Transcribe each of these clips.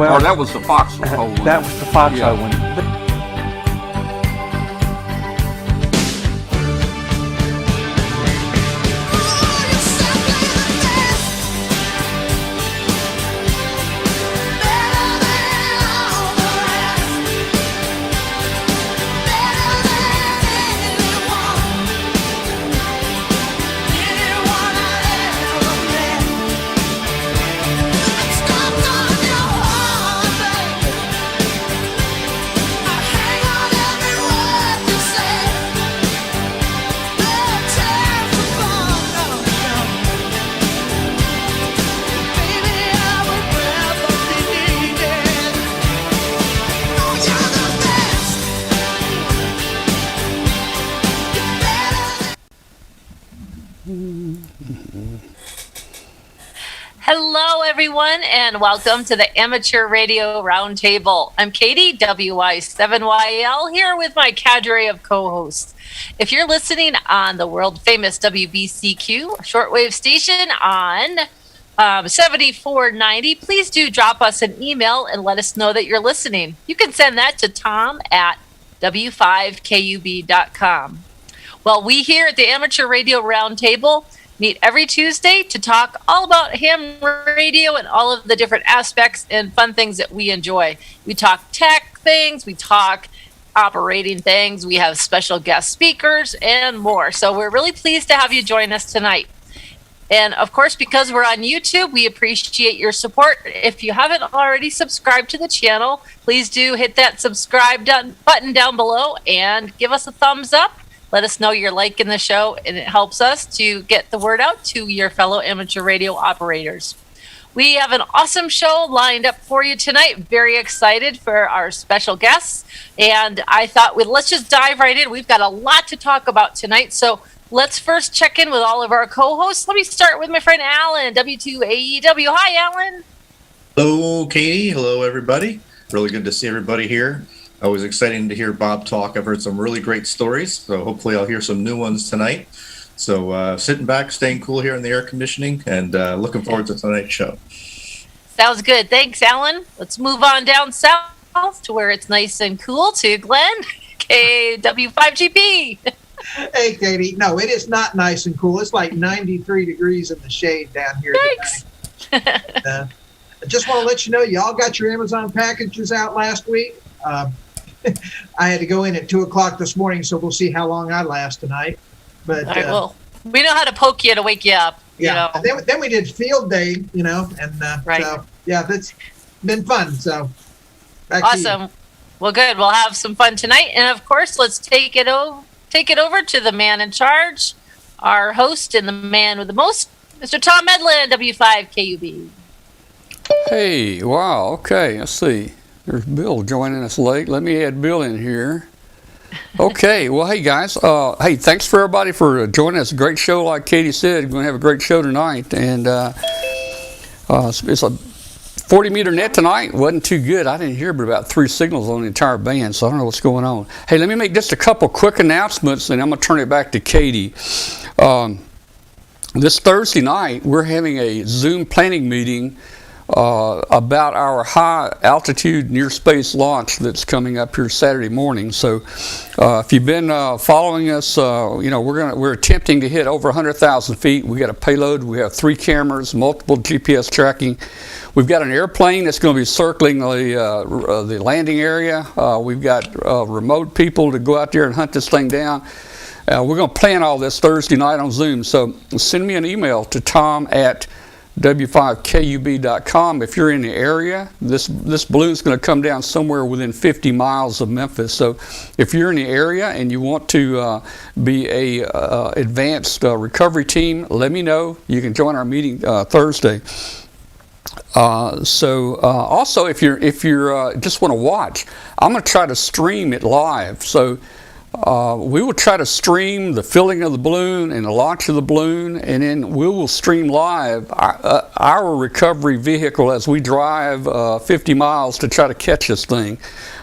Well, or that was the foxhole one. That was the foxhole one. Hello, everyone, and welcome to the Amateur Radio Roundtable. I'm Katie, WY7YL, here with my cadre of co-hosts. If you're listening on the world-famous WBCQ shortwave station on 7490, please do drop us an email and let us know that you're listening. You can send that to tom@w5kub.com. Well, we here at the Amateur Radio Roundtable meet every Tuesday to talk all about ham radio and all of the different aspects and fun things that we enjoy. We talk tech things, we talk operating things, we have special guest speakers and more. So we're really pleased to have you join us tonight. And of course, because we're on YouTube, we appreciate your support. If you haven't already subscribed to the channel, please do hit that subscribe button down below and give us a thumbs up. Let us know you're liking the show, and it helps us to get the word out to your fellow amateur radio operators. We have an awesome show lined up for you tonight. Very excited for our special guests. And I thought, let's just dive right in. We've got a lot to talk about tonight. So let's first check in with all of our co-hosts. Let me start with my friend Alan, W2AEW. Hi, Alan. Hello, Katie. Hello, everybody. Really good to see everybody here. Always exciting to hear Bob talk. I've heard some really great stories, so hopefully I'll hear some new ones tonight. So sitting back, staying cool here in the air conditioning, and looking forward to tonight's show. Sounds good. Thanks, Alan. Let's move on down south to where it's nice and cool to Glenn, KW5GP. Hey, Katie. No, it is not nice and cool. It's like 93 degrees in the shade down here tonight. I just want to let you know, y'all got your Amazon packages out last week. I had to go in at 2 o'clock this morning, so we'll see how long I last tonight. But all right, well, we know how to poke you to wake you up. Yeah. You know. And then we did field day, and right. So yeah, that's been fun. So awesome. Well, good. We'll have some fun tonight, and of course, let's take it over to the man in charge, our host and the man with the most, Mr. Tom Medlin, W5KUB. Hey, wow. Okay, let's see. There's Bill joining us late. Let me add Bill in here. Okay, well, hey, guys. Hey, thanks for everybody for joining us. Great show, like Katie said. We're going to have a great show tonight. And it's a 40-meter net tonight. Wasn't too good. I didn't hear but about 3 signals on the entire band, so I don't know what's going on. Hey, let me make just a couple quick announcements, and I'm going to turn it back to Katie. This Thursday night, we're having a Zoom planning meeting about our high altitude near space launch that's coming up here Saturday morning. So if you've been following us, we're attempting to hit over 100,000 feet. We got a payload. We have 3 cameras, multiple GPS tracking. We've got an airplane that's going to be circling the landing area. We've got remote people to go out there and hunt this thing down. We're going to plan all this Thursday night on Zoom. So send me an email to tom@w5kub.com. If you're in the area, this balloon's going to come down somewhere within 50 miles of Memphis. So if you're in the area and you want to be a advanced recovery team, let me know. You can join our meeting Thursday. Also, if you're just want to watch, I'm going to try to stream it live. So we will try to stream the filling of the balloon and the launch of the balloon, and then we will stream live our recovery vehicle as we drive 50 miles to try to catch this thing.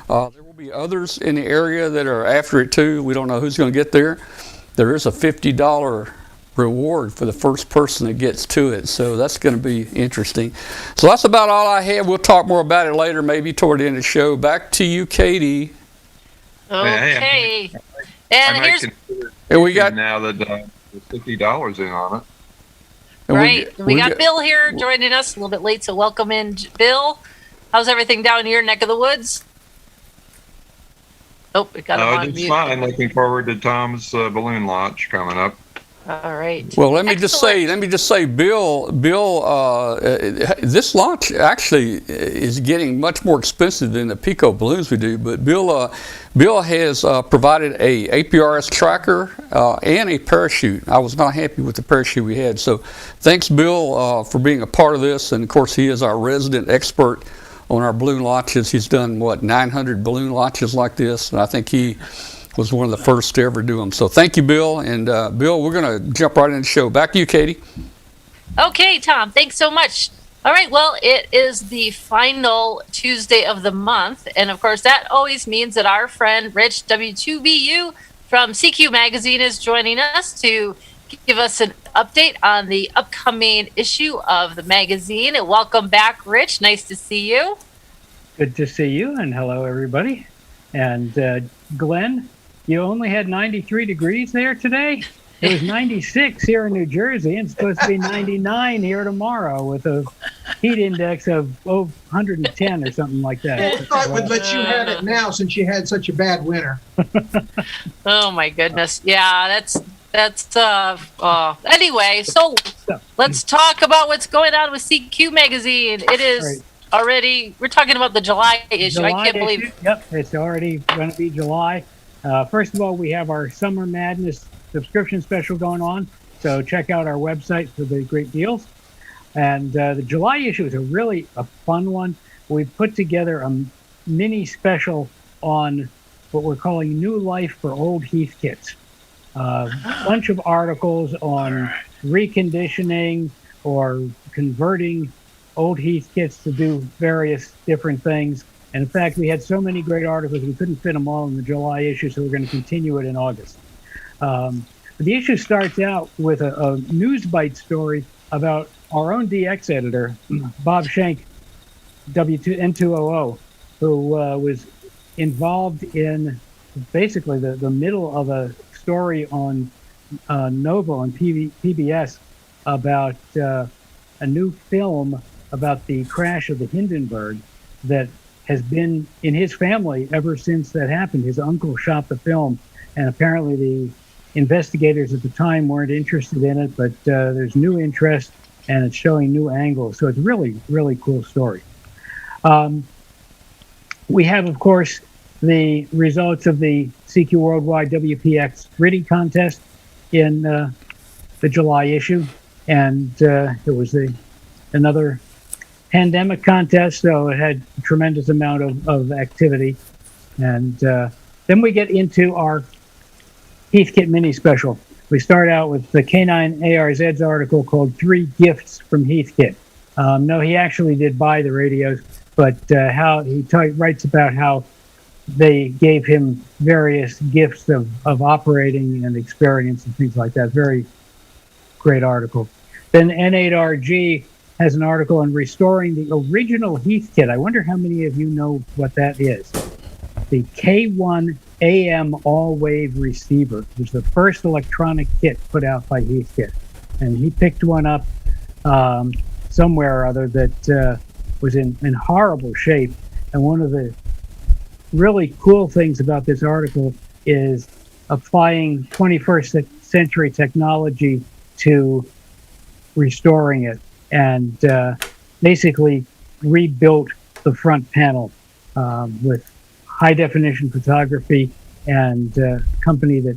There will be others in the area that are after it too. We don't know who's going to get there. There is a $50 reward for the first person that gets to it. So that's going to be interesting. So that's about all I have. We'll talk more about it later, maybe toward the end of the show. Back to you, Katie. Okay. I And might here's consider And we got now that there's $50 in on it. and right. We got Bill here joining us a little bit late, so welcome in, Bill. How's everything down in your neck of the woods? Oh, we got him on It's mute. fine. Looking forward to Tom's balloon launch coming up. All right. Well, let me just say, Bill, this launch actually is getting much more expensive than the Pico balloons we do. But Bill has provided a APRS tracker and a parachute. I was not happy with the parachute we had. So, thanks, Bill, for being a part of this. And of course, he is our resident expert on our balloon launches. He's done 900 balloon launches like this, and I think he was one of the first to ever do them. So thank you, Bill. And Bill, we're going to jump right into the show. Back to you, Katie. Okay, Tom, thanks so much. All right, well, it is the final Tuesday of the month. And of course, that always means that our friend Rich W2BU from CQ Magazine is joining us to give us an update on the upcoming issue of the magazine. And welcome back, Rich. Nice to see you. Good to see you, and hello, everybody. And Glenn, you only had 93 degrees there today? It was 96 here in New Jersey, and it's supposed to be 99 here tomorrow with a heat index of 110 or something like that. I thought we'd let you have it now since you had such a bad winter. Oh, my goodness. Yeah, anyway, so let's talk about what's going on with CQ Magazine. It is already, we're talking about the July issue. I can't believe. Yep, it's already going to be July. First of all, we have our Summer Madness subscription special going on, so check out our website for the great deals. And the July issue is a fun one. We've put together a mini special on what we're calling New Life for Old Heath Kits. A bunch of articles on reconditioning or converting old Heath kits to do various different things. And in fact, we had so many great articles, we couldn't fit them all in the July issue, so we're going to continue it in August. The issue starts out with a news bite story about our own DX editor, Bob Schenk, N2OO, who was involved in basically the middle of a story on Novo and PBS about a new film about the crash of the Hindenburg that has been in his family ever since that happened. His uncle shot the film, and apparently the investigators at the time weren't interested in it, but there's new interest, and it's showing new angles. So it's really, really cool story. We have, of course, the results of the CQ Worldwide WPX reading contest in the July issue, and it was another pandemic contest, so it had a tremendous amount of activity. And then we get into our Heathkit mini special. We start out with the K9 ARZ's article called 3 Gifts from Heathkit. No, he actually did buy the radios, but how he writes about how they gave him various gifts of operating and experience and things like that. Very great article. Then N8RG has an article on restoring the original Heathkit. I wonder how many of you know what that is. The K1 AM all-wave receiver. It was the first electronic kit put out by Heathkit. And he picked one up somewhere or other that was in horrible shape. And one of the really cool things about this article is applying 21st century technology to restoring it, and basically rebuilt the front panel with high definition photography and a company that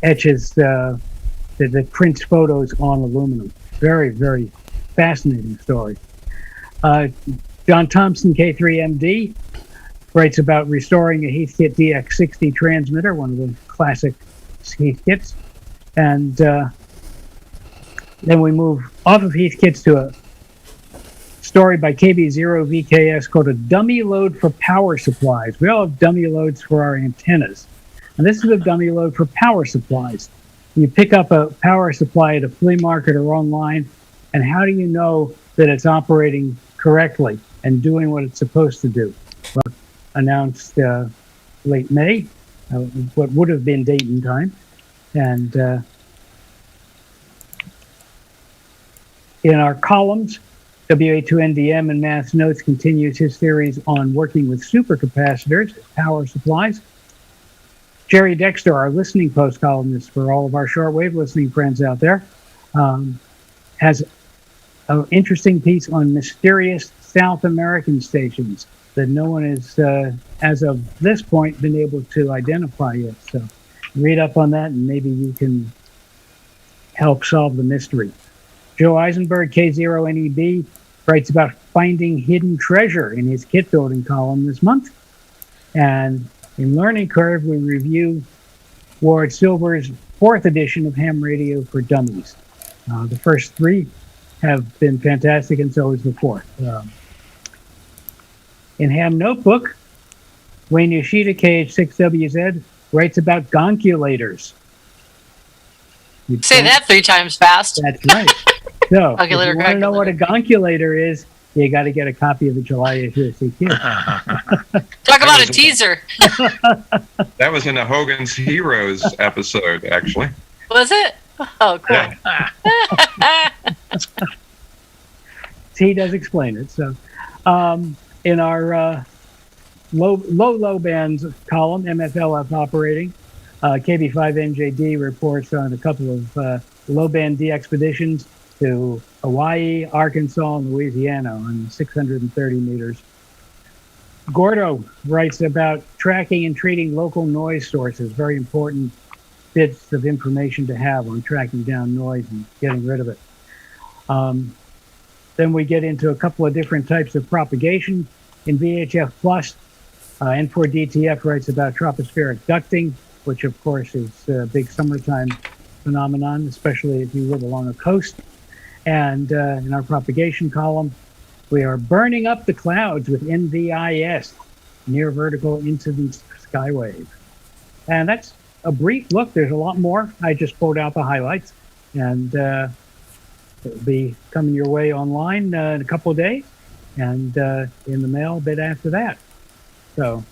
etches that prints photos on aluminum. Very, very fascinating story. John Thompson, K3MD, writes about restoring a Heathkit DX60 transmitter, one of the classic Heathkits. And then we move off of Heathkits to a story by KB0VKS called A Dummy Load for Power Supplies. We all have dummy loads for our antennas. And this is a dummy load for power supplies. you pick up a power supply at a flea market or online, and how do you know that it's operating correctly and doing what it's supposed to do? Well, announced late May, what would have been Dayton time, and in our columns, WA2NDM and Mass Notes continues his series on working with supercapacitors, power supplies. Jerry Dexter, our listening post columnist for all of our shortwave listening friends out there, has an interesting piece on mysterious South American stations that no one is, as of this point, been able to identify yet. So read up on that and maybe you can help solve the mystery. Joe Eisenberg, K0NEB, writes about finding hidden treasure in his kit building column this month. And in Learning Curve, we review Ward Silver's 4th edition of Ham Radio for Dummies. The first 3 have been fantastic, and so is the 4th. In Ham Notebook, Wayne Yoshida, KH6WZ, writes about gonculators. Say that 3 times fast. That's right. So, if you Gonculator, want to know what a gonculator is, you got to get a copy of the July issue of CQ. Talk about a teaser. That was in the Hogan's Heroes episode, actually. Was it? Oh, cool. Yeah. He does explain it. So, in our low bands column, MFLF operating, KB5NJD reports on a couple of low band de-expeditions to Hawaii, Arkansas, and Louisiana on 630 meters. Gordo writes about tracking and treating local noise sources, very important bits of information to have on tracking down noise and getting rid of it. Then we get into a couple of different types of propagation. In VHF Plus, N4DTF writes about tropospheric ducting, which of course is a big summertime phenomenon, especially if you live along a coast. And in our propagation column, we are burning up the clouds with NVIS, near vertical incidence skywave. And that's a brief look. There's a lot more. I just pulled out the highlights, and it'll be coming your way online in a couple of days, and in the mail a bit after that. So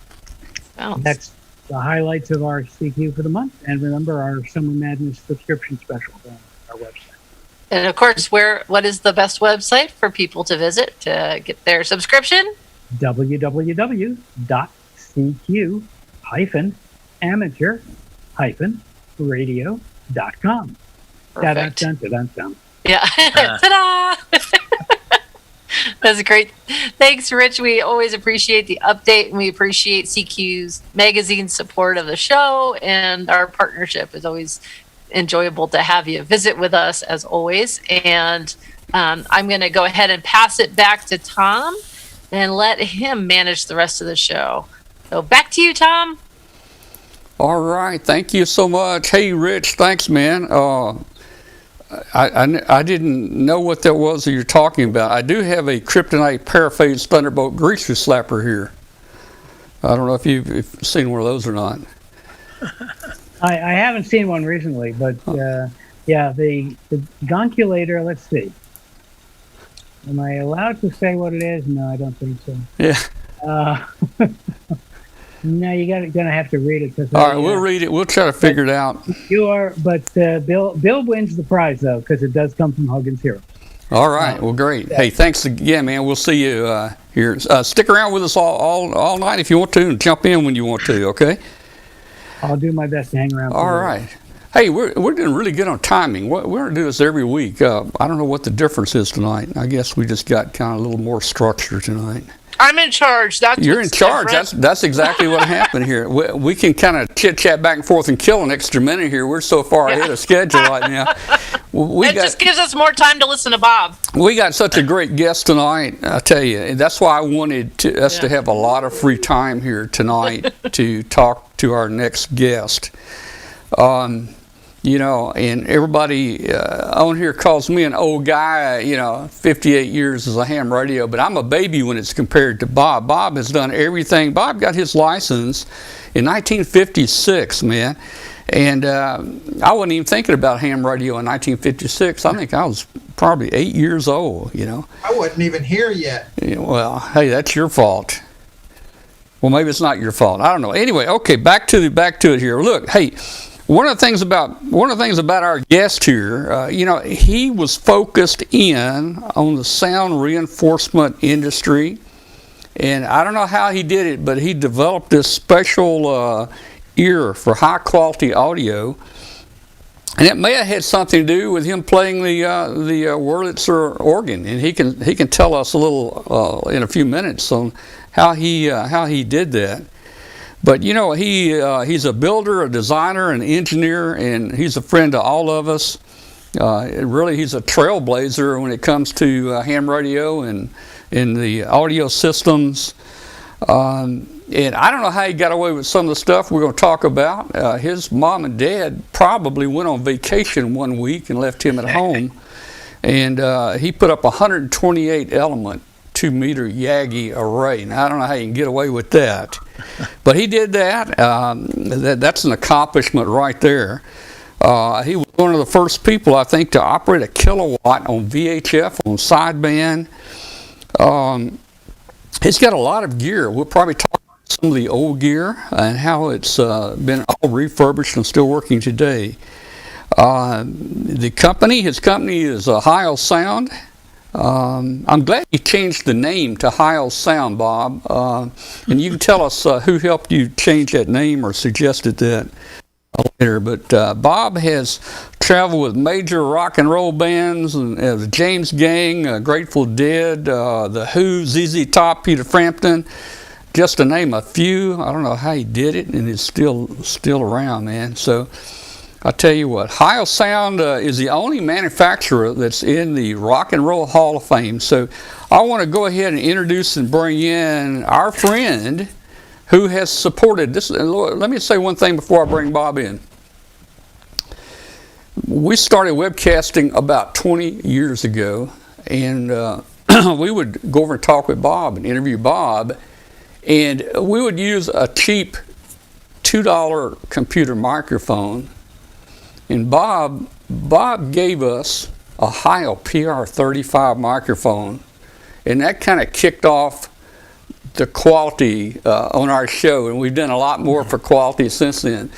that's the highlights of our CQ for the month. And remember our Summer Madness subscription special on our website. And of course, what is the best website for people to visit to get their subscription? www.cq-amateur-radio.com. Perfect. Dun-dun-dun-dun-dun. Yeah. Ta-da! That's great. Thanks, Rich. We always appreciate the update, and we appreciate CQ's magazine support of the show, and our partnership is always enjoyable to have you visit with us, as always. And I'm going to go ahead and pass it back to Tom and let him manage the rest of the show. So back to you, Tom. All right. Thank you so much. Hey, Rich, thanks, man. I didn't know what that was that you're talking about. I do have a Kryptonite Paraphase Thunderbolt greaser slapper here. I don't know if you've seen one of those or not. I haven't seen one recently, but yeah, the gonculator, let's see. Am I allowed to say what it is? No, I don't think so. Yeah. No, gonna have to read it. All right, we'll read it. We'll try to figure it out. You are, but Bill wins the prize though, because it does come from Hogan's Heroes. All right. Well, great. Hey, thanks again, man. We'll see you here. Stick around with us all night if you want to, and jump in when you want to. Okay. I'll do my best to hang around. All right. Hey, we're doing really good on timing. We're going to do this every week. I don't know what the difference is tonight. I guess we just got kind of a little more structure tonight. I'm in charge. You're in charge. That's exactly what happened here. We can kind of chit-chat back and forth and kill an extra minute here. We're so far ahead of schedule right now. It just gives us more time to listen to Bob. We got such a great guest tonight, I tell you. And that's why I wanted us to have a lot of free time here tonight to talk to our next guest. and everybody on here calls me an old guy, 58 years as a ham radio, but I'm a baby when it's compared to Bob. Bob has done everything. Bob got his license in 1956, man. And I wasn't even thinking about ham radio in 1956. I think I was probably 8 years old, I wasn't even here yet. Well, hey, that's your fault. Well, maybe it's not your fault. I don't know. Anyway, okay, back to it here. Look, hey, one of the things about our guest here, he was focused in on the sound reinforcement industry, and I don't know how he did it, but he developed this special ear for high quality audio, and it may have had something to do with him playing the Wurlitzer organ, and he can tell us a little in a few minutes on how he did that. But he's a builder, a designer, an engineer, and he's a friend to all of us. Really, he's a trailblazer when it comes to ham radio and in the audio systems. And I don't know how he got away with some of the stuff we're going to talk about. His mom and dad probably went on vacation one week and left him at home. And he put up a 128 element 2-meter Yagi array. Now, I don't know how you can get away with that. But he did that. That's an accomplishment right there. He was one of the first people, I think, to operate a kilowatt on VHF, on sideband. He's got a lot of gear. We'll probably talk about some of the old gear and how it's been all refurbished and still working today. His company is Heil Sound. I'm glad you changed the name to Heil Sound, Bob. And you can tell us who helped you change that name or suggested that later. But Bob has traveled with major rock and roll bands, and the James Gang, Grateful Dead, The Who, ZZ Top, Peter Frampton, just to name a few. I don't know how he did it, and it's still around, man. So I'll tell you what, Heil Sound is the only manufacturer that's in the Rock and Roll Hall of Fame. So I want to go ahead and introduce and bring in our friend who has supported this. Let me say one thing before I bring Bob in. We started webcasting about 20 years ago, and we would go over and talk with Bob and interview Bob, and we would use a cheap $2 computer microphone. And Bob gave us a Heil PR35 microphone, and that kind of kicked off the quality on our show, and we've done a lot more for quality since then.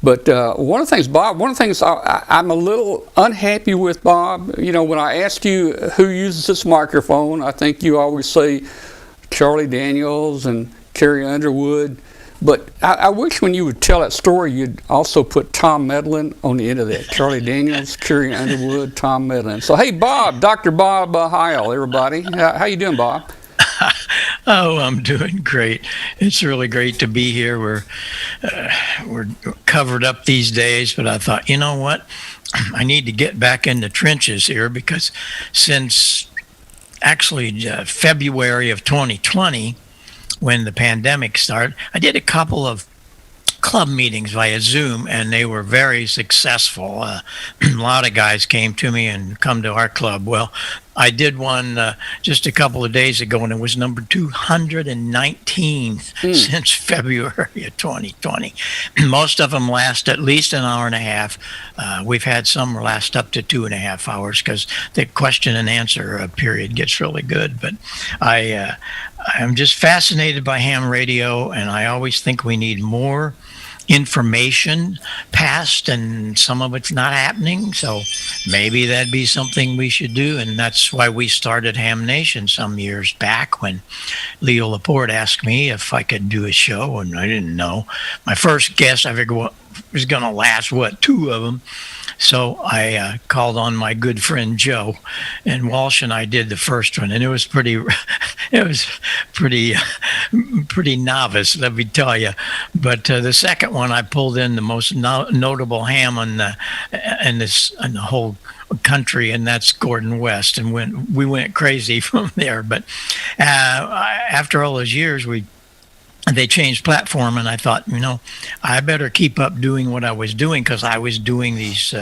But one of the things I'm a little unhappy with, Bob, when I asked you who uses this microphone, I think you always say Charlie Daniels and Carrie Underwood. But I wish when you would tell that story, you'd also put Tom Medlin on the end of that. Charlie Daniels, Carrie Underwood, Tom Medlin. So, hey, Bob, Dr. Bob Heil, everybody. How you doing, Bob? Oh, I'm doing great. It's really great to be here. We're covered up these days, but I thought, you know what? I need to get back in the trenches here, because since actually February of 2020, when the pandemic started, I did a couple of club meetings via Zoom, and they were very successful. A lot of guys came to me and come to our club. Well, I did one just a couple of days ago, and it was number 219 since February of 2020. Most of them last at least an hour and a half. We've had some last up to 2.5 hours, because the question and answer period gets really good. But I'm just fascinated by ham radio, and I always think we need more information passed, and some of it's not happening. So maybe that'd be something we should do. And that's why we started Ham Nation some years back, when Leo Laporte asked me if I could do a show, and I didn't know. My first guest, I figured, was going to last, 2 of them. So I called on my good friend Joe, and Walsh and I did the first one, and it was pretty novice, let me tell you. But the second one, I pulled in the most notable ham in the whole country, and that's Gordon West, and we went crazy from there. But after all those years, we they changed platform, and I thought, I better keep up doing what I was doing, because I was doing these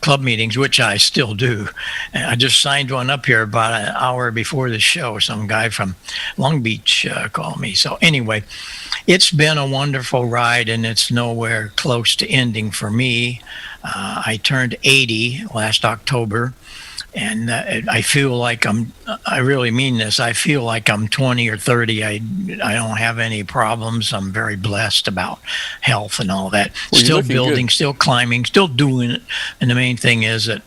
club meetings, which I still do. And I just signed one up here about an hour before the show. Some guy from Long Beach called me. So anyway, it's been a wonderful ride, and it's nowhere close to ending for me. I turned 80 last October. And I feel like I really mean this, I feel like I'm 20 or 30. I don't have any problems. I'm very blessed about health and all that. Well, still building, good. still climbing, still doing it. And the main thing is that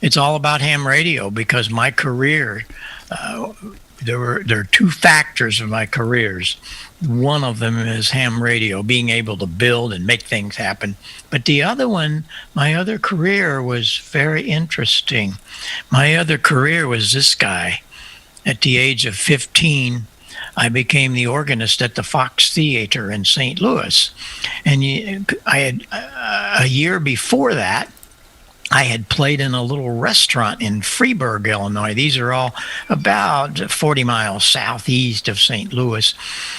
it's all about ham radio, because my career, there are two factors of my careers. One of them is ham radio, being able to build and make things happen. But the other one, my other career was very interesting. My other career was this guy. At the age of 15, I became the organist at the Fox Theater in St. Louis. And I had a year before that, I had played in a little restaurant in Freeburg, Illinois. These are all about 40 miles southeast of St. Louis.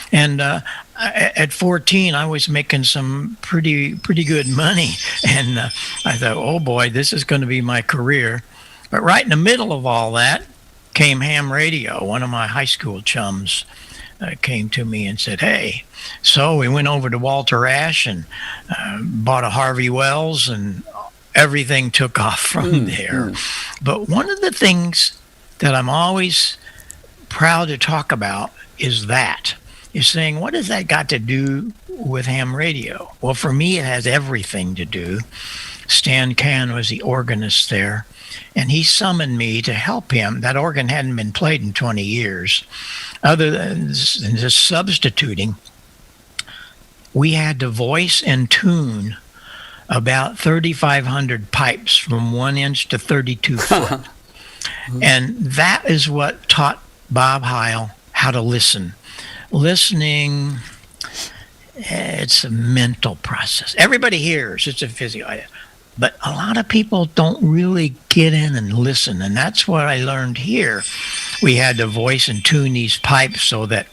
And at 14, I was making some pretty good money. And I thought, oh boy, this is going to be my career. But right in the middle of all that came ham radio. One of my high school chums came to me and said, hey. So we went over to Walter Ash and bought a Harvey Wells, and everything took off from there. But one of the things that I'm always proud to talk about is saying, what has that got to do with ham radio? Well, for me, it has everything to do. Stan Can was the organist there, and he summoned me to help him. That organ hadn't been played in 20 years. Other than just substituting, we had to voice and tune about 3,500 pipes from 1 inch to 32 foot. And that is what taught Bob Heil how to listen. Listening, it's a mental process. Everybody hears, it's a physical, but a lot of people don't really get in and listen. And that's what I learned here. We had to voice and tune these pipes so that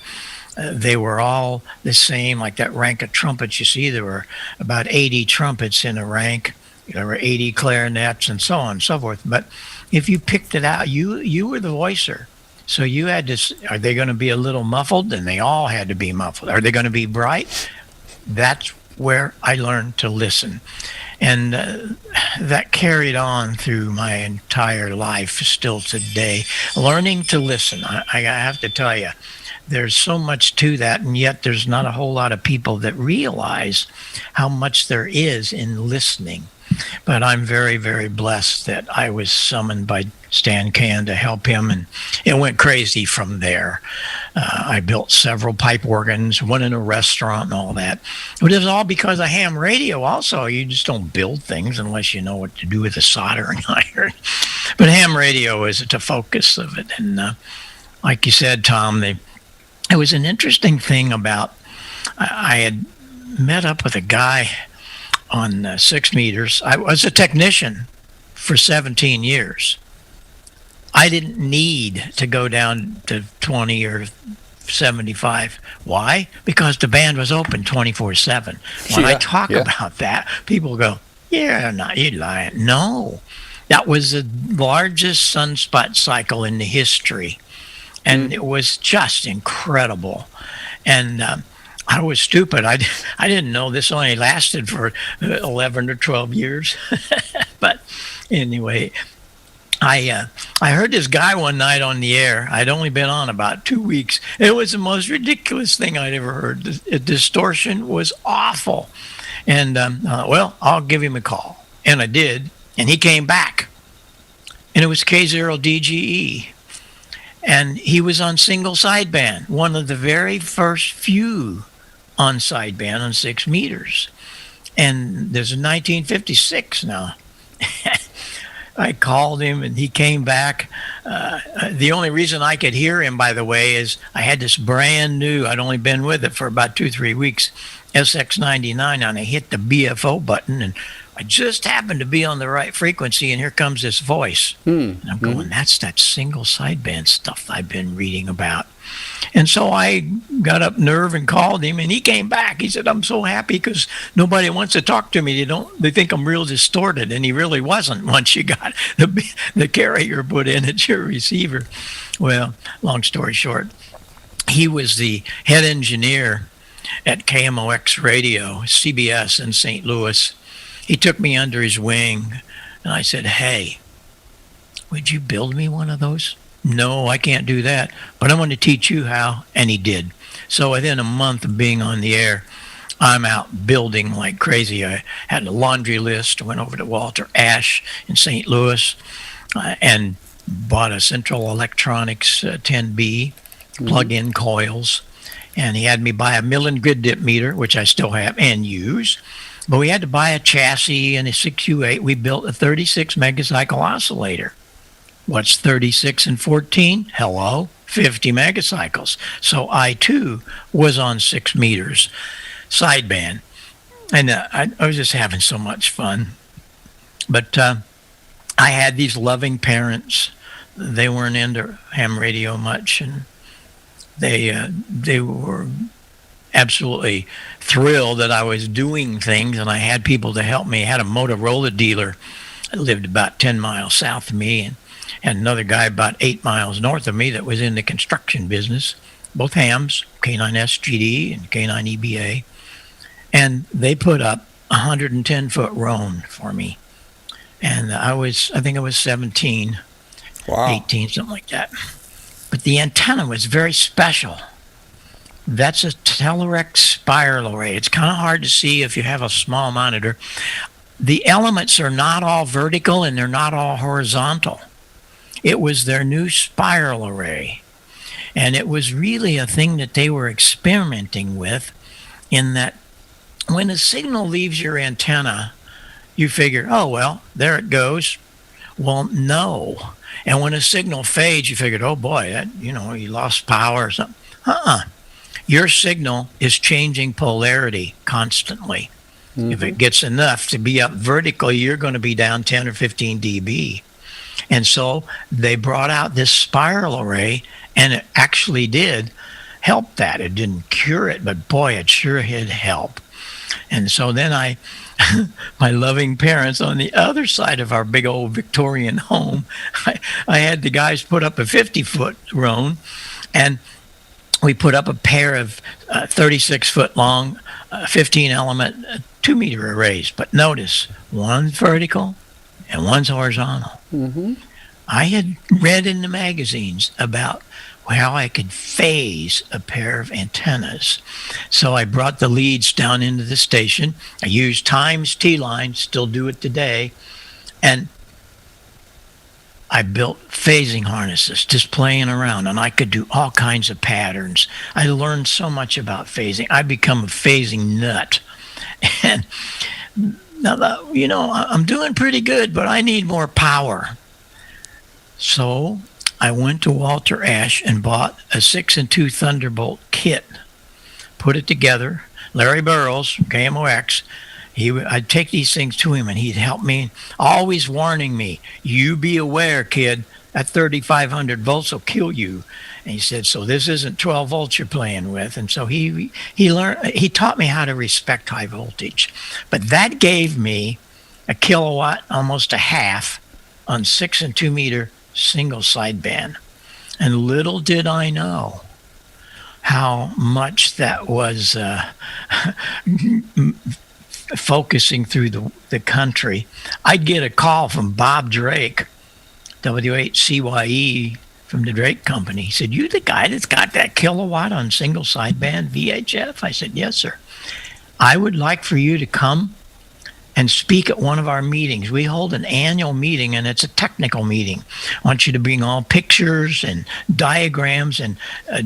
they were all the same, like that rank of trumpets you see. There were about 80 trumpets in a rank. There were 80 clarinets and so on and so forth. But if you picked it out, you were the voicer. So you had to, are they going to be a little muffled? And they all had to be muffled. Are they going to be bright? That's where I learned to listen. And that carried on through my entire life still today. Learning to listen. I have to tell you, there's so much to that, and yet there's not a whole lot of people that realize how much there is in listening. But I'm very, very blessed that I was summoned by Stan Can to help him, and it went crazy from there. I built several pipe organs, one in a restaurant and all that. But it was all because of ham radio also. You just don't build things unless you know what to do with a soldering iron. But ham radio is the focus of it. And like you said, Tom, it was an interesting thing about, I had met up with a guy on 6 meters. I was a technician for 17 years. I didn't need to go down to 20 or 75. Why? Because the band was open 24/7. When I talk about that, people go, "Yeah, no, you're lying." No, that was the largest sunspot cycle in the history, and it was just incredible. And I was stupid. I didn't know this only lasted for 11 or 12 years. But anyway, I heard this guy one night on the air. I'd only been on about 2 weeks. It was the most ridiculous thing I'd ever heard. The distortion was awful. And well, I'll give him a call. And I did. And he came back. And it was K0DGE. And he was on single sideband, one of the very first few on sideband on 6 meters. And there's a 1956 now. I called him and he came back. The only reason I could hear him, by the way, is I had this brand new, I'd only been with it for about 2-3 weeks, SX99, and I hit the BFO button and I just happened to be on the right frequency, and here comes this voice. And I'm going, that's that single sideband stuff I've been reading about. And so I got up nerve and called him, and he came back. He said, I'm so happy because nobody wants to talk to me. They think I'm real distorted, and he really wasn't once you got the carrier put in at your receiver. Well, long story short, he was the head engineer at KMOX Radio, CBS in St. Louis. He took me under his wing, and I said, hey, would you build me one of those? No, I can't do that, but I'm going to teach you how. And he did. So within a month of being on the air, I'm out building like crazy. I had a laundry list, went over to Walter Ash in St. Louis and bought a Central Electronics 10B plug-in coils. And he had me buy a Millen grid dip meter, which I still have and use. But we had to buy a chassis and a 6U8. We built a 36 megacycle oscillator. What's 36 and 14? Hello, 50 megacycles. So I, too, was on 6 meters sideband. And I was just having so much fun. But I had these loving parents. They weren't into ham radio much, and they were absolutely thrilled that I was doing things, and I had people to help me. I had a Motorola dealer that lived about 10 miles south of me, and another guy about 8 miles north of me that was in the construction business, both hams, K9SGD and K9EBA. And they put up a 110-foot Roan for me. And I think I was 17, wow. 18, something like that. But the antenna was very special. That's a Telerex spiral array. It's kind of hard to see if you have a small monitor. The elements are not all vertical and they're not all horizontal. It was their new spiral array. And it was really a thing that they were experimenting with, in that when a signal leaves your antenna, you figure, oh, well, there it goes. Well, no. And when a signal fades, you figured, oh boy, you lost power or something. Your signal is changing polarity constantly. Mm-hmm. If it gets enough to be up vertically, you're going to be down 10 or 15 dB. And so they brought out this spiral array, and it actually did help that. It didn't cure it, but boy, it sure did help. And so then my loving parents on the other side of our big old Victorian home, I had the guys put up a 50-foot Roan, and we put up a pair of 36-foot long, 15-element, 2-meter arrays. But notice, one's vertical and one's horizontal. Mm-hmm. I had read in the magazines about how I could phase a pair of antennas. So I brought the leads down into the station. I used Times T-line, still do it today. And I built phasing harnesses, just playing around, and I could do all kinds of patterns. I learned so much about phasing. I become a phasing nut. And now, I'm doing pretty good, but I need more power. So I went to Walter Ash and bought a 6 and 2 Thunderbolt kit, put it together. Larry Burrows, KMOX, I'd take these things to him and he'd help me, always warning me, you be aware, kid, that 3,500 volts will kill you. And he said, so this isn't 12 volts you're playing with. And so he taught me how to respect high voltage. But that gave me a kilowatt, almost a half, on 6 and 2 meter single sideband. And little did I know how much that was focusing through the country. I'd get a call from Bob Drake, W8CYE, from the Drake Company. He said, you the guy that's got that kilowatt on single sideband VHF? I said, yes, sir. I would like for you to come and speak at one of our meetings. We hold an annual meeting, and it's a technical meeting. I want you to bring all pictures and diagrams and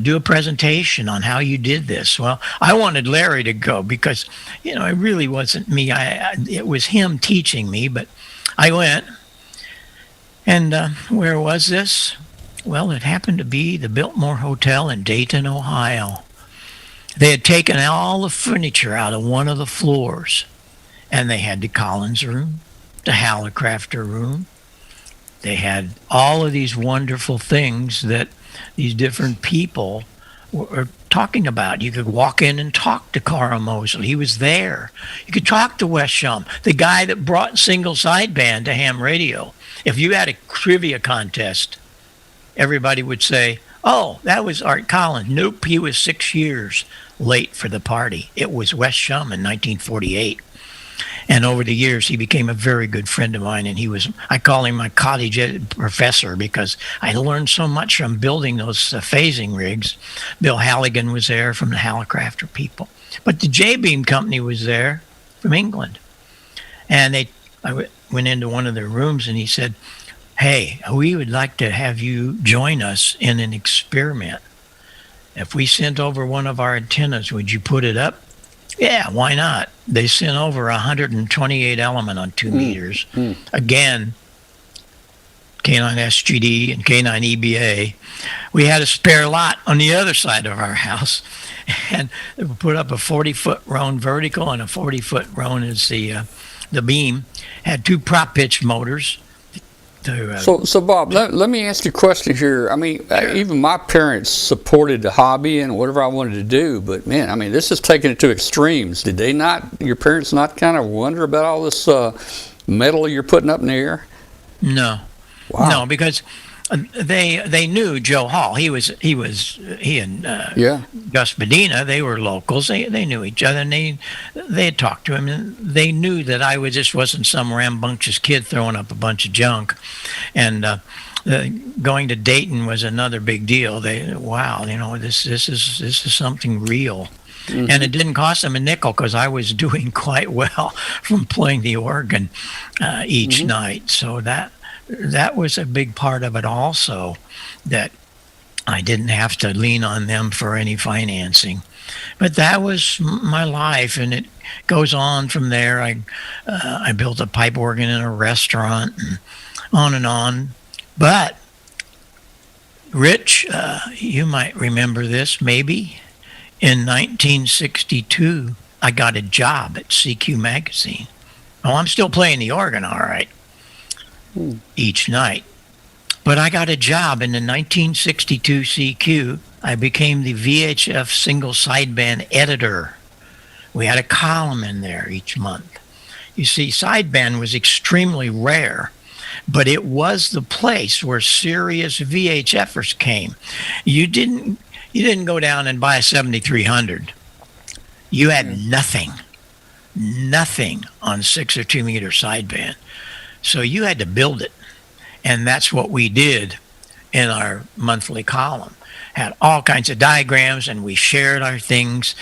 do a presentation on how you did this. Well, I wanted Larry to go because, it really wasn't me. It was him teaching me, but I went. And where was this? Well, it happened to be the Biltmore Hotel in Dayton, Ohio. They had taken all the furniture out of one of the floors. And they had the Collins room, the Hallicrafter room. They had all of these wonderful things that these different people were talking about. You could walk in and talk to Carl Mosley. He was there. You could talk to Wes Shum, the guy that brought single sideband to ham radio. If you had a trivia contest, everybody would say, oh, that was Art Collins. Nope, he was 6 years late for the party. It was Wes Shum in 1948. And over the years, he became a very good friend of mine. And I call him my cottage professor because I learned so much from building those phasing rigs. Bill Halligan was there from the Hallicrafter people. But the J-Beam company was there from England. And I went into one of their rooms and he said, hey, we would like to have you join us in an experiment. If we sent over one of our antennas, would you put it up? Yeah, why not? They sent over 128 element on 2 meters. Again, K9 SGD and K9 EBA. We had a spare lot on the other side of our house. And we put up a 40-foot roan vertical and a 40-foot roan as the beam. Had 2 prop pitch motors. So Bob, let me ask you a question here. I mean, even my parents supported the hobby and whatever I wanted to do, but man, I mean, this is taking it to extremes. Did your parents not kind of wonder about all this metal you're putting up in the air? No. Wow. No, because they knew Joe Hall. He and Gus Medina, they were locals. They knew each other, and they had talked to him, and they knew that I just wasn't some rambunctious kid throwing up a bunch of junk. And going to Dayton was another big deal. This is something real. Mm-hmm. And it didn't cost them a nickel because I was doing quite well from playing the organ each night. So that was a big part of it also, that I didn't have to lean on them for any financing. But that was my life, and it goes on from there. I built a pipe organ in a restaurant, and on and on. But, Rich, you might remember this, maybe. In 1962, I got a job at CQ Magazine. Oh, I'm still playing the organ, all right, each night. But I got a job in the 1962 CQ. I became the VHF single sideband editor. We had a column in there each month. You see, sideband was extremely rare, but it was the place where serious VHFers came. You didn't go down and buy a 7300. You had nothing on 6 or 2 meter sideband. So you had to build it. And that's what we did in our monthly column. Had all kinds of diagrams, and we shared our things.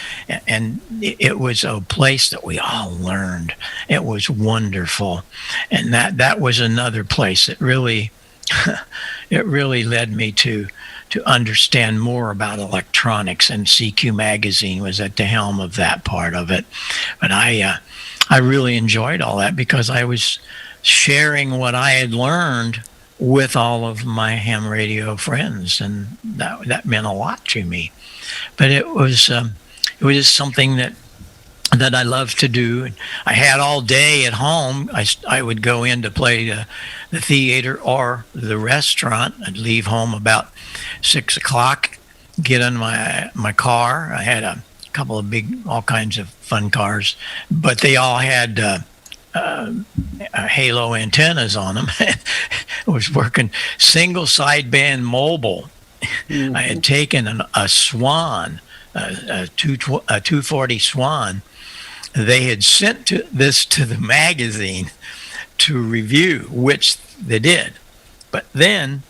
And it was a place that we all learned. It was wonderful. And that was another place that really, it really led me to understand more about electronics. And CQ Magazine was at the helm of that part of it. But I really enjoyed all that because I was sharing what I had learned with all of my ham radio friends, and that meant a lot to me. But it was something that I loved to do. And I had all day at home. I would go in to play the theater or the restaurant. I'd leave home about 6 o'clock, get in my car. I had a couple of all kinds of fun cars, but they all had halo antennas on them. I was working single sideband mobile. Mm-hmm. I had taken a Swan, a 240 Swan. They had sent this to the magazine to review, which they did. But then,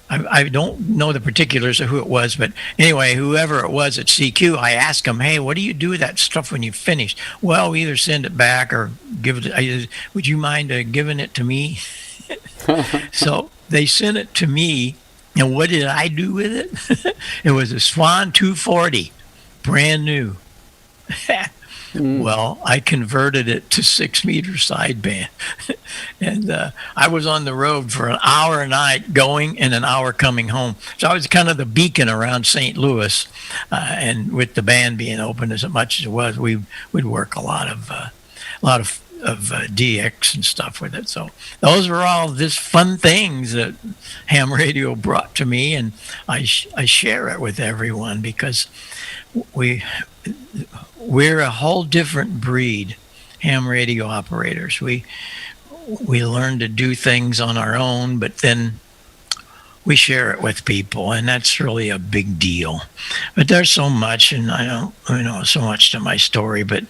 I don't know the particulars of who it was, but anyway, whoever it was at CQ, I asked them, hey, what do you do with that stuff when you finish? Well, either send it back or give it. Would you mind giving it to me? So they sent it to me, and what did I do with it? It was a Swan 240, brand new. Well, I converted it to 6 meter sideband. And I was on the road for an hour a night going and an hour coming home. So I was kind of the beacon around St. Louis. And with the band being open as much as it was, we would work a lot of DX and stuff with it. So those were all just fun things that ham radio brought to me, and I share it with everyone because we're a whole different breed, ham radio operators. We learn to do things on our own, but then we share it with people, and that's really a big deal. But there's so much, and I don't know so much to my story, but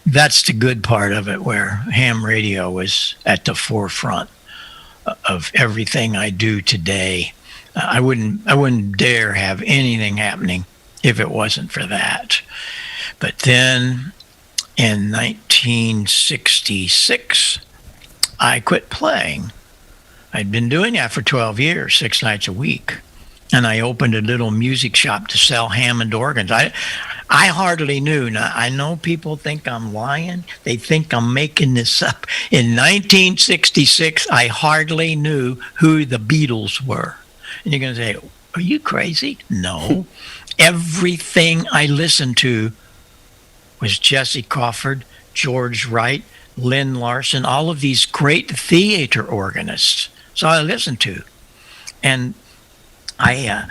that's the good part of it, where ham radio was at the forefront of everything I do today. I wouldn't dare have anything happening if it wasn't for that. But then in 1966, I quit playing. I'd been doing that for 12 years, 6 nights a week. And I opened a little music shop to sell Hammond organs. I hardly knew. Now, I know people think I'm lying. They think I'm making this up. In 1966, I hardly knew who the Beatles were. And you're going to say, are you crazy? No. Everything I listened to was Jesse Crawford, George Wright, Lynn Larson, all of these great theater organists. So I listened to, and I'd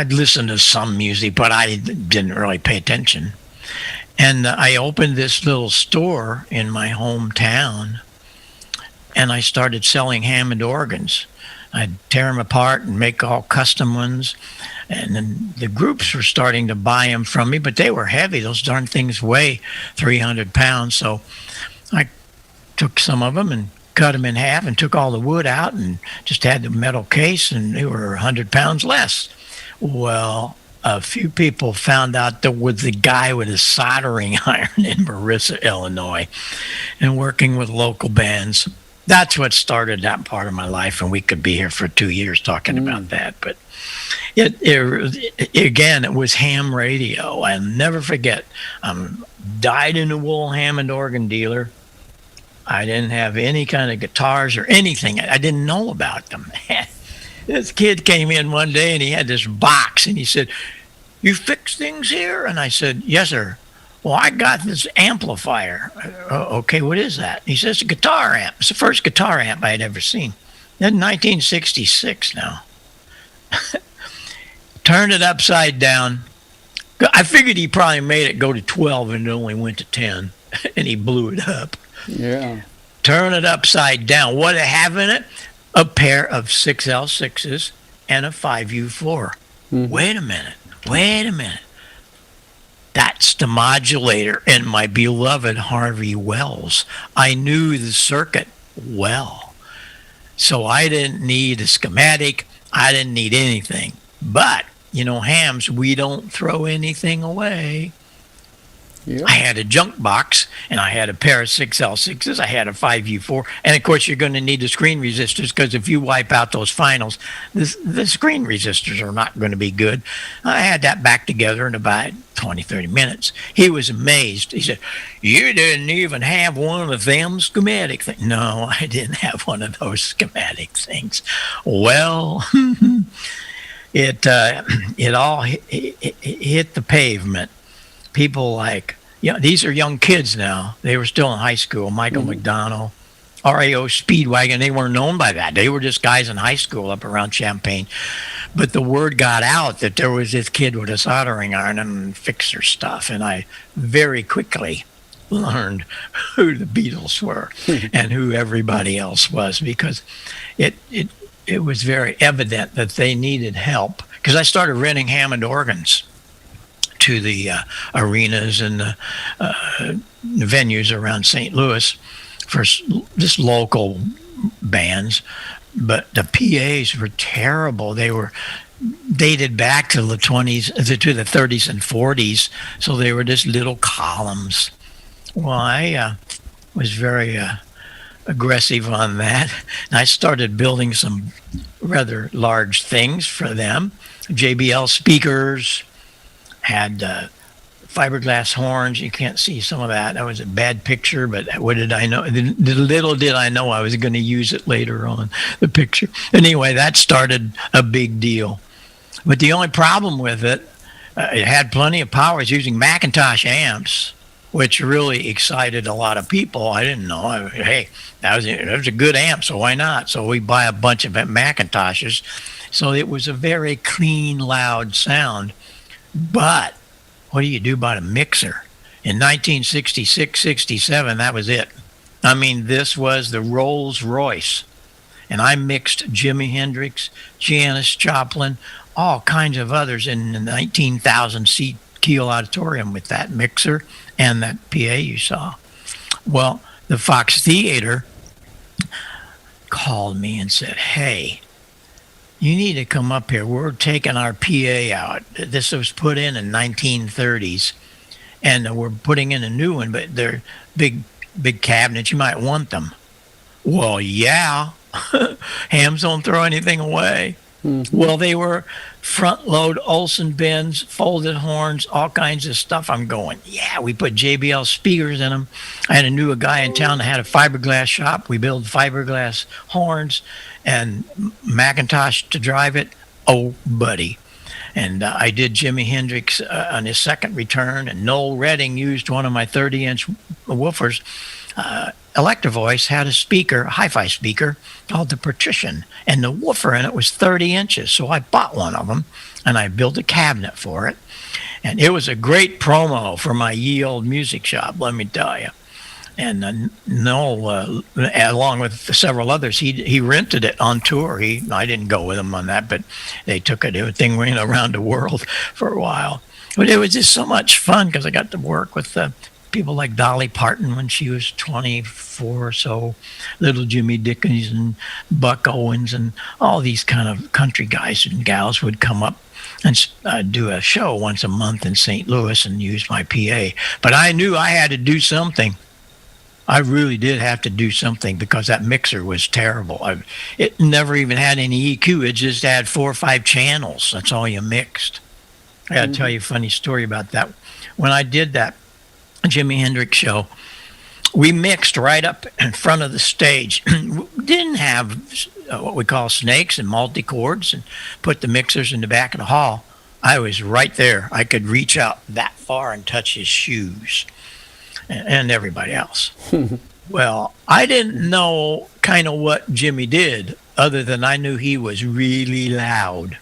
listen to some music, but I didn't really pay attention. And I opened this little store in my hometown, and I started selling Hammond organs. I'd tear them apart and make all custom ones. And then the groups were starting to buy them from me, but they were heavy. Those darn things weigh 300 pounds. So I took some of them and cut them in half and took all the wood out and just had the metal case, and they were 100 pounds less. Well, a few people found out there was the guy with a soldering iron in Marissa, Illinois, and working with local bands. That's what started that part of my life, and we could be here for 2 years talking about that. But it was ham radio. I'll never forget. Dyed-in-the-wool Hammond organ dealer. I didn't have any kind of guitars or anything. I didn't know about them. This kid came in one day, and he had this box, and he said, "You fix things here?" And I said, "Yes, sir." "Well, I got this amplifier." "Okay, what is that?" He says, "A guitar amp." It's the first guitar amp I had ever seen. That's 1966 now. Turned it upside down. I figured he probably made it go to 12 and it only went to 10, and he blew it up. Yeah. Turn it upside down. What did it have in it? A pair of 6L6s and a 5U4. Mm-hmm. Wait a minute. That's the modulator in my beloved Harvey Wells. I knew the circuit well. So I didn't need a schematic. I didn't need anything. But, hams, we don't throw anything away. Yep. I had a junk box, and I had a pair of 6L6s. I had a 5U4. And, of course, you're going to need the screen resistors, because if you wipe out those finals, the screen resistors are not going to be good. I had that back together in about 20, 30 minutes. He was amazed. He said, "You didn't even have one of them schematic things." No, I didn't have one of those schematic things. Well, it all hit the pavement. People like, these are young kids now. They were still in high school. Michael McDonald, RAO Speedwagon, they weren't known by that. They were just guys in high school up around Champaign. But the word got out that there was this kid with a soldering iron and fixer stuff. And I very quickly learned who the Beatles were and who everybody else was, because it was very evident that they needed help. Because I started renting Hammond organs to the arenas and the venues around St. Louis for just local bands. But the PAs were terrible. They were dated back to the 20s, to the 30s and 40s. So they were just little columns. Well, I was very aggressive on that. And I started building some rather large things for them. JBL speakers, had fiberglass horns. You can't see some of that. That was a bad picture, but what did I know? Little did I know I was going to use it later on, the picture. Anyway, that started a big deal. But the only problem with it, it had plenty of power. It's using Macintosh amps. which really excited a lot of people. I didn't know. Hey, that was a good amp, so why not? So we buy a bunch of Macintoshes. So it was a very clean, loud sound. But what do you do about a mixer? In 1966, 67, that was it. I mean, this was the Rolls Royce. And I mixed Jimi Hendrix, Janis Joplin, all kinds of others in the 19,000 seat Kiel Auditorium with that mixer and that PA you saw. Well, the Fox Theater called me and said, hey, you need to come up here. We're taking our PA out. This was put in 1930s, and we're putting in a new one, but they're big cabinets. You might want them. Well, yeah. Hams don't throw anything away. Mm-hmm. Well, they were front load Olsen bins, folded horns, all kinds of stuff. I'm going, yeah, we put JBL speakers in them. I knew a guy in town that had a fiberglass shop. We built fiberglass horns and Macintosh to drive it. Oh, buddy. And I did Jimi Hendrix on his second return, and Noel Redding used one of my 30-inch woofers. Electrovoice had a speaker, a hi-fi speaker, called the Partition, and the woofer in it was 30 inches. So I bought one of them, and I built a cabinet for it. And it was a great promo for my ye old music shop, let me tell you. And Noel, along with several others, he rented it on tour. I didn't go with him on that, but they took it. The thing went around the world for a while. But it was just so much fun because I got to work with people like Dolly Parton when she was 24 or so, little Jimmy Dickens and Buck Owens, and all these kind of country guys and gals would come up and do a show once a month in St. Louis and use my PA. But I knew I had to do something. I really did have to do something because that mixer was terrible. It never even had any EQ. It just had 4 or 5 channels. That's all you mixed. I got to tell you a funny story about that. When I did that Jimi Hendrix show, we mixed right up in front of the stage. Didn't have what we call snakes and multi-chords, and put the mixers in the back of the hall. I was right there. I could reach out that far and touch his shoes and everybody else. Well, I didn't know kind of what Jimmy did, other than I knew he was really loud.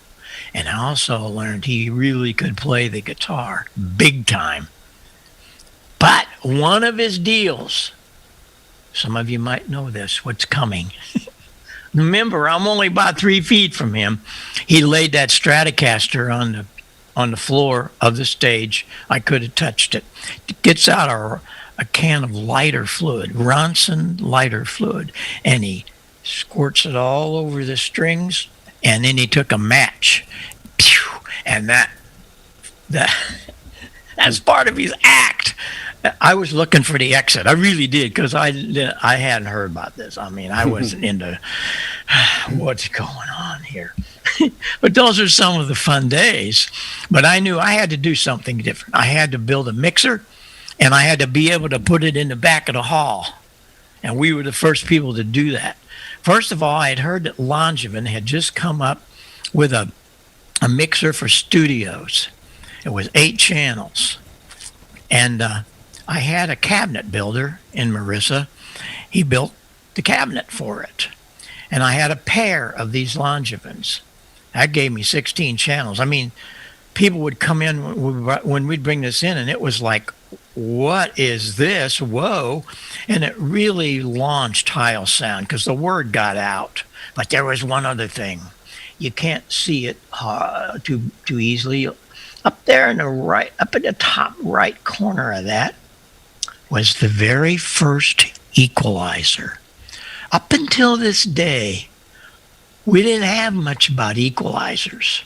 And I also learned he really could play the guitar big time. But one of his deals, some of you might know this, what's coming. Remember, I'm only about 3 feet from him. He laid that Stratocaster on the floor of the stage. I could have touched it. Gets out a can of lighter fluid, Ronson lighter fluid, and he squirts it all over the strings, and then he took a match, and that's part of his act. I was looking for the exit. I really did, because I hadn't heard about this. I mean, I wasn't into what's going on here. But those are some of the fun days. But I knew I had to do something different. I had to build a mixer, and I had to be able to put it in the back of the hall. And we were the first people to do that. First of all, I had heard that Langevin had just come up with a mixer for studios. It was 8 channels. And I had a cabinet builder in Marissa. He built the cabinet for it. And I had a pair of these Langevins. That gave me 16 channels. I mean, people would come in when we'd bring this in, and it was like, what is this? Whoa. And it really launched Heil sound because the word got out. But there was one other thing. You can't see it too easily. Up there in the right, up in the top right corner of that was the very first equalizer. Up until this day, we didn't have much about equalizers.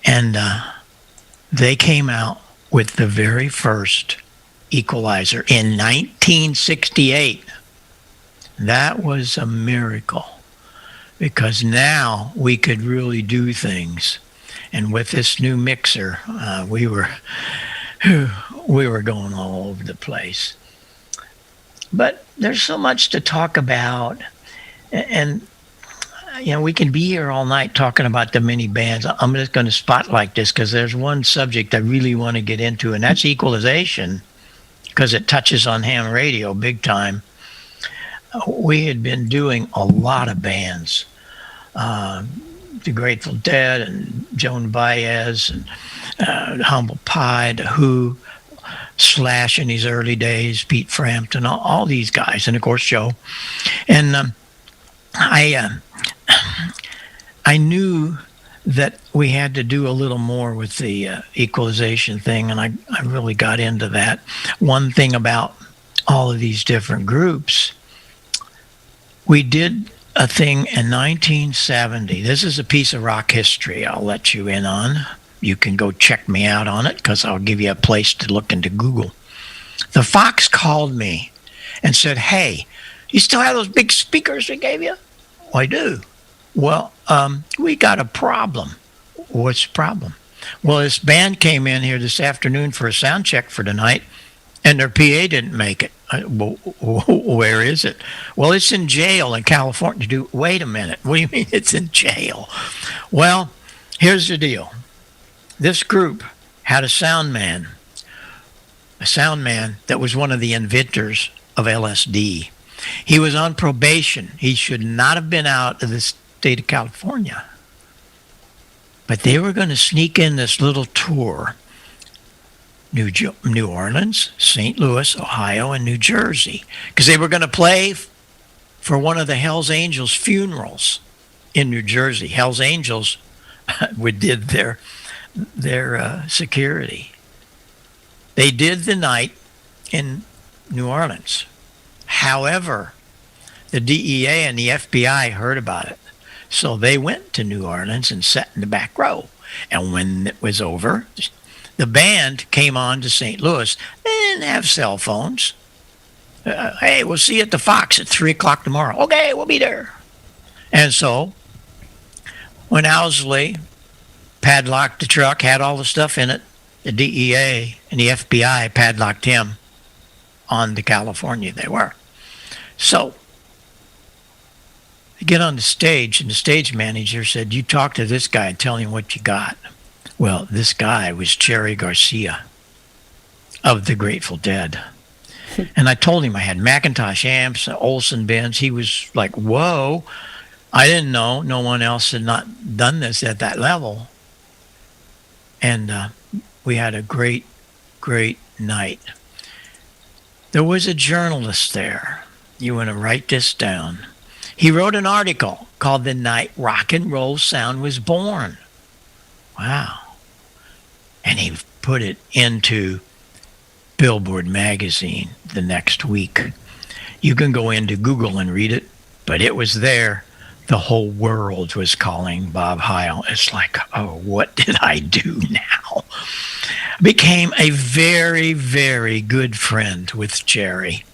And they came out with the very first equalizer in 1968. That was a miracle, because now we could really do things. And with this new mixer, we were going all over the place. But there's so much to talk about, and we can be here all night talking about the many bands. I'm just going to spotlight this because there's one subject I really want to get into, and that's equalization. because it touches on ham radio big time. We had been doing a lot of bands. The Grateful Dead and Joan Baez and Humble Pie, The Who, Slash in these early days, Pete Frampton, all these guys, and of course Joe. And I knew that we had to do a little more with the equalization thing, and I really got into that. One thing about all of these different groups, we did a thing in 1970. This is a piece of rock history I'll let you in on. You can go check me out on it because I'll give you a place to look into Google. The Fox called me and said, "Hey, you still have those big speakers we gave you?" "I do." "Well, we got a problem." "What's the problem?" "Well, this band came in here this afternoon for a sound check for tonight, and their PA didn't make it." "Well, where is it?" "Well, it's in jail in California." Wait a minute. What do you mean it's in jail?" "Well, here's the deal. This group had a sound man that was one of the inventors of LSD. He was on probation. He should not have been out of the state of California. But they were going to sneak in this little tour. New Orleans, St. Louis, Ohio, and New Jersey, because they were going to play for one of the Hells Angels funerals in New Jersey. Hells Angels did their security. They did the night in New Orleans. However, the DEA and the FBI heard about it, so they went to New Orleans and sat in the back row. And when it was over, the band came on to St. Louis. They didn't have cell phones. "Hey, we'll see you at the Fox at 3 o'clock tomorrow." "Okay, we'll be there." And so when Owsley padlocked the truck, had all the stuff in it, the DEA and the FBI padlocked him on to California. They were. So they get on the stage, and the stage manager said, "You talk to this guy and tell him what you got." Well, this guy was Jerry Garcia of the Grateful Dead. And I told him I had Macintosh amps, Olsen bins. He was like, "Whoa, I didn't know. No one else had not done this at that level." And we had a great, great night. There was a journalist there. You want to write this down. He wrote an article called "The Night Rock and Roll Sound Was Born." Wow. And he put it into Billboard magazine the next week. You can go into Google and read it, but it was there. The whole world was calling Bob Heil. It's like, oh, what did I do now? I became a very, very good friend with Jerry.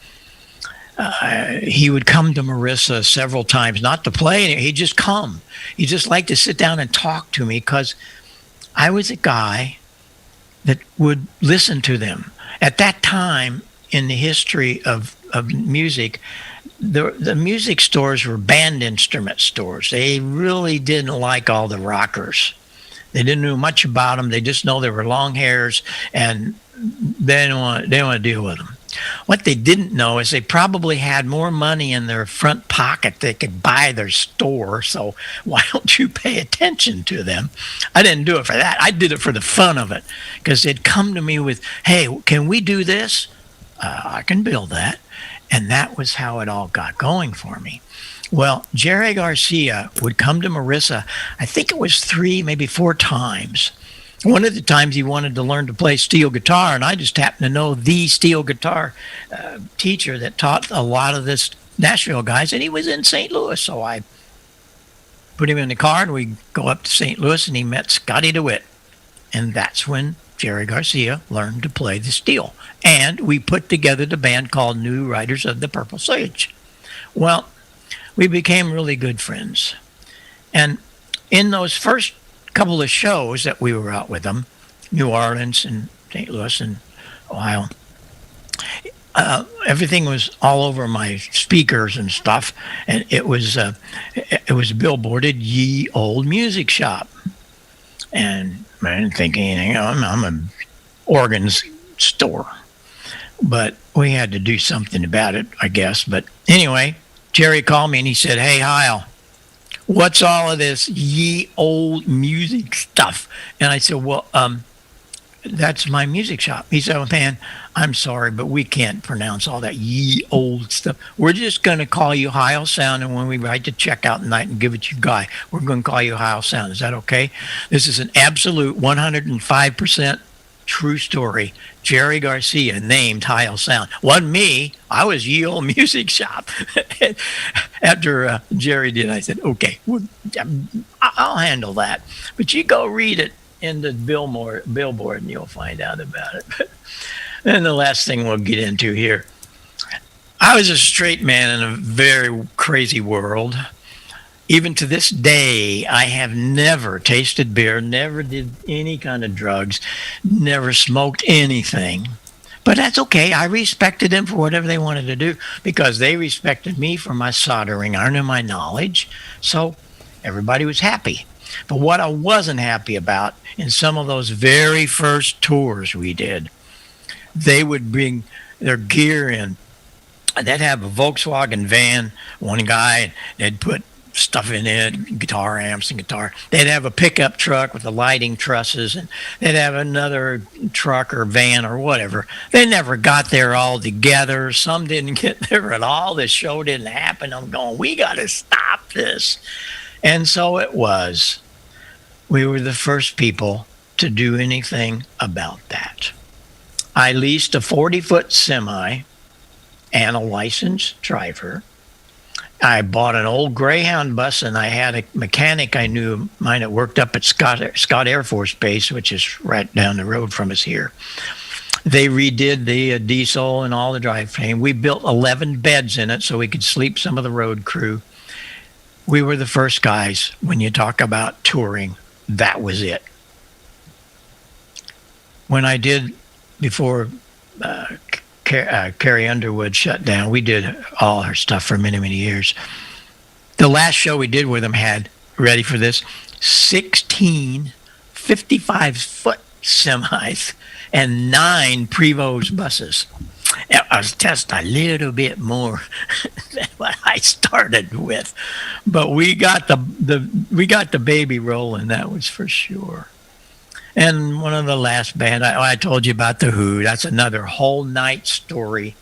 He would come to Marissa several times, not to play. He'd just come. He just liked to sit down and talk to me because I was a guy that would listen to them. At that time in the history of music, the music stores were band instrument stores. They really didn't like all the rockers. They didn't know much about them. They just know they were long hairs, and they didn't want to deal with them. What they didn't know is they probably had more money in their front pocket they could buy their store, so why don't you pay attention to them? I didn't do it for that. I did it for the fun of it, because they'd come to me with, "Hey, can we do this?" I can build that. And that was how it all got going for me. Well, Jerry Garcia would come to Marissa, I think it was 3, maybe 4 times. One of the times he wanted to learn to play steel guitar, and I just happened to know the steel guitar teacher that taught a lot of this Nashville guys, and he was in St. Louis. So I put him in the car, and we go up to St. Louis, and he met Scotty DeWitt. And that's when Jerry Garcia learned to play the steel. And we put together the band called New Riders of the Purple Sage. Well, we became really good friends. And in those first couple of shows that we were out with them, New Orleans and St. Louis and Ohio, everything was all over my speakers and stuff, and it was billboarded "Ye Old Music Shop," and I didn't think anything. I'm an organs store. but we had to do something about it, I guess. But anyway, Jerry called me and he said, "Hey, Heil, what's all of this ye old music stuff?" And I said, "Well, that's my music shop." He said, "Oh, man, I'm sorry, but we can't pronounce all that ye old stuff. We're just going to call you Heil Sound, and when we write the check out tonight and give it to you, Guy, we're going to call you Heil Sound. Is that okay?" This is an absolute 105% true story. Jerry Garcia named Heil Sound. Wasn't me. I was ye old music shop. After Jerry did, I said, "Okay, I'll handle that. But you go read it in the billboard and you'll find out about it." And the last thing we'll get into here. I was a straight man in a very crazy world. Even to this day, I have never tasted beer, never did any kind of drugs, never smoked anything. But that's okay. I respected them for whatever they wanted to do because they respected me for my soldering iron and my knowledge. So everybody was happy. But what I wasn't happy about in some of those very first tours we did, they would bring their gear in. They'd have a Volkswagen van, one guy, they'd put stuff in it, guitar amps and guitar. They'd have a pickup truck with the lighting trusses, and they'd have another truck or van or whatever. They never got there all together. Some didn't get there at all. This show didn't happen. I'm going, we got to stop this. And so it was. We were the first people to do anything about that. I leased a 40-foot semi and a licensed driver. I bought an old Greyhound bus, and I had a mechanic I knew of mine that worked up at Scott Air Force Base, which is right down the road from us here. They redid the diesel and all the drivetrain. We built 11 beds in it so we could sleep some of the road crew. We were the first guys. When you talk about touring, that was it. When I did, before Carrie Underwood shut down, we did all her stuff for many, many years. The last show we did with them had, ready for this, 16 55-foot semis and 9 Prevost buses. It was just a little bit more than what I started with, but we got the baby rolling, that was for sure. And one of the last band, I told you about the Who. That's another whole night story.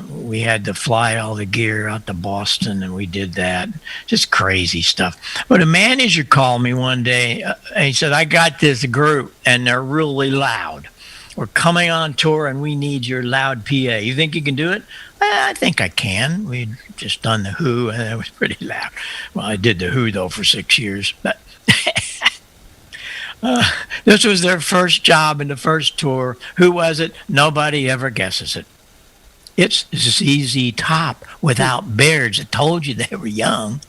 We had to fly all the gear out to Boston, and we did that. Just crazy stuff. But a manager called me one day, and he said, "I got this group, and they're really loud. We're coming on tour, and we need your loud PA. You think you can do it?" I think I can. We'd just done the Who, and it was pretty loud. Well, I did the Who, though, for 6 years. But this was their first job in the first tour. Who was it? Nobody ever guesses it. It's ZZ Top without beards. I told you they were young.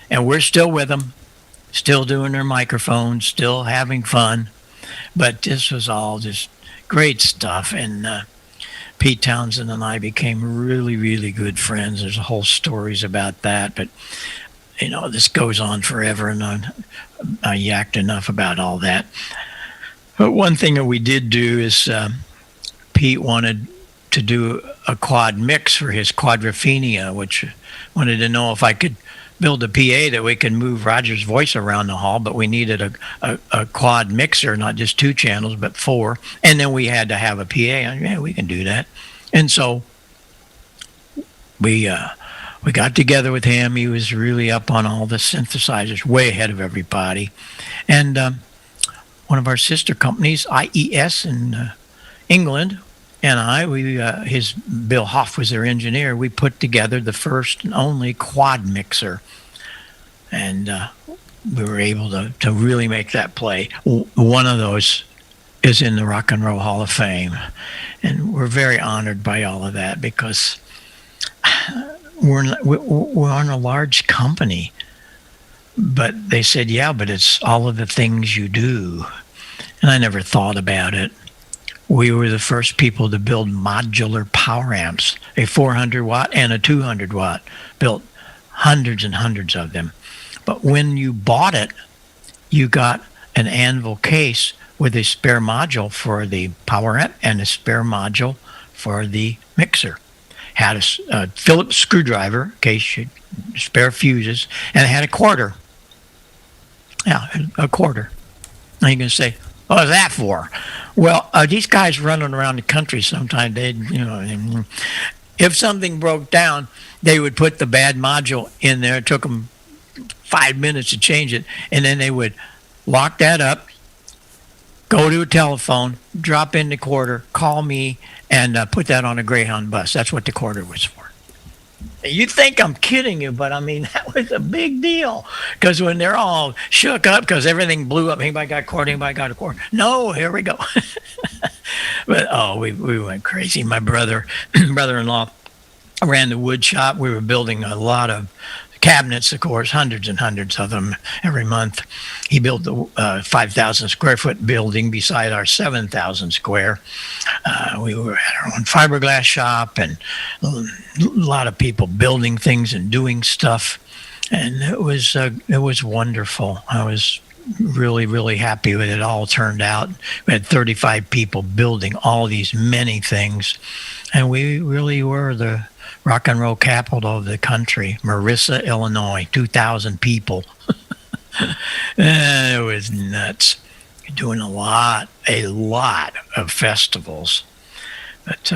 And we're still with them, still doing their microphones, still having fun. But this was all just great stuff. And Pete Townsend and I became really, really good friends. There's a whole stories about that. But, you know, this goes on forever, and I yacked enough about all that. But one thing that we did do is Pete wanted to do a quad mix for his Quadrophenia, which wanted to know if I could build a PA that we could move Roger's voice around the hall, but we needed a quad mixer, not just 2 channels, but 4. And then we had to have a PA. Yeah, we can do that. And so we got together with him. He was really up on all the synthesizers, way ahead of everybody. And one of our sister companies, IES in England, and his Bill Hoff was their engineer. We put together the first and only quad mixer, and we were able to really make that play. One of those is in the Rock and Roll Hall of Fame, and we're very honored by all of that because we're on a large company. But they said, yeah, but it's all of the things you do, and I never thought about it. We were the first people to build modular power amps, a 400 watt and a 200 watt, built hundreds and hundreds of them. But when you bought it, you got an anvil case with a spare module for the power amp and a spare module for the mixer. Had a Phillips screwdriver in case you spare fuses, and it had a quarter. Yeah, a quarter. Now you're going to say, what was that for? Well, these guys running around the country sometimes, if something broke down, they would put the bad module in there. It took them 5 minutes to change it, and then they would lock that up, go to a telephone, drop in the quarter, call me, and put that on a Greyhound bus. That's what the quarter was for. You think I'm kidding you, but I mean, that was a big deal. Because when they're all shook up because everything blew up, anybody got a quarter, anybody got a quarter. No, here we go. But, we went crazy. My brother-in-law ran the wood shop. We were building a lot of cabinets, of course, hundreds and hundreds of them every month. He built the 5,000 square foot building beside our 7,000 square. We were at our own fiberglass shop, and a lot of people building things and doing stuff. And it was wonderful. I was really, really happy with it all turned out. We had 35 people building all these many things. And we really were the rock and roll capital of the country, Marissa, Illinois, 2,000 people. It was nuts. Doing a lot of festivals. But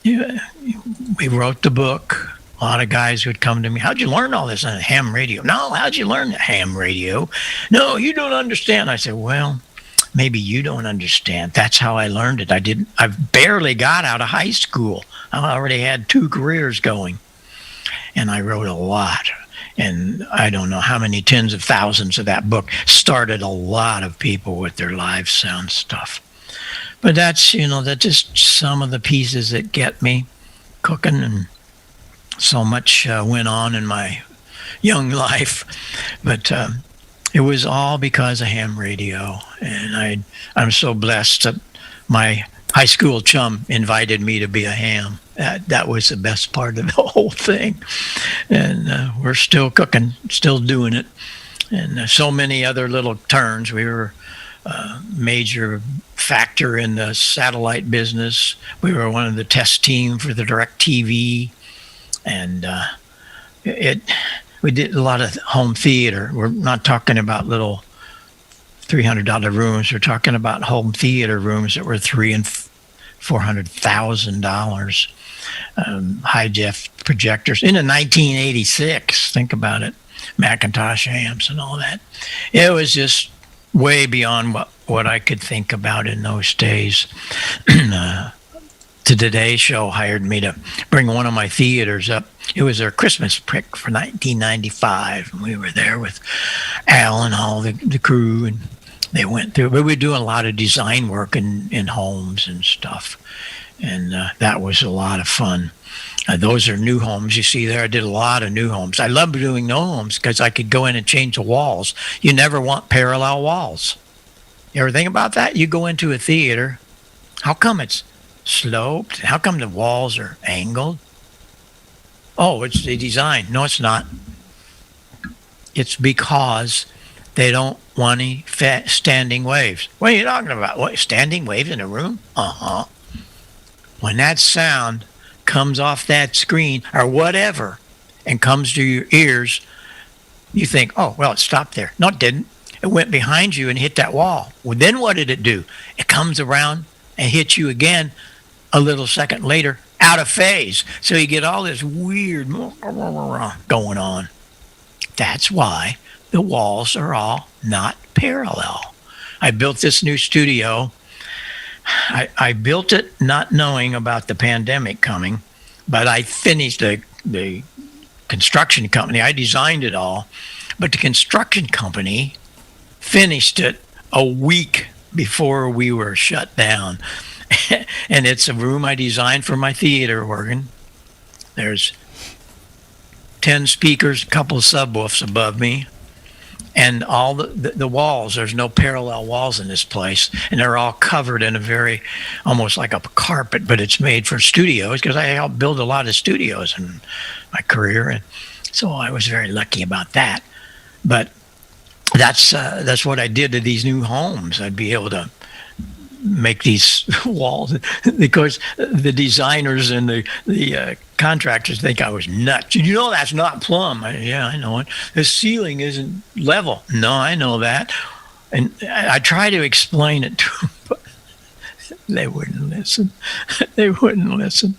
we wrote the book. A lot of guys would come to me, how'd you learn all this on ham radio? No, how'd you learn ham radio? No, you don't understand. I said, well, maybe you don't understand. That's how I learned it. I barely got out of high school. I already had 2 careers going. And I wrote a lot. And I don't know how many tens of thousands of that book started a lot of people with their live sound stuff. But that's just some of the pieces that get me cooking, and so much went on in my young life. But it was all because of ham radio. And I'm so blessed that my high school chum invited me to be a ham. That was the best part of the whole thing. And we're still cooking, still doing it. And so many other little turns. We were a major factor in the satellite business. We were one of the test team for the DirecTV. And we did a lot of home theater. We're not talking about little $300 rooms. We're talking about home theater rooms that were $300,000 and $400,000. High def projectors in 1986. Think about it. Macintosh amps and all that. It was just way beyond what I could think about in those days. The Today Show hired me to bring one of my theaters up. It was their Christmas pick for 1995. And we were there with Al and all the crew, and they went through. But we were doing a lot of design work in homes and stuff. And that was a lot of fun. Those are new homes. You see there, I did a lot of new homes. I love doing new homes because I could go in and change the walls. You never want parallel walls. You ever think about that? You go into a theater. How come it's sloped? How come the walls are angled? Oh, it's the design. No, it's not. It's because they don't want any standing waves. What are you talking about? What, standing waves in a room? Uh-huh. When that sound comes off that screen or whatever and comes to your ears, you think, oh, well, it stopped there. No, it didn't. It went behind you and hit that wall. Well, then what did it do? It comes around and hits you again a little second later, out of phase. So you get all this weird going on. That's why the walls are all not parallel. I built this new studio. I built it not knowing about the pandemic coming, but I finished the construction company. I designed it all, but the construction company finished it a week before we were shut down. And it's a room I designed for my theater organ. There's 10 speakers, a couple of subwoofers above me, and all the walls. There's no parallel walls in this place, and they're all covered in a very, almost like a carpet, but it's made for studios because I helped build a lot of studios in my career, and so I was very lucky about that. But that's what I did to these new homes. I'd be able to make these walls. Because the designers and the contractors think I was nuts. You know that's not plumb. Yeah, I know it. The ceiling isn't level. No, I know that. And I try to explain it to them, but they wouldn't listen. They wouldn't listen.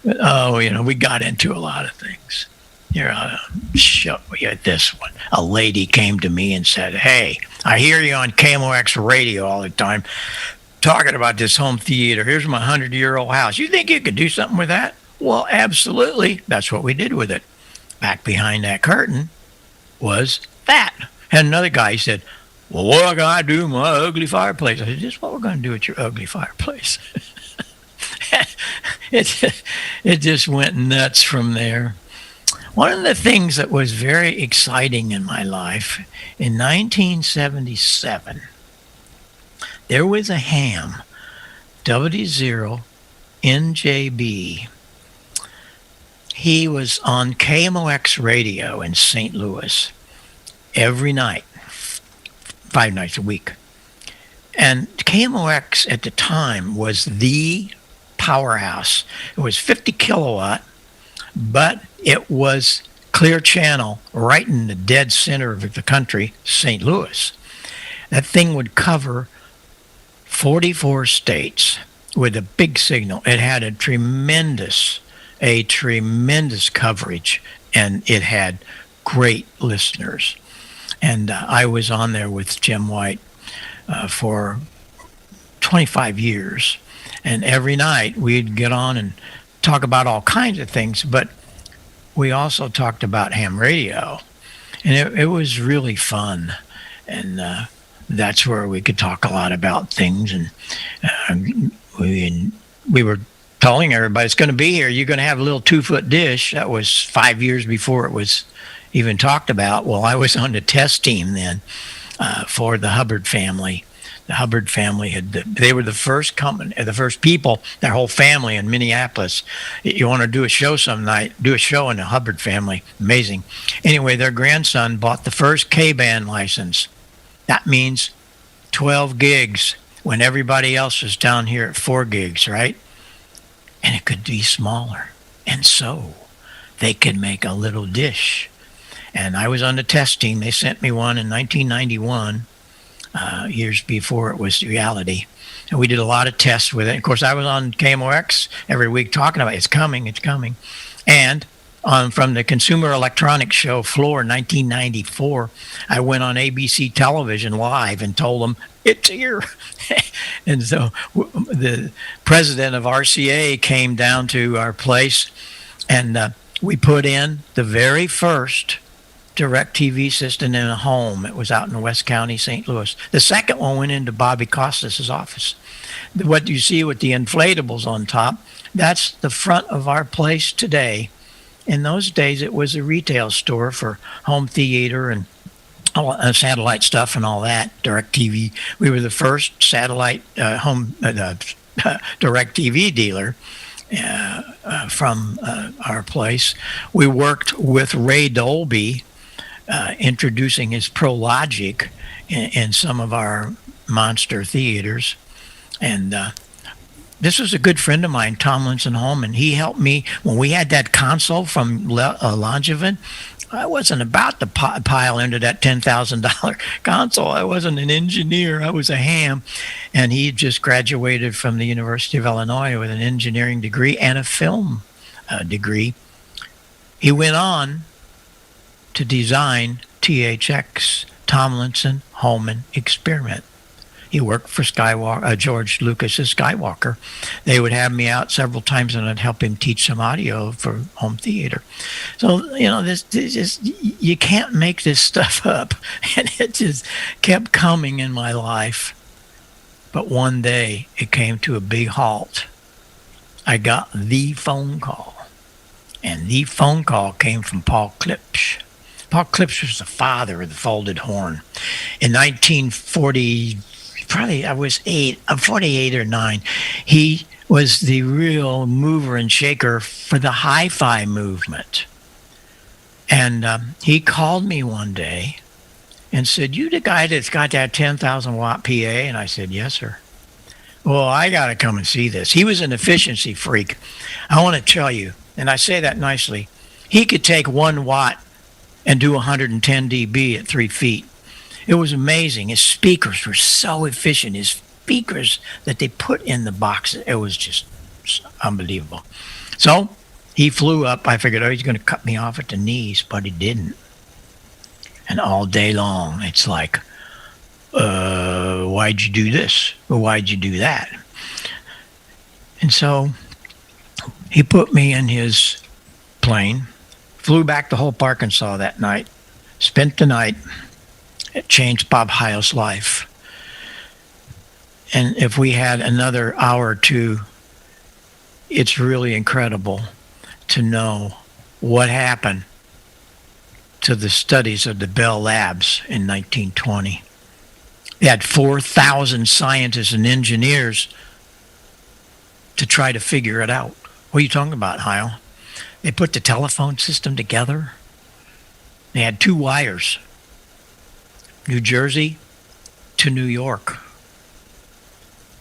But, we got into a lot of things. Here, I'll show you this one. A lady came to me and said, "Hey, I hear you on KMOX radio all the time talking about this home theater. Here's my 100-year-old house. You think you could do something with that?" Well, absolutely. That's what we did with it. Back behind that curtain was that. And another guy said, "Well, what am I going to do with my ugly fireplace?" I said, "This is what we're going to do with your ugly fireplace." It just went nuts from there. One of the things that was very exciting in my life, in 1977, there was a ham, W0NJB. He was on KMOX radio in St. Louis every night, 5 nights a week. And KMOX at the time was the powerhouse. It was 50 kilowatt, but it was clear channel right in the dead center of the country, St. Louis. That thing would cover 44 states with a big signal. It had a tremendous coverage, and it had great listeners. And I was on there with Jim White for 25 years. And every night we'd get on and talk about all kinds of things, but we also talked about ham radio. And it was really fun. And that's where we could talk a lot about things. And we were telling everybody, it's going to be here. You're going to have a little 2-foot dish. That was 5 years before it was even talked about. Well, I was on the test team then for the Hubbard family. The Hubbard family they were the first company, the first people, their whole family in Minneapolis. You want to do a show some night, do a show in the Hubbard family. Amazing. Anyway, their grandson bought the first K-band license. That means 12 gigs when everybody else was down here at 4 gigs, right? And it could be smaller. And so they could make a little dish. And I was on the test team. They sent me one in 1991. Years before it was reality. And we did a lot of tests with it. Of course, I was on KMOX every week talking about it's coming. And from the Consumer Electronics Show floor in 1994, I went on ABC television live and told them, it's here. And so the president of RCA came down to our place, and we put in the very first direct TV system in a home. It was out in West County, St. Louis. The second one went into Bobby Costas' office. What you see with the inflatables on top, that's the front of our place today. In those days, it was a retail store for home theater and satellite stuff and all that, direct TV. We were the first satellite home direct TV dealer from our place. We worked with Ray Dolby, introducing his ProLogic in some of our monster theaters. And this was a good friend of mine, Tomlinson Holman. He helped me when we had that console from Langevin. I wasn't about to pile into that $10,000 console. I wasn't an engineer. I was a ham. And he just graduated from the University of Illinois with an engineering degree and a film degree. He went on to design THX, Tomlinson Holman Experiment. He worked for George Lucas's Skywalker. They would have me out several times, and I'd help him teach some audio for home theater. So, this just, you can't make this stuff up. And it just kept coming in my life. But one day, it came to a big halt. I got the phone call. And the phone call came from Paul Klipsch. Paul Klipsch was the father of the folded horn. In 1940, probably I was 48 or 9, he was the real mover and shaker for the hi-fi movement. And he called me one day and said, "You the guy that's got that 10,000 watt PA?" And I said, "Yes, sir." Well, I got to come and see this. He was an efficiency freak. I want to tell you, and I say that nicely, he could take 1 watt and do 110 dB at 3 feet. It was amazing. His speakers were so efficient. His speakers that they put in the box, it was just unbelievable. So he flew up. I figured, oh, he's going to cut me off at the knees, but he didn't. And all day long, it's like, why'd you do this? Or why'd you do that? And so he put me in his plane, flew back to Hope, Arkansas that night, spent the night. It changed Bob Heil's life. And if we had another hour or two, it's really incredible to know what happened to the studies of the Bell Labs in 1920. They had 4,000 scientists and engineers to try to figure it out. What are you talking about, Heil? They put the telephone system together. They had 2 wires, New Jersey to New York.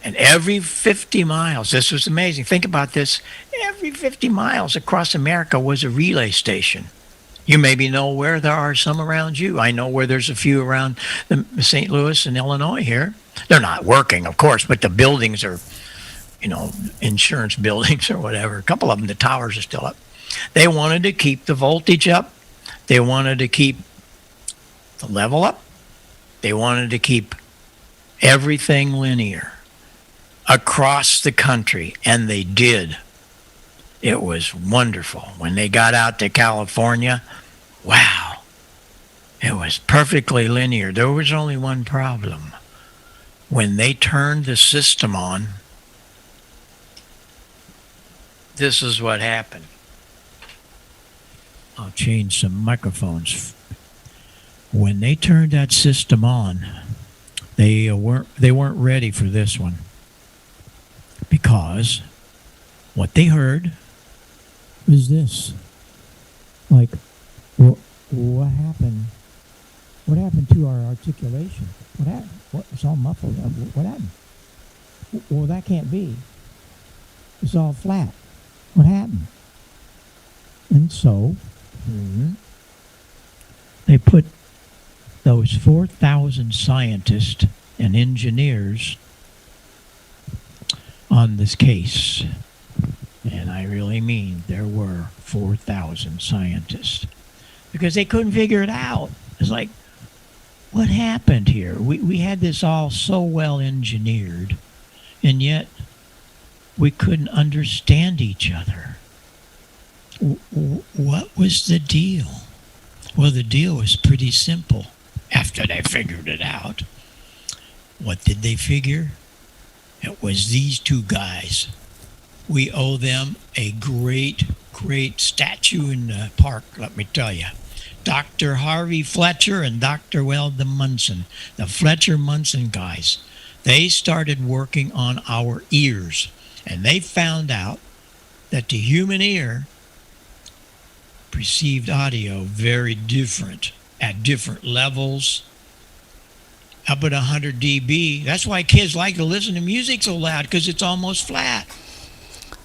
And every 50 miles, this was amazing. Think about this. Every 50 miles across America was a relay station. You maybe know where there are some around you. I know where there's a few around the St. Louis and Illinois here. They're not working, of course, but the buildings are, insurance buildings or whatever. A couple of them, the towers are still up. They wanted to keep the voltage up. They wanted to keep the level up. They wanted to keep everything linear across the country, and they did. It was wonderful. When they got out to California, wow, it was perfectly linear. There was only one problem. When they turned the system on, this is what happened. I'll change some microphones. When they turned that system on, they weren't ready for this one, because what they heard was this. Like, what happened? What happened to our articulation? What happened? It's all muffled. What happened? Well, that can't be. It's all flat. What happened? And so, they put those 4,000 scientists and engineers on this case. And I really mean there were 4,000 scientists, because they couldn't figure it out. It's like, what happened here? We had this all so well engineered, and yet we couldn't understand each other. What was the deal? Well, the deal was pretty simple after they figured it out. What did they figure? It was these 2 guys. We owe them a great, great statue in the park, let me tell you. Dr. Harvey Fletcher and Dr. Weldon Munson, the Fletcher-Munson guys. They started working on our ears, and they found out that the human ear perceived audio very different at different levels. Up at 100 dB. That's why kids like to listen to music so loud, because it's almost flat.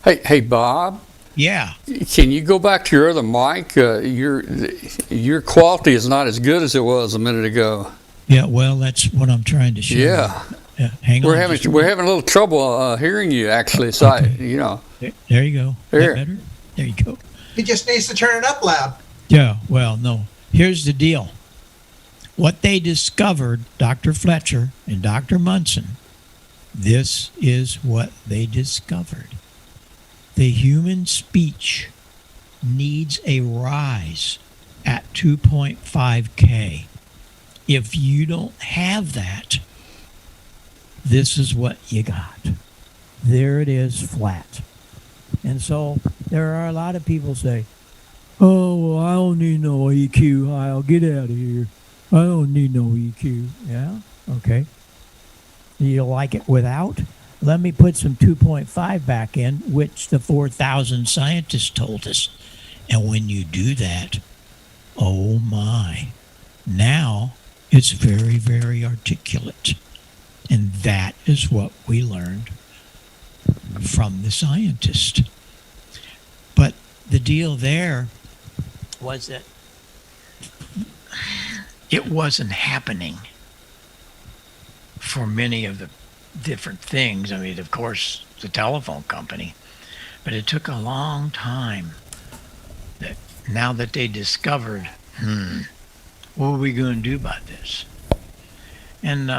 Hey, Bob. Yeah. Can you go back to your other mic? Your quality is not as good as it was a minute ago. Yeah. Well, that's what I'm trying to show. Yeah. Hang on. We're having a little trouble hearing you, actually. So okay. There you go. There. Better? There you go. He just needs to turn it up loud. Yeah. Well, no. Here's the deal. What they discovered, Dr. Fletcher and Dr. Munson, this is what they discovered. The human speech needs a rise at 2.5K. If you don't have that, this is what you got. There it is, flat. And so there are a lot of people say, oh, well, I don't need no EQ, I'll get out of here. I don't need no EQ. Yeah? Okay. You like it without? Let me put some 2.5 back in, which the 4,000 scientists told us. And when you do that, oh my, now it's very, very articulate. And that is what we learned from the scientist. But the deal there was that it wasn't happening for many of the different things. I mean, of course, the telephone company, but it took a long time. That now that they discovered, what are we going to do about this? And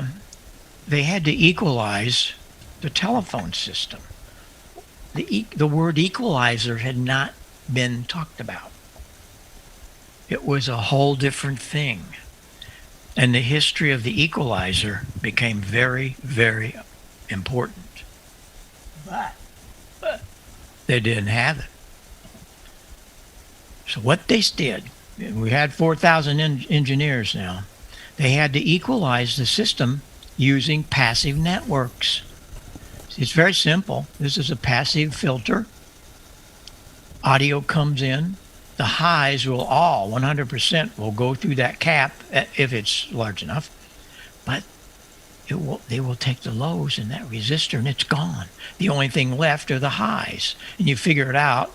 they had to equalize the telephone system. The word equalizer had not been talked about. It was a whole different thing. And the history of the equalizer became very, very important. But they didn't have it. So what they did, we had 4,000 engineers now, they had to equalize the system using passive networks. It's very simple. This is a passive filter. Audio comes in. The highs will all, 100%, will go through that cap if it's large enough. But they will take the lows in that resistor and it's gone. The only thing left are the highs. And you figure it out.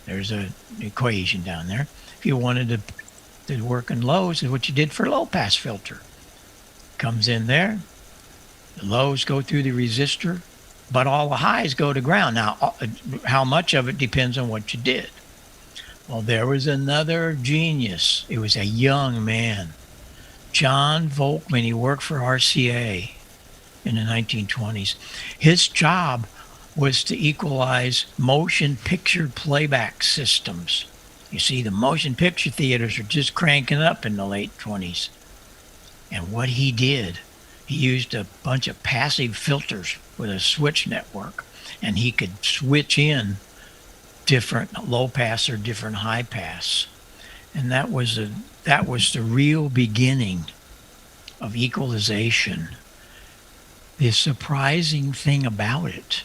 There's an equation down there. If you wanted to work in lows, is what you did for a low pass filter. Comes in there. The lows go through the resistor, but all the highs go to ground. Now, how much of it depends on what you did. Well, there was another genius. It was a young man, John Volkman. He worked for RCA in the 1920s. His job was to equalize motion picture playback systems. You see, the motion picture theaters are just cranking up in the late 20s. And what he did, he used a bunch of passive filters with a switch network, and he could switch in different low pass or different high pass. And that was the real beginning of equalization. The surprising thing about it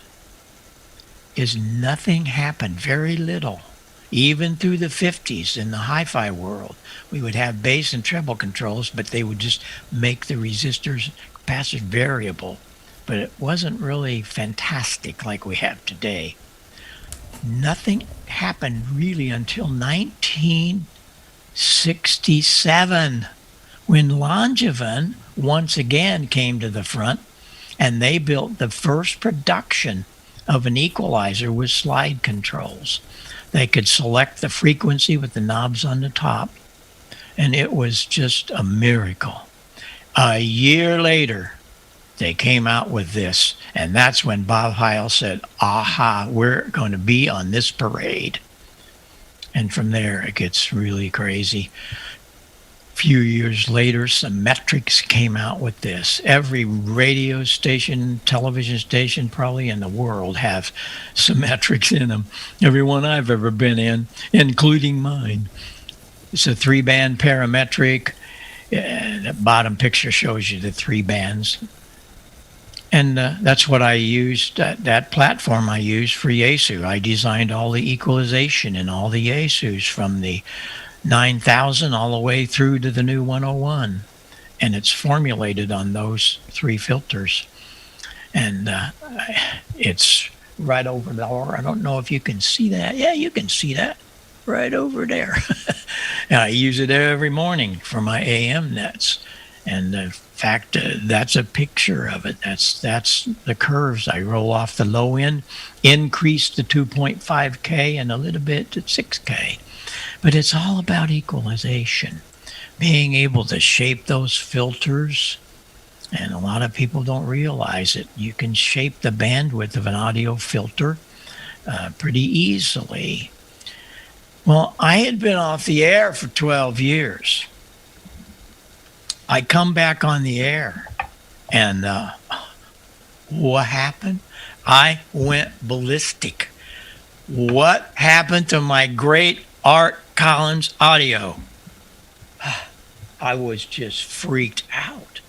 is nothing happened, very little. Even through the 50s in the hi-fi world, we would have bass and treble controls, but they would just make the resistors capacitor variable. But it wasn't really fantastic like we have today. Nothing happened really until 1967, when Langevin once again came to the front, and they built the first production of an equalizer with slide controls. They could select the frequency with the knobs on the top, and it was just a miracle. A year later, they came out with this, and that's when Bob Heil said, aha, we're going to be on this parade. And from there, it gets really crazy. A few years later, Symmetrics came out with this. Every radio station, television station probably in the world have Symmetrics in them. Every one I've ever been in, including mine. It's a 3-band parametric. The bottom picture shows you the 3 bands. And that's what I used, that platform I used for Yaesu. I designed all the equalization in all the Yaesus from the 9000 all the way through to the new 101. And it's formulated on those 3 filters. And it's right over there. I don't know if you can see that. Yeah, you can see that right over there. And I use it every morning for my AM nets. And in fact, that's a picture of it. That's the curves. I roll off the low end, increase to 2.5K and a little bit to 6K. But it's all about equalization, being able to shape those filters. And a lot of people don't realize it. You can shape the bandwidth of an audio filter pretty easily. Well, I had been off the air for 12 years. I come back on the air, and what happened? I went ballistic. What happened to my great Art Collins audio? I was just freaked out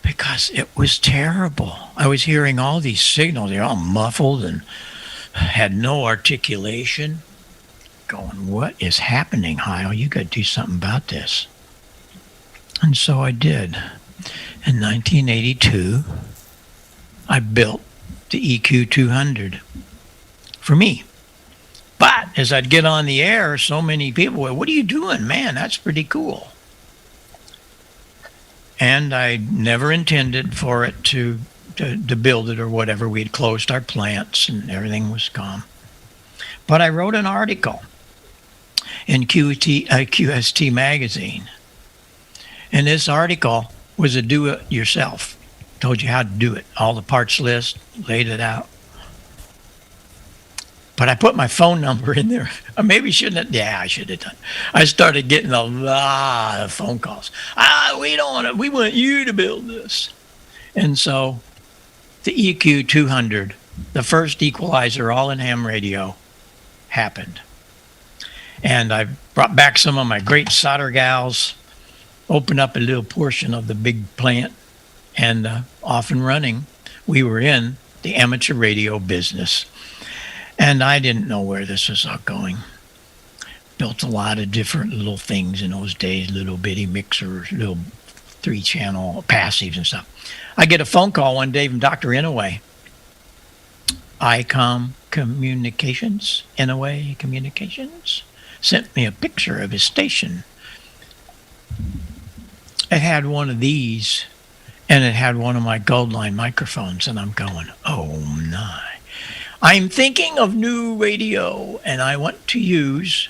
because it was terrible. I was hearing all these signals. They're all muffled and had no articulation. Going, what is happening, Heil? You got to do something about this. And so I did. In 1982, I built the EQ 200 for me. But as I'd get on the air, so many people were, "What are you doing? Man, that's pretty cool." And I never intended for it to build it or whatever. We had closed our plants and everything was calm. But I wrote an article in QST magazine. And this article was a do-it-yourself. Told you how to do it. All the parts list, laid it out. But I put my phone number in there. Or maybe shouldn't have. Yeah, I should have done. I started getting a lot of phone calls. We don't want it. We want you to build this. And so the EQ 200, the first equalizer all in ham radio, happened. And I brought back some of my great solder gals, opened up a little portion of the big plant, and off and running. We were in the amateur radio business. And I didn't know where this was all going. Built a lot of different little things in those days, little bitty mixers, little 3-channel passives and stuff. I get a phone call one day from Dr. Inouye. ICOM Communications, Inouye Communications, sent me a picture of his station. It had one of these, and it had one of my Goldline microphones, and I'm going, oh my. I'm thinking of new radio, and I want to use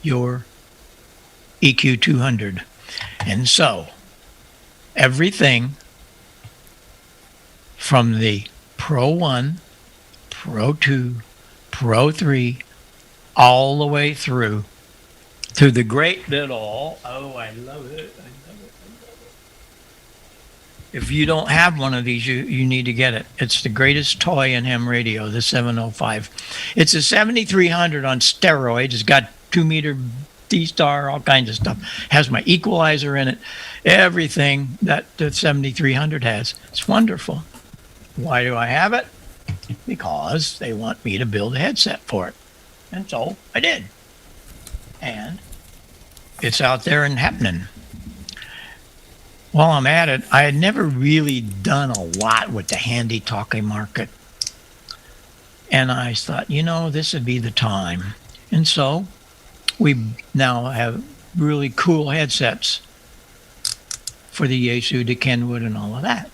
your EQ 200. And so, everything from the Pro 1, Pro 2, Pro 3, all the way through to the great little, oh, I love it. If you don't have one of these, you need to get it. It's the greatest toy in ham radio, the 705. It's a 7300 on steroids. It's got 2-meter D-star, all kinds of stuff. Has my equalizer in it. Everything that the 7300 has. It's wonderful. Why do I have it? Because they want me to build a headset for it. And so I did. And it's out there and happening. While I'm at it, I had never really done a lot with the handy talkie market. And I thought, this would be the time. And so we now have really cool headsets for the Yaesu, the Kenwood, and all of that.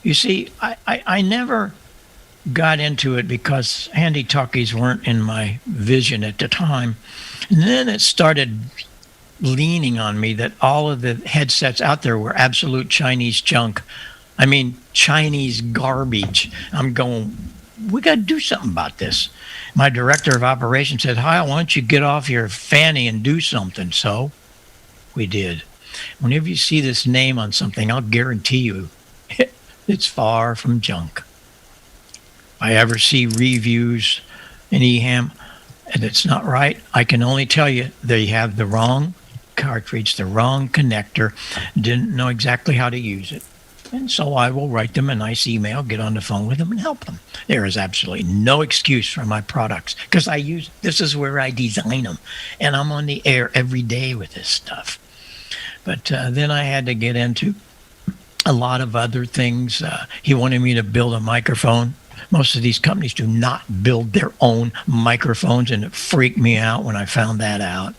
You see, I never got into it because handy talkies weren't in my vision at the time. And then it started leaning on me that all of the headsets out there were absolute Chinese junk. I mean, Chinese garbage. I'm going, we got to do something about this. My director of operations said, Heil, why don't you get off your fanny and do something? So we did. Whenever you see this name on something, I'll guarantee you it's far from junk. If I ever see reviews in eHam and it's not right, I can only tell you they have the wrong cartridge, the wrong connector, didn't know exactly how to use it. And so I will write them a nice email, get on the phone with them, and help them. There is absolutely no excuse for my products because this is where I design them. And I'm on the air every day with this stuff. But then I had to get into a lot of other things. He wanted me to build a microphone. Most of these companies do not build their own microphones, and it freaked me out when I found that out.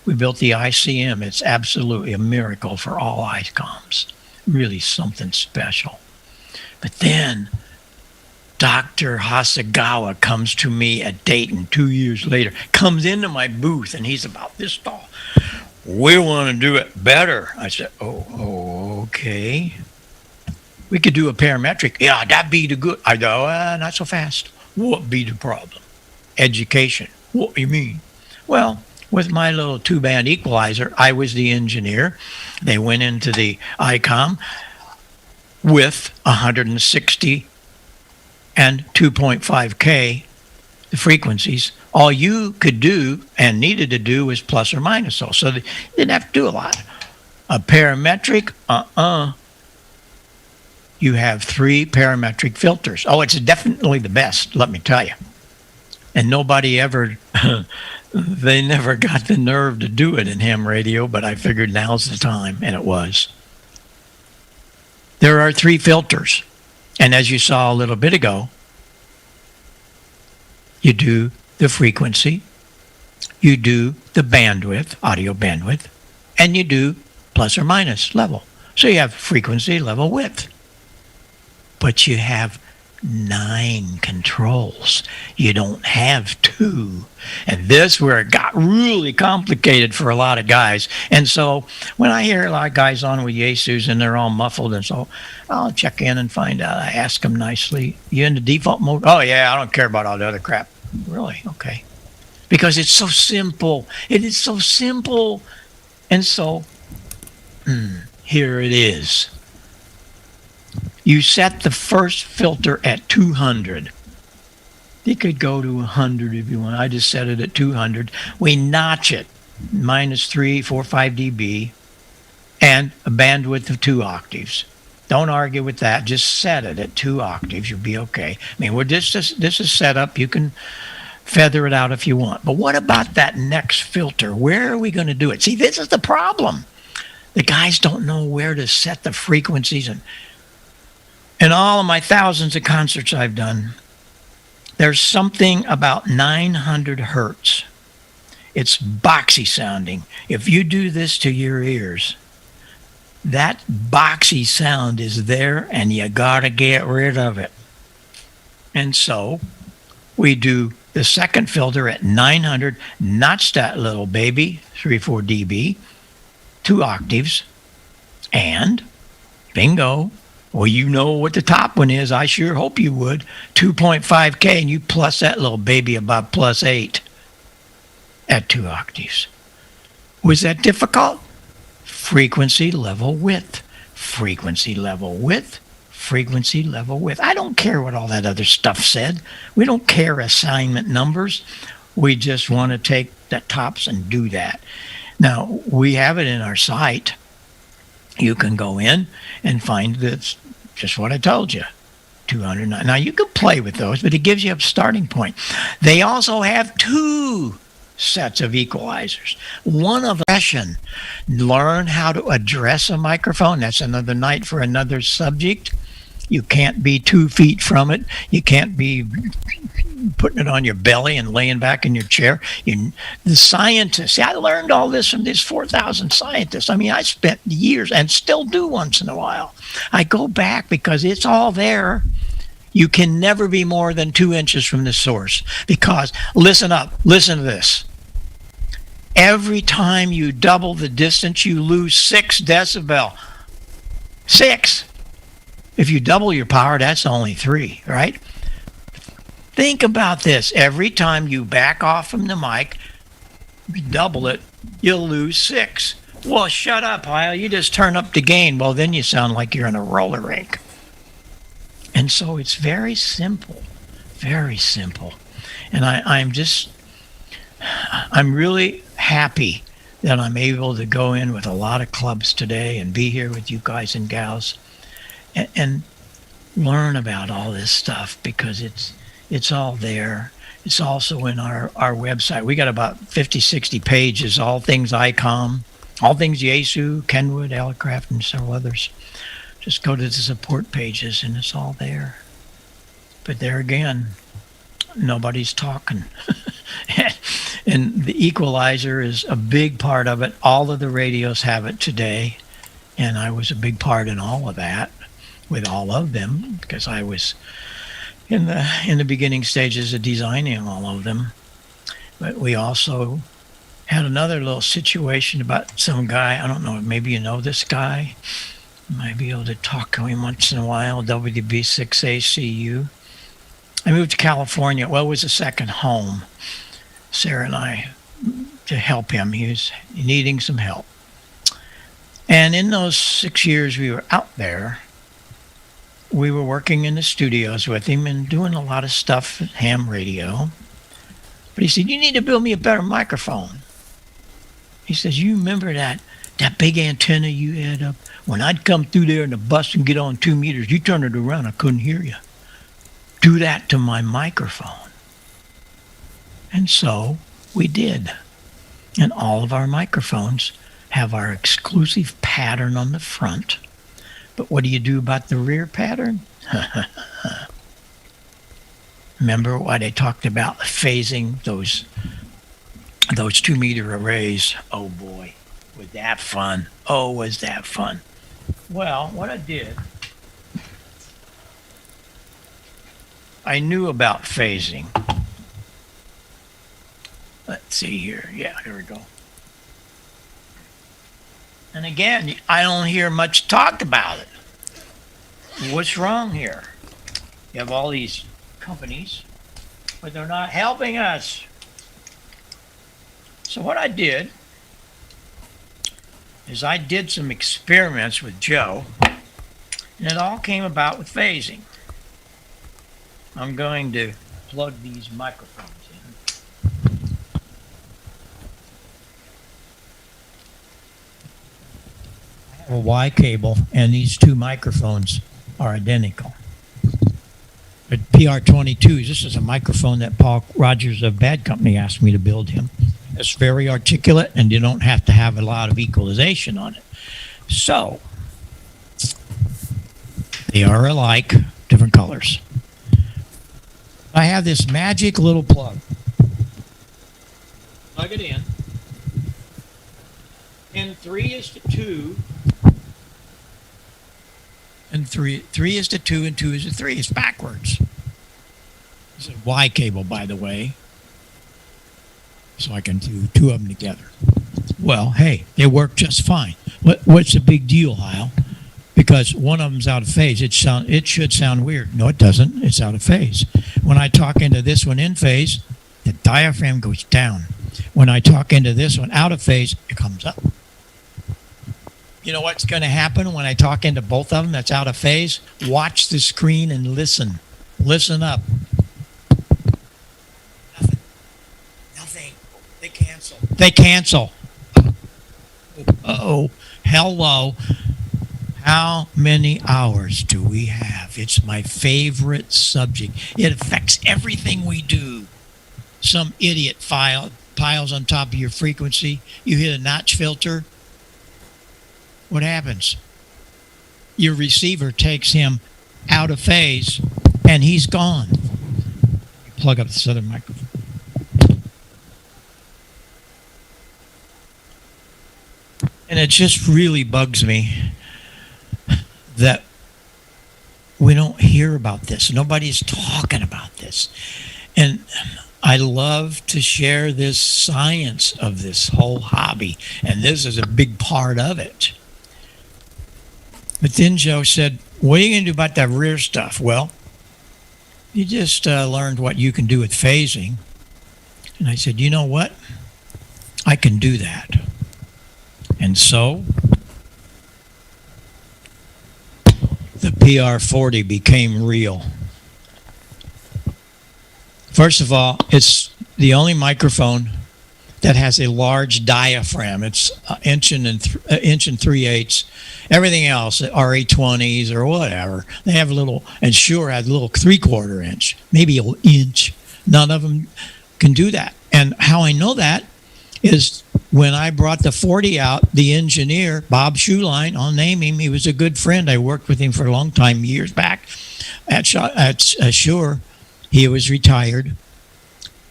We built the ICM. It's absolutely a miracle for all ICOMs. Really something special. But then Dr. Hasegawa comes to me at Dayton 2 years later, comes into my booth, and he's about this tall. We want to do it better. I said, oh, okay. We could do a parametric. Yeah, that'd be the good. I go, not so fast. What be the problem? Education. What do you mean? Well, with my little 2-band equalizer, I was the engineer. They went into the ICOM with 160 and 2.5K, the frequencies. All you could do and needed to do was plus or minus. So they didn't have to do a lot. A parametric, you have 3 parametric filters. Oh, it's definitely the best, let me tell you. And nobody ever... They never got the nerve to do it in ham radio, but I figured now's the time, and it was. There are 3 filters. And as you saw a little bit ago, you do the frequency, you do the bandwidth, audio bandwidth, and you do plus or minus level. So you have frequency, level, width. But you have 9 controls. You don't have 2. And this where it got really complicated for a lot of guys. And so when I hear a lot of guys on with Yaesus and they're all muffled, and so I'll check in and find out. I ask them nicely, you in the default mode? Oh yeah, I don't care about all the other crap. Really? Okay. Because it's so simple. It is so simple. And so here it is. You set the first filter at 200. You could go to 100 if you want. I just set it at 200. We notch it, minus 3, 4, 5 dB, and a bandwidth of 2 octaves. Don't argue with that. Just set it at 2 octaves. You'll be okay. I mean, this is set up. You can feather it out if you want. But what about that next filter? Where are we going to do it? See, this is the problem. The guys don't know where to set the frequencies. And in all of my thousands of concerts I've done, there's something about 900 hertz. It's boxy sounding. If you do this to your ears, that boxy sound is there and you gotta get rid of it. And so we do the second filter at 900, notch that little baby, 3, 4 dB, 2 octaves, and bingo. Well, you know what the top one is. I sure hope you would. 2.5K, and you plus that little baby about plus 8 at 2 octaves. Was that difficult? Frequency, level, width. Frequency, level, width. Frequency, level, width. I don't care what all that other stuff said. We don't care assignment numbers. We just want to take the tops and do that. Now, we have it in our site. You can go in and find that's just what I told you, 209. Now, you can play with those, but it gives you a starting point. They also have 2 sets of equalizers. One of session, learn how to address a microphone. That's another night for another subject. You can't be 2 feet from it. You can't be putting it on your belly and laying back in your chair. The scientists, see, I learned all this from these 4,000 scientists. I mean, I spent years and still do once in a while. I go back because it's all there. You can never be more than 2 inches from the source because, listen up, listen to this. Every time you double the distance, you lose 6 decibel. 6. If you double your power, that's only 3, right? Think about this. Every time you back off from the mic, double it, you'll lose 6. Well, shut up, Heil. You just turn up the gain. Well, then you sound like you're in a roller rink. And so it's very simple, very simple. And I'm really happy that I'm able to go in with a lot of clubs today and be here with you guys and gals and learn about all this stuff because it's all there. It's also in our website. We got about 50, 60 pages, all things ICOM, all things Yaesu, Kenwood, Elecraft, and several others. Just go to the support pages and it's all there. But there again, nobody's talking. And the equalizer is a big part of it. All of the radios have it today. And I was a big part in all of that, with all of them, because I was in the beginning stages of designing all of them. But we also had another little situation about some guy. I don't know, maybe you know this guy. You might be able to talk to him once in a while, WB6ACU. I moved to California. Well, it was a second home. Sarah and I, to help him. He was needing some help. And in those 6 years we were out there, we were working in the studios with him and doing a lot of stuff at ham radio. But he said, you need to build me a better microphone. He says, you remember that big antenna you had up? When I'd come through there in the bus and get on 2 meters, you turn it around, I couldn't hear you. Do that to my microphone. And so we did. And all of our microphones have our exclusive pattern on the front. But what do you do about the rear pattern? Remember what I talked about phasing those 2-meter arrays? Oh boy, was that fun. Oh, was that fun. Well, what I did, I knew about phasing. Let's see here. Yeah, here we go. And again, I don't hear much talked about it. What's wrong here? You have all these companies, but they're not helping us. So what I did is I did some experiments with Joe, and it all came about with phasing. I'm going to plug these microphones in. I have a Y cable, and these two microphones are identical. But PR22s, this is a microphone that Paul Rogers of Bad Company asked me to build him. It's very articulate, and you don't have to have a lot of equalization on it. So, they are alike, different colors. I have this magic little plug. Plug it in. And 3:2. And 3 is to 2 and 2 is to 3. It's backwards. It's a Y cable, by the way. So I can do two of them together. Well, hey, they work just fine. What's the big deal, Heil? Because one of them's out of phase. It should sound weird. No, it doesn't. It's out of phase. When I talk into this one in phase, the diaphragm goes down. When I talk into this one out of phase, it comes up. You know what's going to happen when I talk into both of them that's out of phase? Watch the screen and listen. Listen up. Nothing. They cancel. They cancel. Uh-oh. Hello. How many hours do we have? It's my favorite subject. It affects everything we do. Some idiot piles on top of your frequency. You hit a notch filter. What happens? Your receiver takes him out of phase, and he's gone. You plug up this other microphone. And it just really bugs me that we don't hear about this. Nobody's talking about this. And I love to share this science of this whole hobby, and this is a big part of it. But then Joe said, what are you going to do about that rear stuff? Well, you just learned what you can do with phasing. And I said, you know what? I can do that. And so the PR40 became real. First of all, it's the only microphone that has a large diaphragm. It's inch and 3/8. Everything else, RA20s or whatever, they have a little, and Shure has a little 3/4 inch, maybe an inch. None of them can do that. And how I know that is when I brought the 40 out, the engineer, Bob Schuline, I'll name him, he was a good friend. I worked with him for a long time, years back at Shure. He was retired.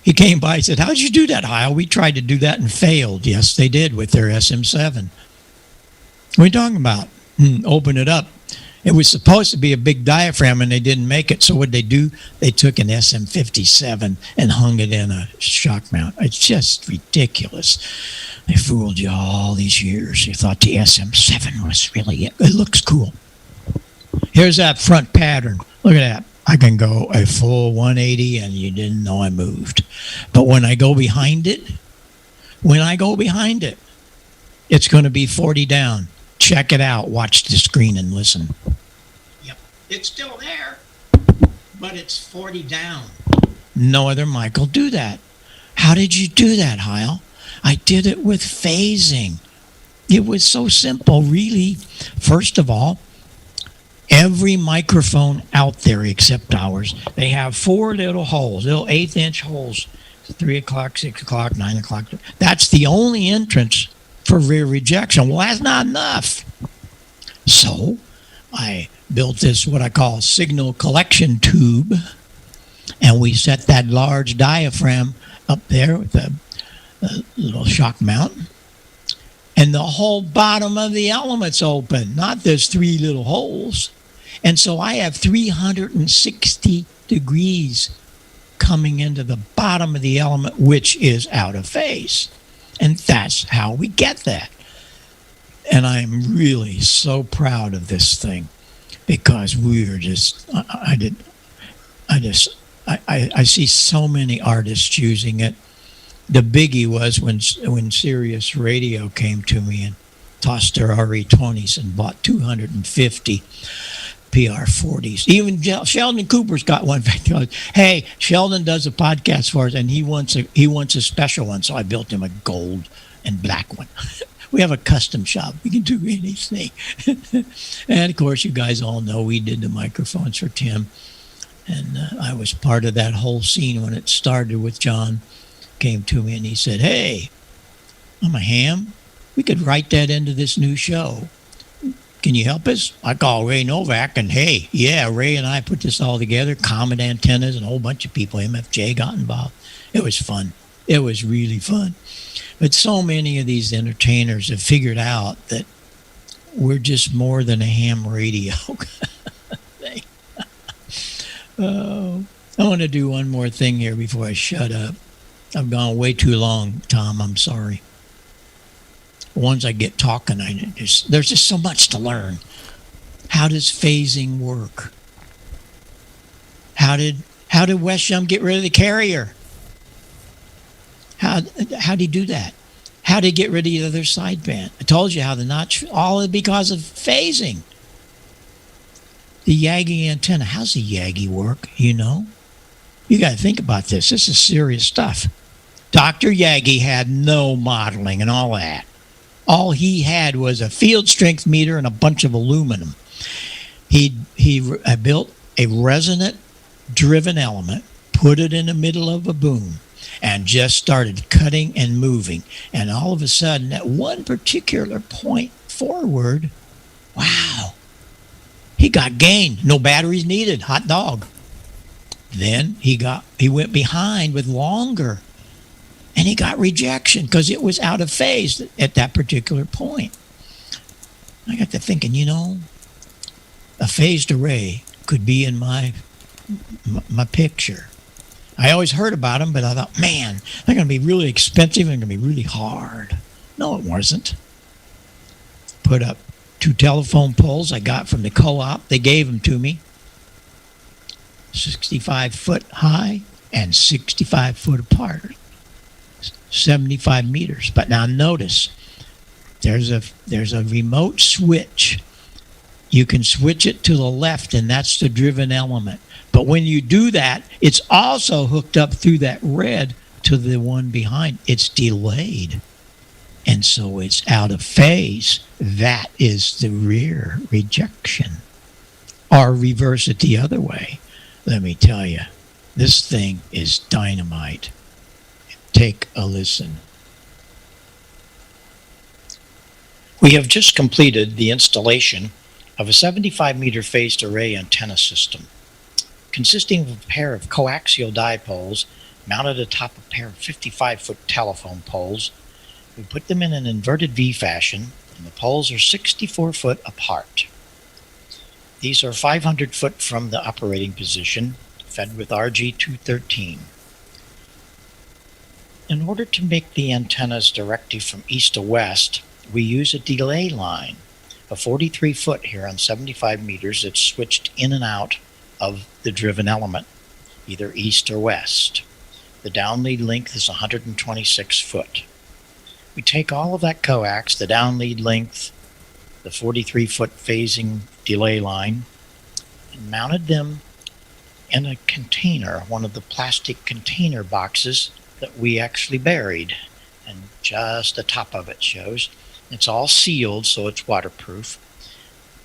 He came by and said, how'd you do that, Heil? We tried to do that and failed. Yes, they did with their SM7. What are you talking about? Open it up. It was supposed to be a big diaphragm, and they didn't make it. So what did they do? They took an SM57 and hung it in a shock mount. It's just ridiculous. They fooled you all these years. You thought the SM7 was really it. It looks cool. Here's that front pattern. Look at that. I can go a full 180 and you didn't know I moved. But when I go behind it, it's going to be 40 down. Check it out. Watch the screen and listen. Yep. It's still there, but it's 40 down. No other mic will do that. How did you do that, Heil? I did it with phasing. It was so simple, really. First of all, every microphone out there except ours, they have 4 little holes, little 1/8-inch holes. 3 o'clock, 6 o'clock, 9 o'clock. That's the only entrance for rear rejection. Well, that's not enough. So I built this, what I call signal collection tube, and we set that large diaphragm up there with a little shock mount, and the whole bottom of the element's open, not there's 3 little holes. And so I have 360 degrees coming into the bottom of the element, which is out of phase. And that's how we get that. And I'm really so proud of this thing, because we're just, I see so many artists using it. The biggie was when Sirius Radio came to me and tossed their RE20s and bought 250 PR40s. Even Sheldon Cooper's got one. Hey, Sheldon does a podcast for us, and he wants a special one, so I built him a gold and black one. We have a custom shop. We can do anything. And of course, you guys all know we did the microphones for Tim, and I was part of that whole scene when it started with John. Came to me and he said, "Hey, I'm a ham. We could write that into this new show. Can you help us?" I called Ray Novak, and hey, yeah, Ray and I put this all together, Comet Antennas, and a whole bunch of people, MFJ got involved. It was fun. It was really fun. But so many of these entertainers have figured out that we're just more than a ham radio thing. Oh, I want to do one more thing here before I shut up. I've gone way too long, Tom. I'm sorry. Once I get talking, there's just so much to learn. How does phasing work? How did Westsham get rid of the carrier? How did he do that? How did he get rid of the other sideband? I told you how the notch, all because of phasing. The Yagi antenna. How's the Yagi work? You know? You got to think about this. This is serious stuff. Dr. Yagi had no modeling and all that. All he had was a field strength meter and a bunch of aluminum. He built a resonant driven element, put it in the middle of a boom, and just started cutting and moving. And all of a sudden, at one particular point forward, wow, he got gain. No batteries needed. Hot dog. Then he went behind with longer, and he got rejection because it was out of phase at that particular point. I got to thinking, a phased array could be in my picture. I always heard about them, but I thought, man, they're going to be really expensive and going to be really hard. No, it wasn't. Put up 2 telephone poles I got from the co-op. They gave them to me. 65 foot high and 65 foot apart. 75 meters. But now notice, there's a remote switch. You can switch it to the left, and that's the driven element. But when you do that, it's also hooked up through that red to the one behind. It's delayed. And so it's out of phase. That is the rear rejection. Or reverse it the other way. Let me tell you, this thing is dynamite. Take a listen. We have just completed the installation of a 75-meter phased array antenna system, consisting of a pair of coaxial dipoles mounted atop a pair of 55-foot telephone poles. We put them in an inverted V fashion, and the poles are 64 foot apart. These are 500 foot from the operating position, fed with RG213. In order to make the antennas directive from east to west, we use a delay line, a 43 foot here on 75 meters that's switched in and out of the driven element, either east or west. The downlead length is 126 foot. We take all of that coax, the downlead length, the 43 foot phasing delay line, and mounted them in a container, one of the plastic container boxes that we actually buried, and just the top of it shows. It's all sealed, so it's waterproof.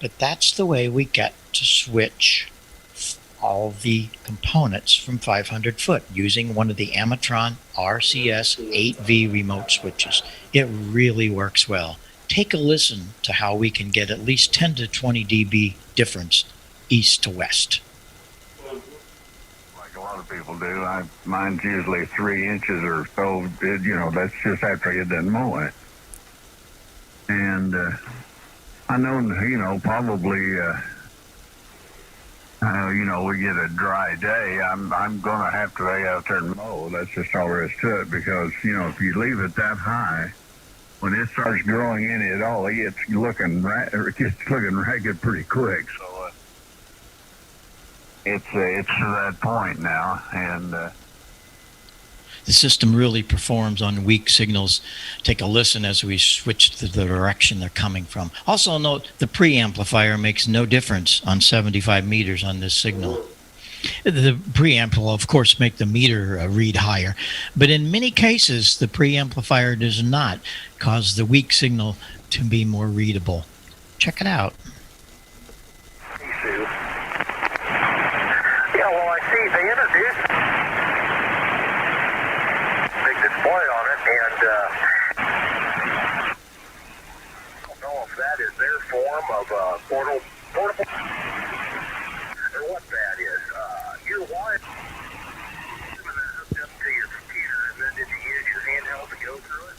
But that's the way we get to switch all the components from 500 foot using one of the Amatron RCS 8V remote switches. It really works well. Take a listen to how we can get at least 10 to 20 dB difference east to west. Like a lot of people do. Mine's usually 3 inches or so. That's just after you done mow it. And I know, probably, we get a dry day. I'm going to have to lay out there and mow. That's just all there is to it because, if you leave it that high, when it starts growing in it all, it gets looking ragged pretty quick. So it's to that point now, and the system really performs on weak signals. Take a listen as we switch to the direction they're coming from. Also note the preamplifier makes no difference on 75 meters on this signal. The preamp will, of course, make the meter read higher, but in many cases, the preamplifier does not cause the weak signal to be more readable. Check it out. Yeah, well, I see they introduced a big display on it, and I don't know if that is their form of portable, or what that is. Your wife hooked up to your computer, and then did you use your handheld to go through it?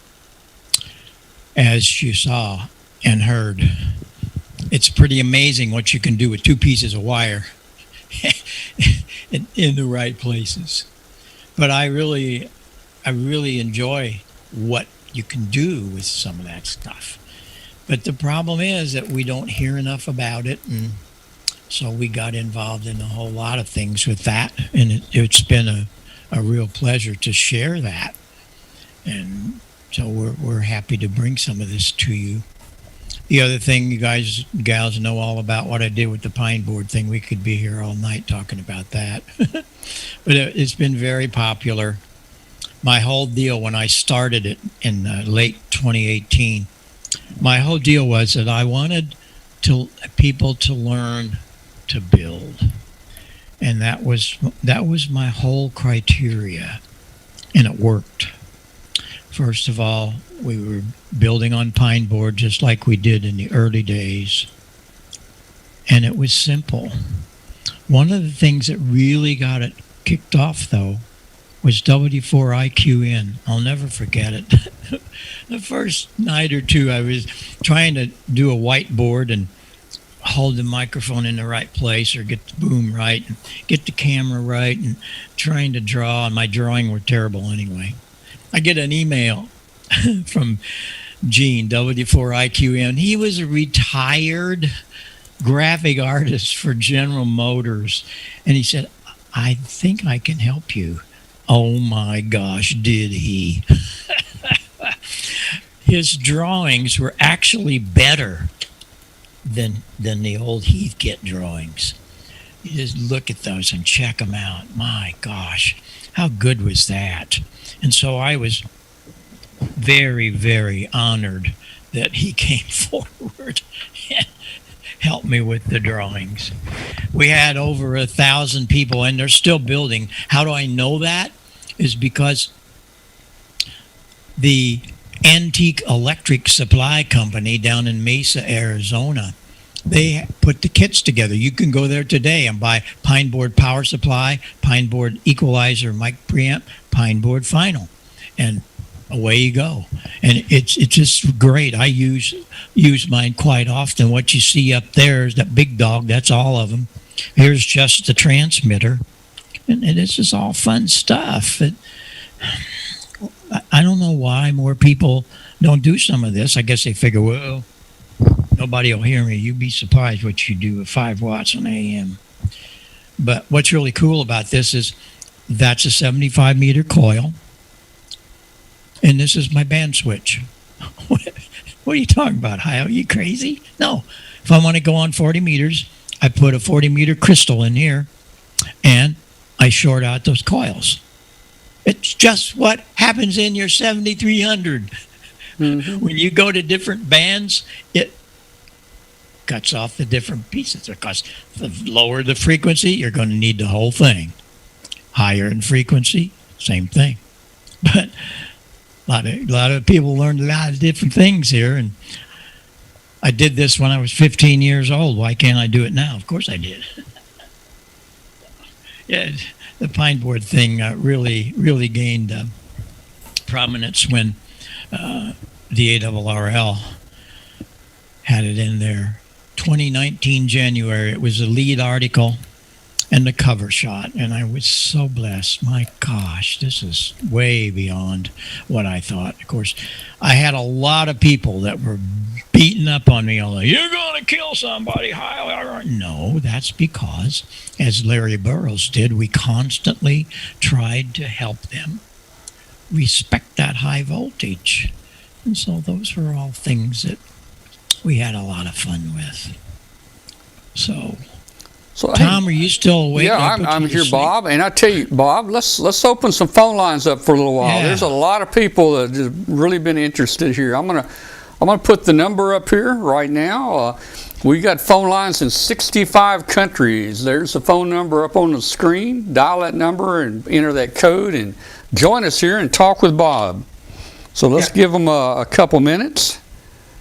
As you saw and heard, it's pretty amazing what you can do with 2 pieces of wire in the right places. But I really enjoy what you can do with some of that stuff. But the problem is that we don't hear enough about it, and so we got involved in a whole lot of things with that, and it's been a real pleasure to share that. And so we're happy to bring some of this to you. The other thing, you guys, gals, know all about what I did with the pine board thing. We could be here all night talking about that. But it's been very popular. My whole deal when I started it in late 2018, my whole deal was that I wanted people to learn to build. And that was my whole criteria, and it worked. First of all, we were building on pine board just like we did in the early days, and it was simple. One of the things that really got it kicked off, though, was W4IQN. I'll never forget it. The first night or two, I was trying to do a whiteboard and hold the microphone in the right place or get the boom right and get the camera right and trying to draw, and my drawing were terrible anyway. I get an email from Gene, W4IQN. He was a retired graphic artist for General Motors, and he said, I think I can help you. Oh my gosh, did he? His drawings were actually better than the old Heathkit drawings. You just look at those and check them out. My gosh, how good was that? And so I was very, very honored that he came forward and helped me with the drawings. We had over 1,000 people, and they're still building. How do I know that? Is because the Antique Electric Supply Company down in Mesa, Arizona, they put the kits together. You can go there today and buy pine board power supply, pine board equalizer mic preamp, pine board final, and away you go. And it's just great. I use mine quite often. What you see up there is that big dog. That's all of them. Here's just the transmitter, and it's just all fun stuff. I don't know why more people don't do some of this. I guess they figure, well, nobody will hear me. You'd be surprised what you do with 5 watts on AM. But what's really cool about this is that's a 75 meter coil. And this is my band switch. What are you talking about, Heil? Are you crazy? No. If I want to go on 40 meters, I put a 40 meter crystal in here and I short out those coils. It's just what happens in your 7300. Mm-hmm. When you go to different bands, it cuts off the different pieces. Because the lower the frequency, you're going to need the whole thing. Higher in frequency, same thing. But a lot of people learned a lot of different things here, and I did this when I was 15 years old. Why can't I do it now? Of course I did. Yeah, the pine board thing really gained prominence when the ARRL had it in there. 2019 January, it was the lead article and the cover shot, and I was so blessed. My gosh, this is way beyond what I thought. Of course, I had a lot of people that were beating up on me, all like, "You're going to kill somebody, Heil." No, that's because, as Larry Burroughs did, we constantly tried to help them respect that high voltage. And so those were all things that we had a lot of fun with. So Tom, are you still awake? Yeah, I'm here, Bob. And I tell you, Bob, let's open some phone lines up for a little while. Yeah. There's a lot of people that have really been interested here. I'm gonna put the number up here right now. We got phone lines in 65 countries. There's the phone number up on the screen. Dial that number and enter that code and join us here and talk with Bob. So let's give them a couple minutes.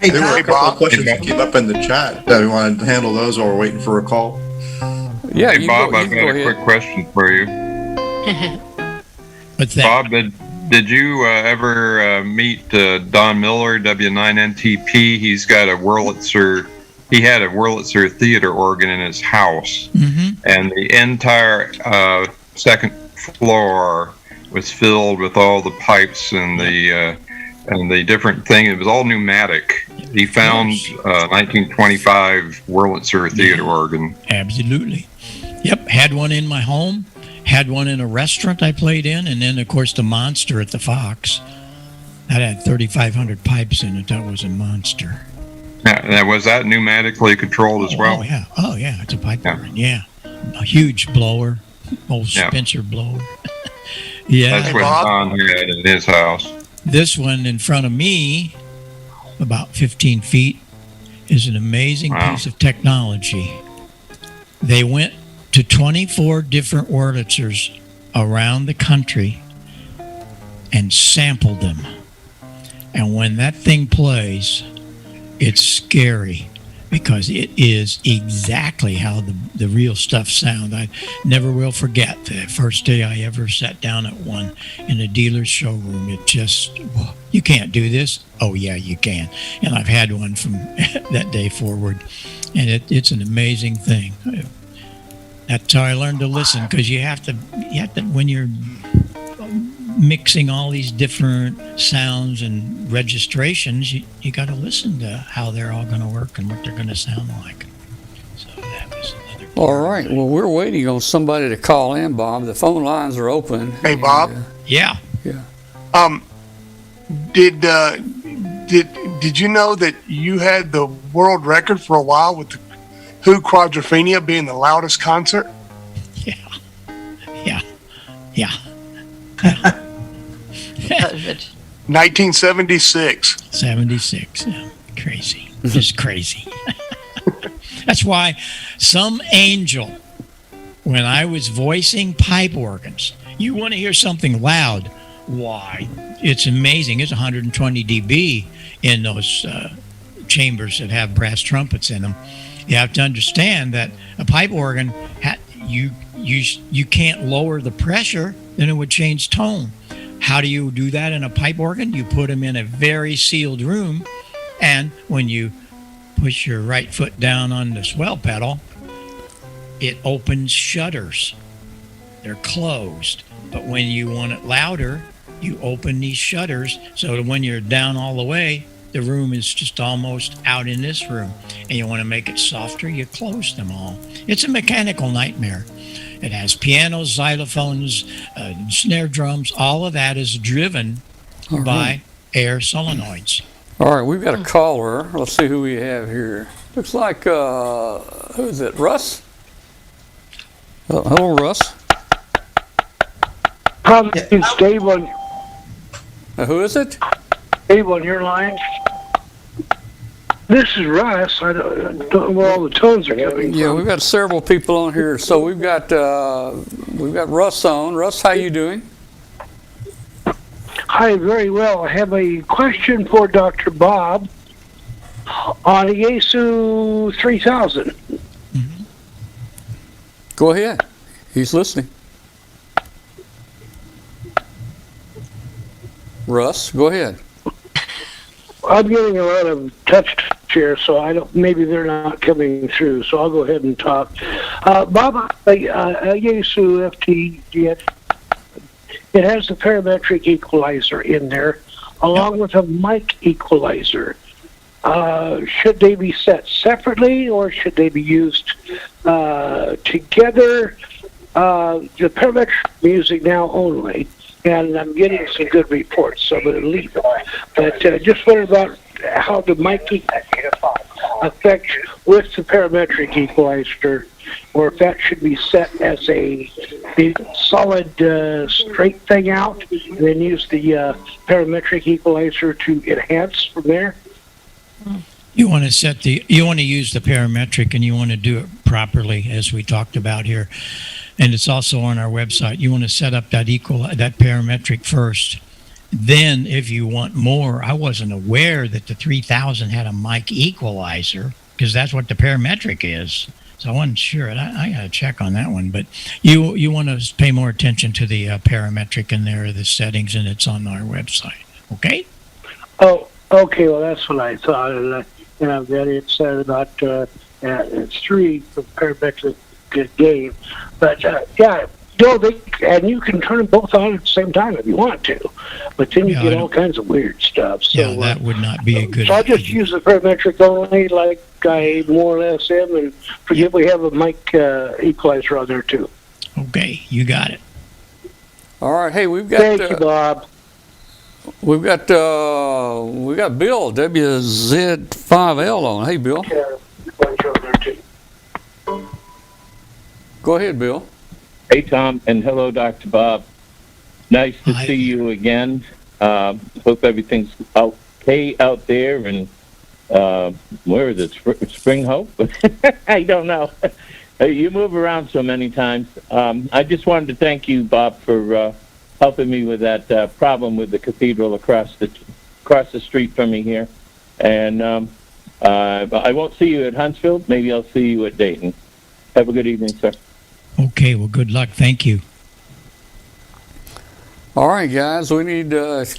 Hey, There were a Tom, couple of questions that came up in the chat. Do we want to handle those while we're waiting for a call? Yeah, Hey, you Bob, go, I've you got go a ahead. quick question for you. What's that? Bob, did you ever meet Don Miller, W9NTP? He's got a Wurlitzer. He had a Wurlitzer theater organ in his house, and the entire second floor was filled with all the pipes and the different thing. It was all pneumatic. He found 1925 Wurlitzer theater organ. Absolutely. Yep, had one in my home, had one in a restaurant I played in, and then, of course, the monster at the Fox. That had 3,500 pipes in it. That was a monster. Now, was that pneumatically controlled as well? Oh, yeah. It's a pipe organ. Yeah. A huge blower, old Spencer blower. Yeah. That's what Don had in his house. This one in front of me, about 15 feet, is an amazing piece of technology. They went to 24 different Wurlitzers around the country and sampled them. And when that thing plays, it's scary because it is exactly how the real stuff sounds. I never will forget the first day I ever sat down at one in a dealer's showroom. It just, whoa, you can't do this? Oh, yeah, you can. And I've had one from that day forward. And it's an amazing thing. That's how I learned to listen, because you have to, when you're mixing all these different sounds and registrations, you got to listen to how they're all going to work and what they're going to sound like. So that was another. All right. Well, we're waiting on somebody to call in, Bob. The phone lines are open. Hey, Bob. Yeah. Did you know that you had the world record for a while with the Who Quadrophenia being the loudest concert? Yeah. 1976. 76. Yeah. Crazy. Just crazy. That's why some angel, when I was voicing pipe organs, you want to hear something loud. Why? It's amazing. It's 120 dB in those chambers that have brass trumpets in them. You have to understand that a pipe organ, you can't lower the pressure, then it would change tone. How do you do that in a pipe organ? You put them in a very sealed room, and when you push your right foot down on the swell pedal, it opens shutters. They're closed. But when you want it louder, you open these shutters so that when you're down all the way, the room is just almost out in this room. And you want to make it softer, you close them all. It's a mechanical nightmare. It has pianos, xylophones, snare drums. All of that is driven by air solenoids. All right, we've got a caller. Let's see who we have here. Looks like, who is it, Russ? Hello, Russ. It's Dave on, Who is it? Dave on your line. This is Russ. I don't know where all the tones are coming Yeah, from. we've got several people on here. So we've got Russ on. Russ, how you doing? Hi, very well. I have a question for Dr. Bob. On the Yaesu 3000. Go ahead. He's listening. Russ, go ahead. I'm getting a lot of touch here, so I don't. Maybe they're not coming through. So I'll go ahead and talk. Bob, Yaesu FTGX. It has the parametric equalizer in there, along with a mic equalizer. Should they be set separately, or should they be used together? The parametric music now only, and I'm getting some good reports, so I'm going to leave it. But just wondered about how the mic affect with the parametric equalizer, or if that should be set as a solid straight thing out, and then use the parametric equalizer to enhance from there. You want to use the parametric, and you want to do it properly, as we talked about here. And it's also on our website. You want to set up that parametric first. Then, if you want more, I wasn't aware that the 3000 had a mic equalizer, because that's what the parametric is. So I wasn't sure. I got to check on that one. But you want to pay more attention to the parametric in there, the settings, and it's on our website. Okay? Oh, okay. Well, that's what I thought. And I'm very excited about it's 3 for parametric gain. But, yeah. No, and you can turn them both on at the same time if you want to, but then you get all kinds of weird stuff. So that would not be a good. So I just use the parametric only, like I more or less am, and forget we have a mic equalizer on there too. Okay, you got it. All right, hey, we've got. Thank you, Bob. We've got Bill WZ5L on. Hey, Bill. Go ahead, Bill. Hey, Tom, and hello, Dr. Bob. Nice to see you again. Hope everything's okay out there. And where is it? Spring Hope? I don't know. You move around so many times. I just wanted to thank you, Bob, for helping me with that problem with the cathedral across the street from me here. And I won't see you at Huntsville. Maybe I'll see you at Dayton. Have a good evening, sir. Okay, well, good luck. Thank you. All right, guys, we need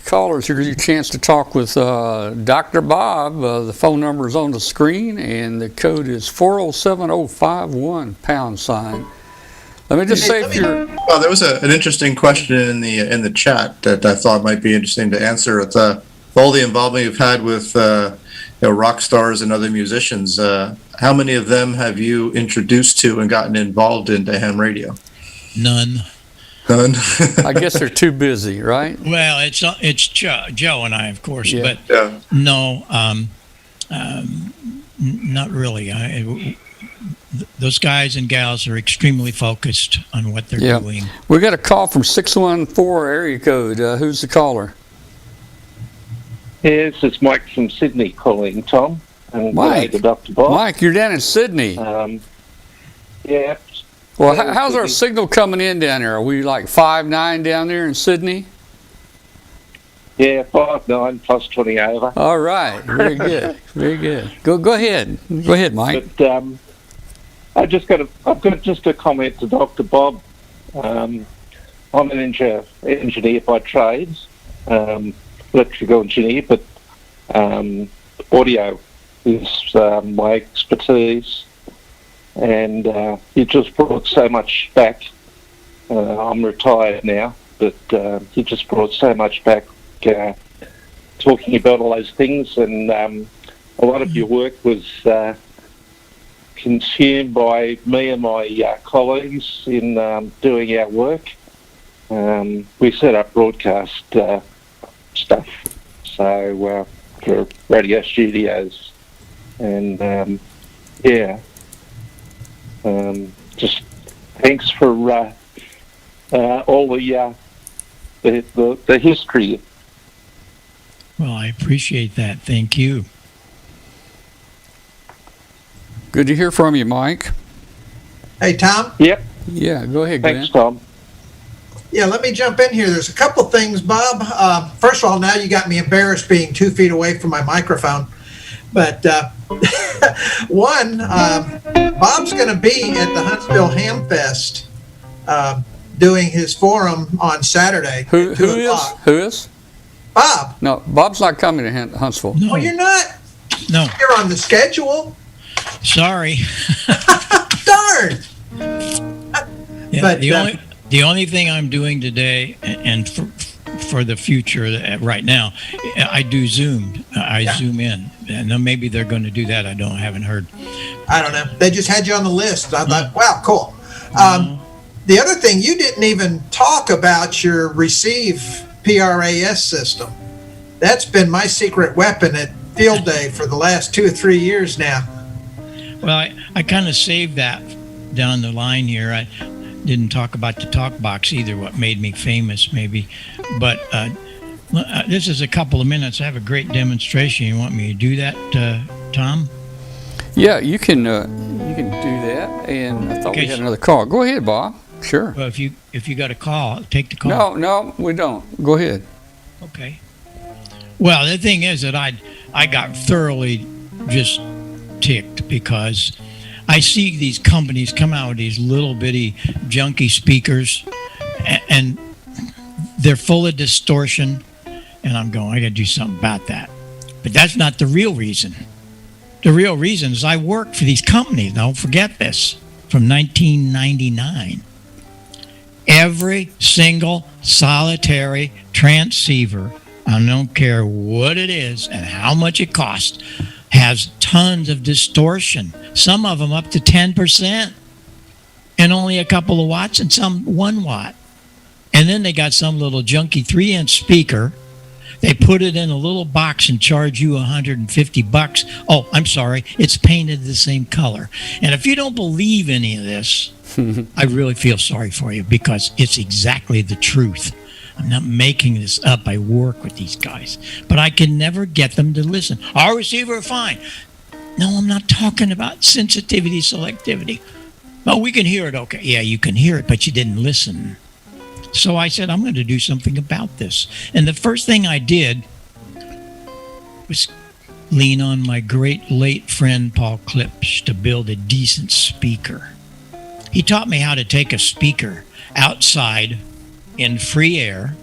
callers. Here's your chance to talk with Dr. Bob. The phone number is on the screen, and the code is 407051 #. Let me just say, if you're... Well, there was an interesting question in the chat that I thought might be interesting to answer. With all the involvement you've had with rock stars and other musicians, how many of them have you introduced to and gotten involved into ham radio? None. I guess they're too busy, right? Well, it's Joe and I, of course, yeah. But no, not really. Those guys and gals are extremely focused on what they're doing. We got a call from 614 area code. Who's the caller? Yes, it's Mike from Sydney calling, Tom. And Mike, Dr. Bob. Mike, you're down in Sydney. Yeah. Well, how's our signal coming in down there? Are we like 5.9 down there in Sydney? Yeah, 5.9 plus 20 over. All right, very good, very good. Go ahead, Mike. But I've got just a comment to Dr. Bob. I'm an engineer by trades, electrical engineer, but audio is my expertise. And you just brought so much back. I'm retired now, but you just brought so much back talking about all those things. And a lot of your work was consumed by me and my colleagues in doing our work. We set up broadcast stuff, so for radio studios. And just thanks for all the history. Well, I appreciate that. Thank you. Good to hear from you, Mike. Hey, Tom? Yep. Yeah, go ahead, Glenn. Thanks, Tom. Yeah, let me jump in here. There's a couple things, Bob. First of all, now you got me embarrassed being 2 feet away from my microphone. But one, Bob's going to be at the Huntsville Ham Fest doing his forum on Saturday. Who is? Bob. No, Bob's not coming to Huntsville. No. Oh, you're not? No. You're on the schedule? Sorry. Darn. Yeah, But the only thing I'm doing today, and for the future right now, I do Zoom. I Zoom in, and then maybe they're going to do that. I haven't heard. I don't know. They just had you on the list. I thought, wow, cool. The other thing, you didn't even talk about your receive PRAS system. That's been my secret weapon at field day for the last 2 or 3 years now. Well, I kind of saved that down the line here. I didn't talk about the talk box either, what made me famous maybe. But this is a couple of minutes. I have a great demonstration. You want me to do that, Tom? Yeah, you can do that. And I thought we had another call. Go ahead, Bob. Sure. Well, if you got a call, take the call. No, we don't. Go ahead. Okay. Well, the thing is that I got thoroughly just ticked because I see these companies come out with these little bitty junky speakers, and they're full of distortion, and I'm going, I got to do something about that. But that's not the real reason. The real reason is I work for these companies. Don't forget this. From 1999. Every single solitary transceiver, I don't care what it is and how much it costs, has tons of distortion. Some of them up to 10%, and only a couple of watts, and some 1 watt. And then they got some little junky 3-inch speaker. They put it in a little box and charge you $150. Oh, I'm sorry, it's painted the same color. And if you don't believe any of this, I really feel sorry for you, because it's exactly the truth. I'm not making this up. I work with these guys, but I can never get them to listen. Our receiver are fine. No, I'm not talking about sensitivity, selectivity. Well, we can hear it. Okay. Yeah, you can hear it, but you didn't listen. So I said, I'm going to do something about this. And the first thing I did was lean on my great late friend Paul Klipsch to build a decent speaker. He taught me how to take a speaker outside in free air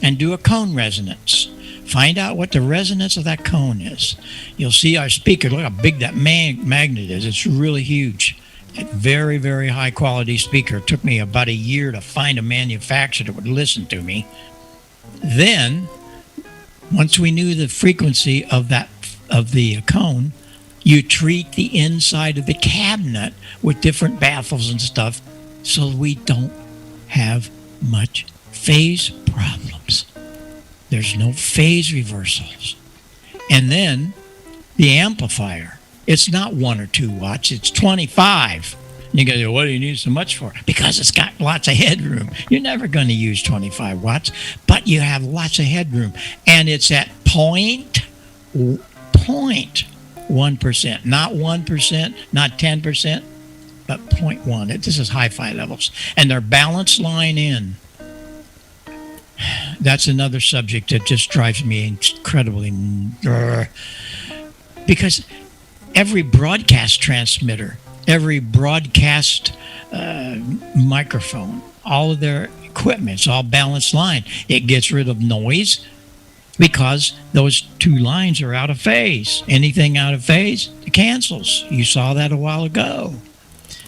and do a cone resonance. Find out what the resonance of that cone is. You'll see our speaker. Look how big that magnet is. It's really huge. A very, very high quality speaker. It took me about a year to find a manufacturer that would listen to me. Then, once we knew the frequency of the cone, you treat the inside of the cabinet with different baffles and stuff so we don't have much phase problems. There's no phase reversals. And then the amplifier, it's not 1 or 2 watts, it's 25. You go, what do you need so much for? Because it's got lots of headroom. You're never going to use 25 watts, but you have lots of headroom. And it's at 0.1%, not 1%, not 10%, but 0.1. This is hi-fi levels. And they're balanced line in. That's another subject that just drives me incredibly, because every broadcast transmitter, every broadcast microphone, all of their equipment's all balanced line. It gets rid of noise because those 2 lines are out of phase. Anything out of phase, it cancels. You saw that a while ago.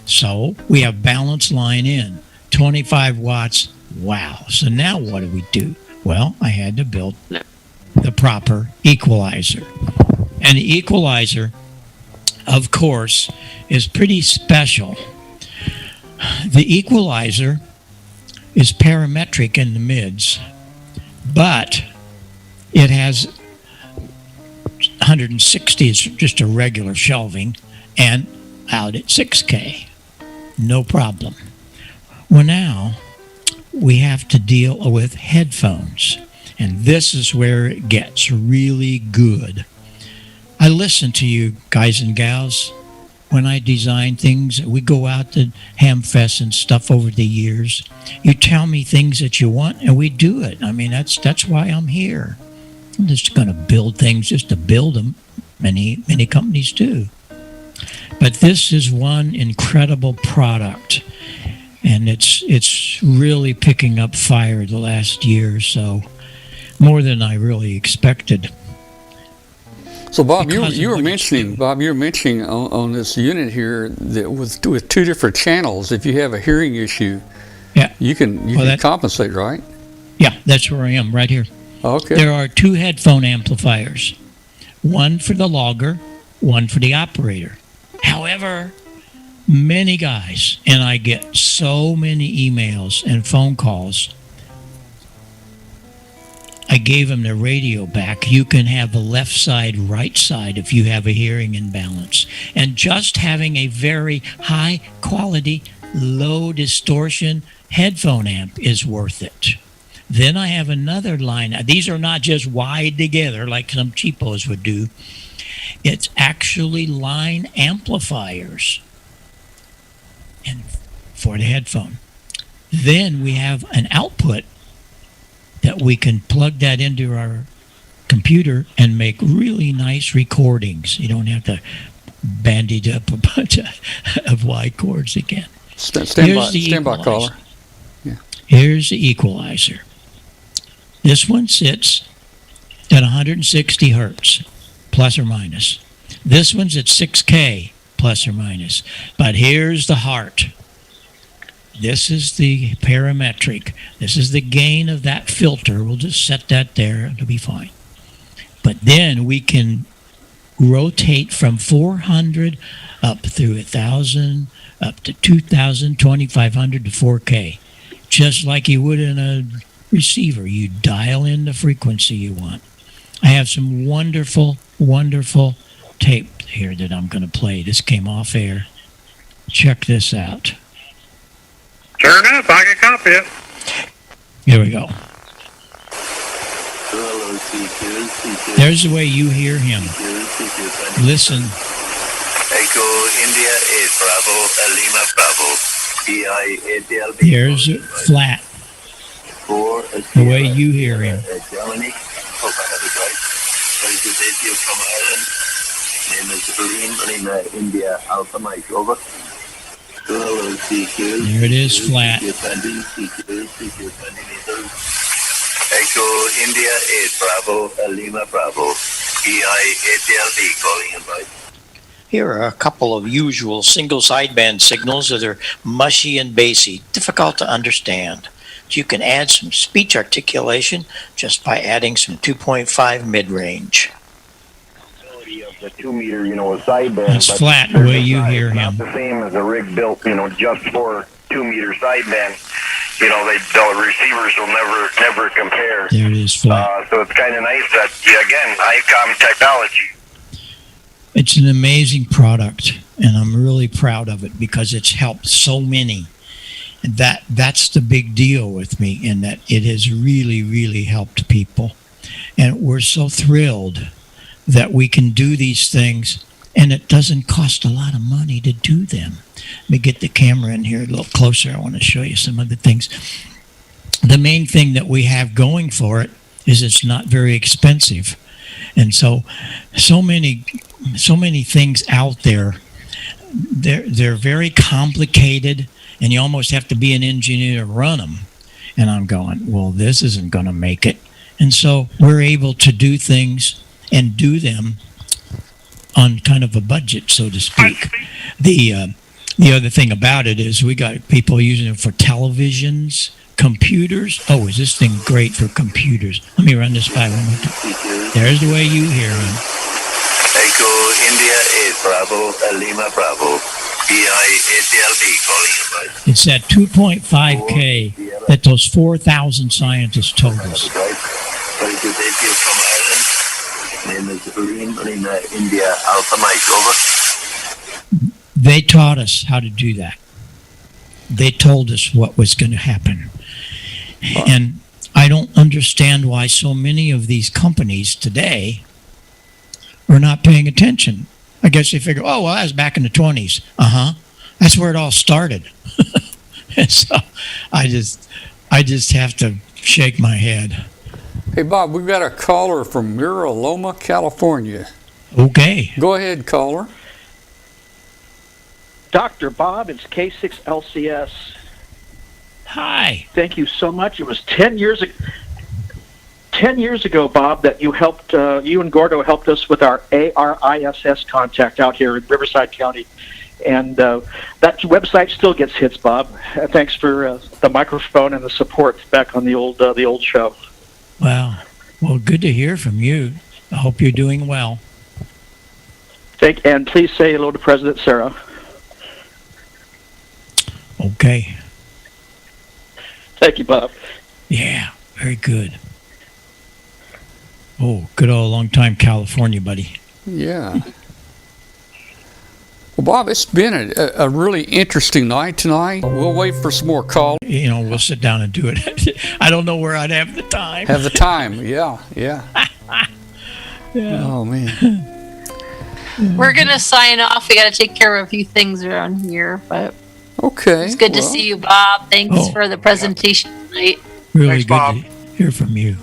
So we have balanced line in, 25 watts. Wow. So now what do we do? Well, I had to build the proper equalizer. And the equalizer, of course, is pretty special. The equalizer is parametric in the mids, but it has 160 is just a regular shelving, and out at 6K. No problem. Well, now we have to deal with headphones, and this is where it gets really good. I listen to you guys and gals when I design things. We go out to Hamfest and stuff over the years. You tell me things that you want, and we do it. I mean, that's why I'm here. I'm just going to build things just to build them. Many companies do. But this is one incredible product, and it's really picking up fire the last year or so, more than I really expected. So Bob, you were mentioning on this unit here that with two different channels, if you have a hearing issue, you can compensate, right? Yeah, that's where I am, right here. Okay. There are 2 headphone amplifiers, one for the logger, one for the operator. However, many guys, and I get so many emails and phone calls, I gave them the radio back. You can have the left side, right side if you have a hearing imbalance. And just having a very high quality, low distortion headphone amp is worth it. Then I have another line. Now, these are not just wired together like some cheapos would do. It's actually line amplifiers and for the headphone. Then we have an output that we can plug that into our computer and make really nice recordings. You don't have to bandage up a bunch of wide cords again. Stand by caller. Yeah. Here's the equalizer. This one sits at 160 hertz, plus or minus. This one's at 6K, plus or minus. But here's the heart. This is the parametric. This is the gain of that filter. We'll just set that there. It'll be fine. But then we can rotate from 400 up through 1,000, up to 2,000, 2,500 to 4K. Just like you would in a receiver. You dial in the frequency you want. I have some wonderful, wonderful tape here that I'm going to play. This came off air. Check this out. Turn up, I can copy it. Here we go. There's the way you hear him. Listen. Echo India 8 Bravo Lima Bravo PI ATLB. Here's it flat. The way you hear him. Germany. Hope I have it right. Very good radio from Ireland. Name is Lima India Alpha Mike over. There it is, flat. Echo India 8 Bravo Lima Bravo PI ATLB calling in by. Here are a couple of usual single sideband signals that are mushy and bassy, difficult to understand. You can add some speech articulation just by adding some 2.5 mid-range. The 2 meter, sideband. It's flat the way you hear him. Not the same as a rig built, just for 2 meter sideband. The receivers will never compare. There it is, flat. So it's kind of nice that, again, ICOM technology. It's an amazing product, and I'm really proud of it because it's helped so many. And that's the big deal with me, in that it has really, really helped people. And we're so thrilled that we can do these things, and it doesn't cost a lot of money to do them. Let me get the camera in here a little closer. I want to show you some of the things. The main thing that we have going for it is it's not very expensive. And so many things out there, they're very complicated, and you almost have to be an engineer to run them. And I'm going, well, this isn't going to make it. And so we're able to do things and do them on kind of a budget, so to speak. The other thing about it is we got people using it for televisions, computers. Oh, is this thing great for computers? Let me run this by one more time. There's the way you hear him. Echo India 8 Bravo Lima Bravo PI ATLB calling in by. It's at 2.5K that those 4,000 scientists told us. Very good radio from Ireland. Name is Lima India Alpha Mike over. They taught us how to do that. They told us what was going to happen. And I don't understand why so many of these companies today are not paying attention. I guess they figure, oh, well, that was back in the 20s. That's where it all started. And so I just have to shake my head. Hey, Bob, we've got a caller from Mira Loma, California. Okay. Go ahead, caller. Dr. Bob, it's K6LCS. Hi. Thank you so much. It was 10 years ago. 10 years ago, Bob, that you helped, you and Gordo helped us with our ARISS contact out here in Riverside County. And that website still gets hits, Bob. Thanks for the microphone and the support back on the old show. Wow. Well, good to hear from you. I hope you're doing well. And please say hello to President Sarah. Okay. Thank you, Bob. Yeah, very good. Oh, good old long-time California buddy. Yeah. Well, Bob, it's been a really interesting night tonight. We'll wait for some more calls. You know, we'll sit down and do it. I don't know where I'd have the time. Have the time, yeah. Yeah. Oh, man. We're going to sign off. We got to take care of a few things around here, but okay. It's good to see you, Bob. Thanks for the presentation tonight. Really Thanks, good Bob. to hear from you.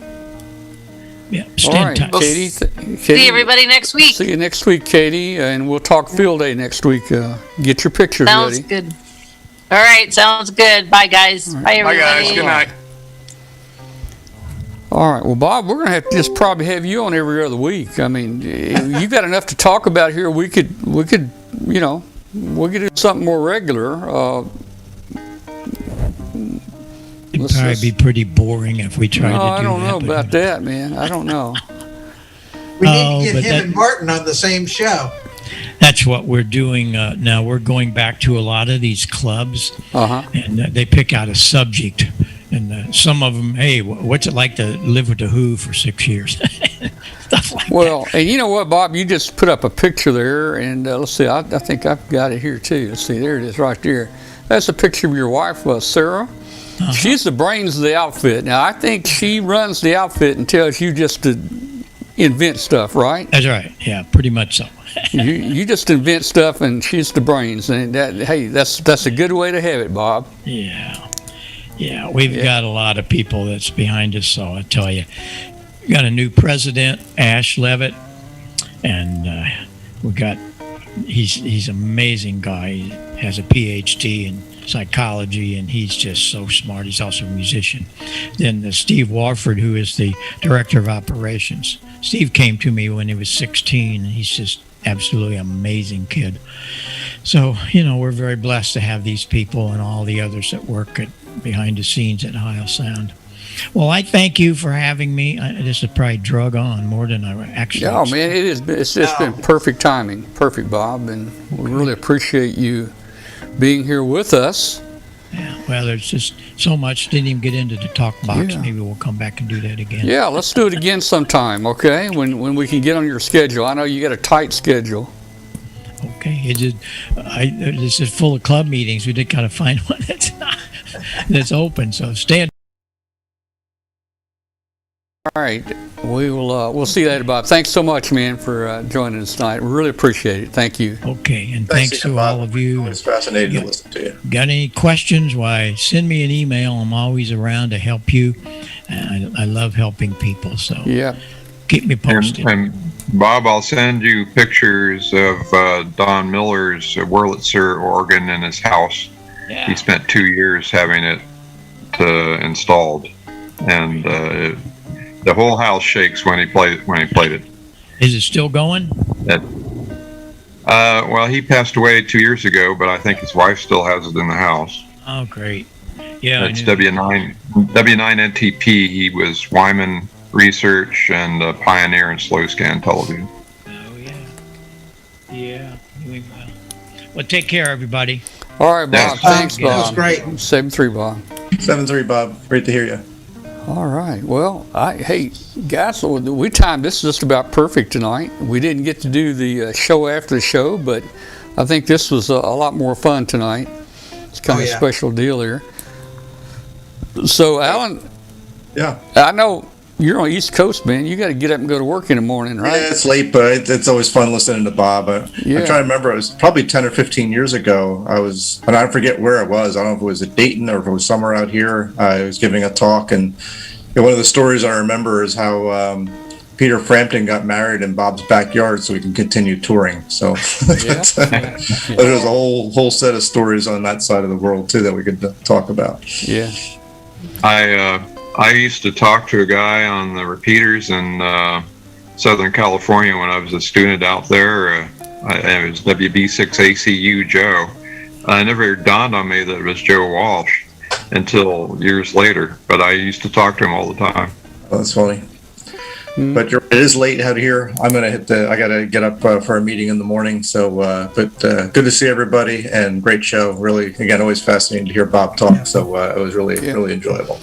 Yeah, stay All in right, touch. Katie. See everybody next week. See you next week, Katie, and we'll talk field day next week. Get your pictures Sounds ready. good. All right, sounds good. Bye, guys. Bye, everybody. Bye, guys. Good night. All right. Well, Bob, we're going to have to just probably have you on every other week. I mean, you got enough to talk about here. We could, you know, we could do something more regular. It'd probably be pretty boring if we tried to do that. I don't know about that, man. I don't know. We need to get him and Martin on the same show. That's what we're doing now. We're going back to a lot of these clubs, and they pick out a subject. And some of them, hey, what's it like to live with the Who for 6 years? Stuff like that. And you know what, Bob? You just put up a picture there, and let's see. I think I've got it here too. Let's see. There it is, right there. That's a picture of your wife, Sarah. She's the brains of the outfit. Now, I think she runs the outfit and tells you just to invent stuff, right? That's right. Yeah, pretty much so. you just invent stuff, and she's the brains. And that's a good way to have it, Bob. Yeah. Yeah, we've got a lot of people that's behind us, so I tell you. We got a new president, Ash Levitt, and we got he's an amazing guy. He has a PhD in psychology, and he's just so smart. He's also a musician. Then Steve Warford, who is the director of operations. Steve came to me when he was 16, and he's just absolutely amazing kid. So, you know, we're very blessed to have these people and all the others that work behind the scenes at Heil Sound. Well, I thank you for having me. This has probably drug on more than I actually expected. Man, it is. It's just been perfect timing. Perfect, Bob, and we really appreciate you being here with us. Yeah, well, there's just so much. Didn't even get into the talk box. Yeah. Maybe we'll come back and do that again. Yeah, let's do it again sometime, okay? When we can get on your schedule. I know you got a tight schedule. Okay, this is full of club meetings. We did kind of find one that's open. So stay in. All right, we'll see you later, Bob. Thanks so much, man, for joining us tonight. We really appreciate it. Thank you. Okay, and thanks to all of you. It's fascinating to listen to you. Got any questions? Why, send me an email. I'm always around to help you. I love helping people. So yeah, keep me posted. And Bob, I'll send you pictures of Don Miller's Wurlitzer organ in his house. Yeah. He spent 2 years having it installed, and the whole house shakes when he played it. Is it still going? Well, he passed away 2 years ago, but I think his wife still has it in the house. Oh, great! Yeah, it's W9NTP. He was Wyman Research and a pioneer in slow scan television. Oh yeah, doing well. Well, take care, everybody. All right, Bob. Thanks, Bob. That was great. 7-3, Bob. 7-3, Bob. Great to hear you. All right. Well, hey, guys, we timed this just about perfect tonight. We didn't get to do the show after the show, but I think this was a lot more fun tonight. It's kind of a special deal here. So, Alan, I know you're on the East Coast, man. You got to get up and go to work in the morning, right? Yeah, it's late, but it's always fun listening to Bob. I'm trying to remember. It was probably 10 or 15 years ago. And I forget where I was. I don't know if it was at Dayton or if it was somewhere out here. I was giving a talk, and one of the stories I remember is how Peter Frampton got married in Bob's backyard so we can continue touring. So there's a whole set of stories on that side of the world too that we could talk about. Yeah. I used to talk to a guy on the repeaters in Southern California when I was a student out there. It was WB6ACU Joe. I never dawned on me that it was Joe Walsh until years later, but I used to talk to him all the time. Oh, that's funny. But it is late out here. I gotta get up for a meeting in the morning. So, but good to see everybody and great show. Really, again, always fascinating to hear Bob talk. So it was really enjoyable.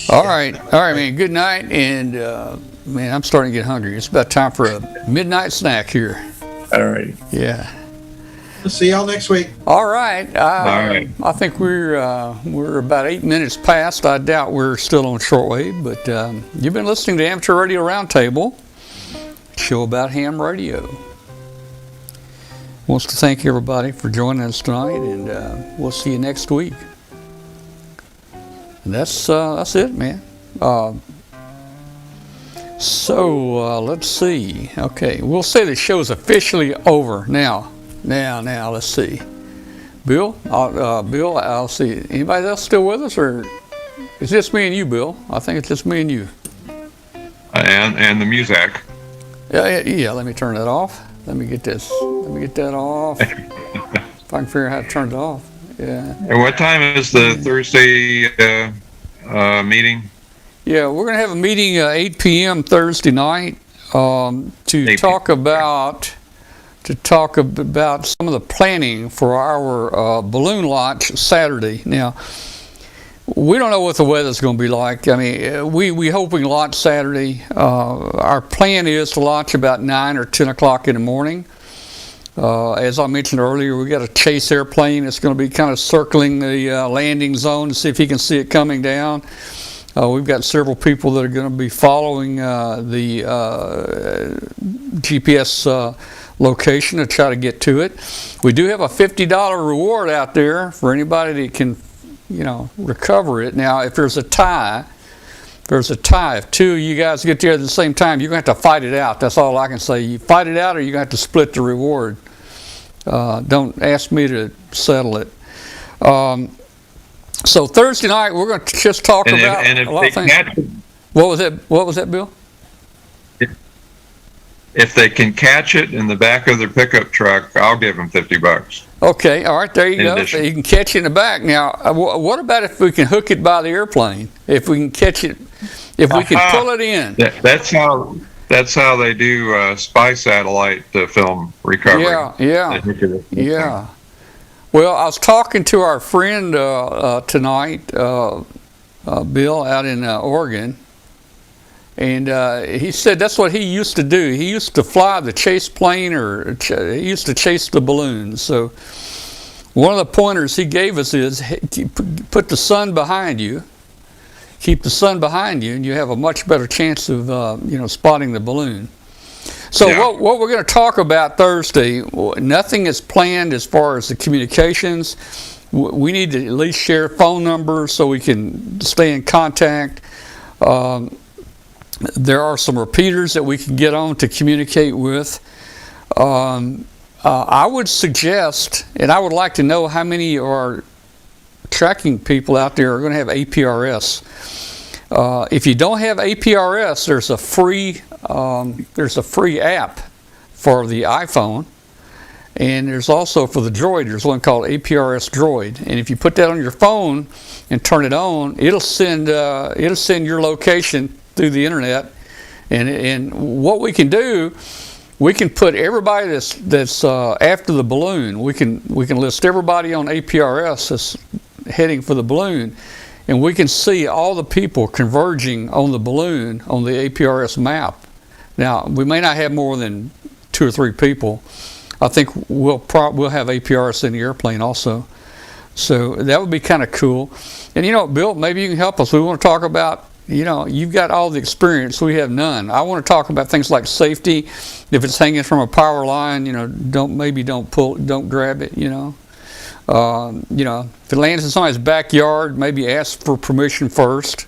All right, man. Good night, and man, I'm starting to get hungry. It's about time for a midnight snack here. All right. Yeah. We'll see y'all next week. All right. All right. I think we're about 8 minutes past. I doubt we're still on shortwave, but you've been listening to Amateur Radio Roundtable, show about ham radio. Wants to thank everybody for joining us tonight, and we'll see you next week. And that's it, man. So let's see. Okay, we'll say the show's officially over now. Now, let's see. Bill, I'll see. Anybody else still with us, or is it just me and you, Bill? I think it's just me and you. And the music. Yeah. Let me turn that off. Let me get this. Let me get that off. If I can figure out how to turn it off. Yeah. And what time is the Thursday meeting? Yeah, we're going to have a meeting 8 p.m. Thursday night to talk about some of the planning for our balloon launch Saturday. Now, we don't know what the weather's going to be like. I mean, we hope we can launch Saturday. Our plan is to launch about 9 or 10 o'clock in the morning. As I mentioned earlier, we got a chase airplane that's going to be kind of circling the landing zone to see if he can see it coming down. We've got several people that are going to be following the GPS location to try to get to it. We do have a $50 reward out there for anybody that can, recover it. Now, if there's a tie, if two of you guys get there at the same time, you're going to have to fight it out. That's all I can say. You fight it out, or you're going to have to split the reward. Don't ask me to settle it. So Thursday night, we're going to just talk about a lot of things. What was that, Bill? If they can catch it in the back of their pickup truck, I'll give them $50. Okay, all right, there you go. So you can catch it in the back. Now, what about if we can hook it by the airplane? If we can catch it, if we can pull it in. That's how they do spy satellite film recovery. Yeah. Well, I was talking to our friend tonight, Bill, out in Oregon. And he said that's what he used to do. He used to fly the chase plane, or he used to chase the balloons. So one of the pointers he gave us is put the sun behind you. Keep the sun behind you, and you have a much better chance of spotting the balloon. So what we're going to talk about Thursday, nothing is planned as far as the communications. We need to at least share phone numbers so we can stay in contact. There are some repeaters that we can get on to communicate with. I would suggest, and I would like to know how many of our tracking people out there are going to have APRS. If you don't have APRS, there's a free app for the iPhone, and there's also for the Droid. There's one called APRS Droid, and if you put that on your phone and turn it on, it'll send your location through the internet. And what we can do, we can put everybody that's after the balloon. We can list everybody on APRS that's heading for the balloon, and we can see all the people converging on the balloon on the APRS map. Now, we may not have more than 2 or 3 people. I think we'll have APRS in the airplane also. So that would be kind of cool. And Bill, maybe you can help us. We want to talk about, you've got all the experience. We have none. I want to talk about things like safety. If it's hanging from a power line, don't grab it, If it lands in somebody's backyard, maybe ask for permission first,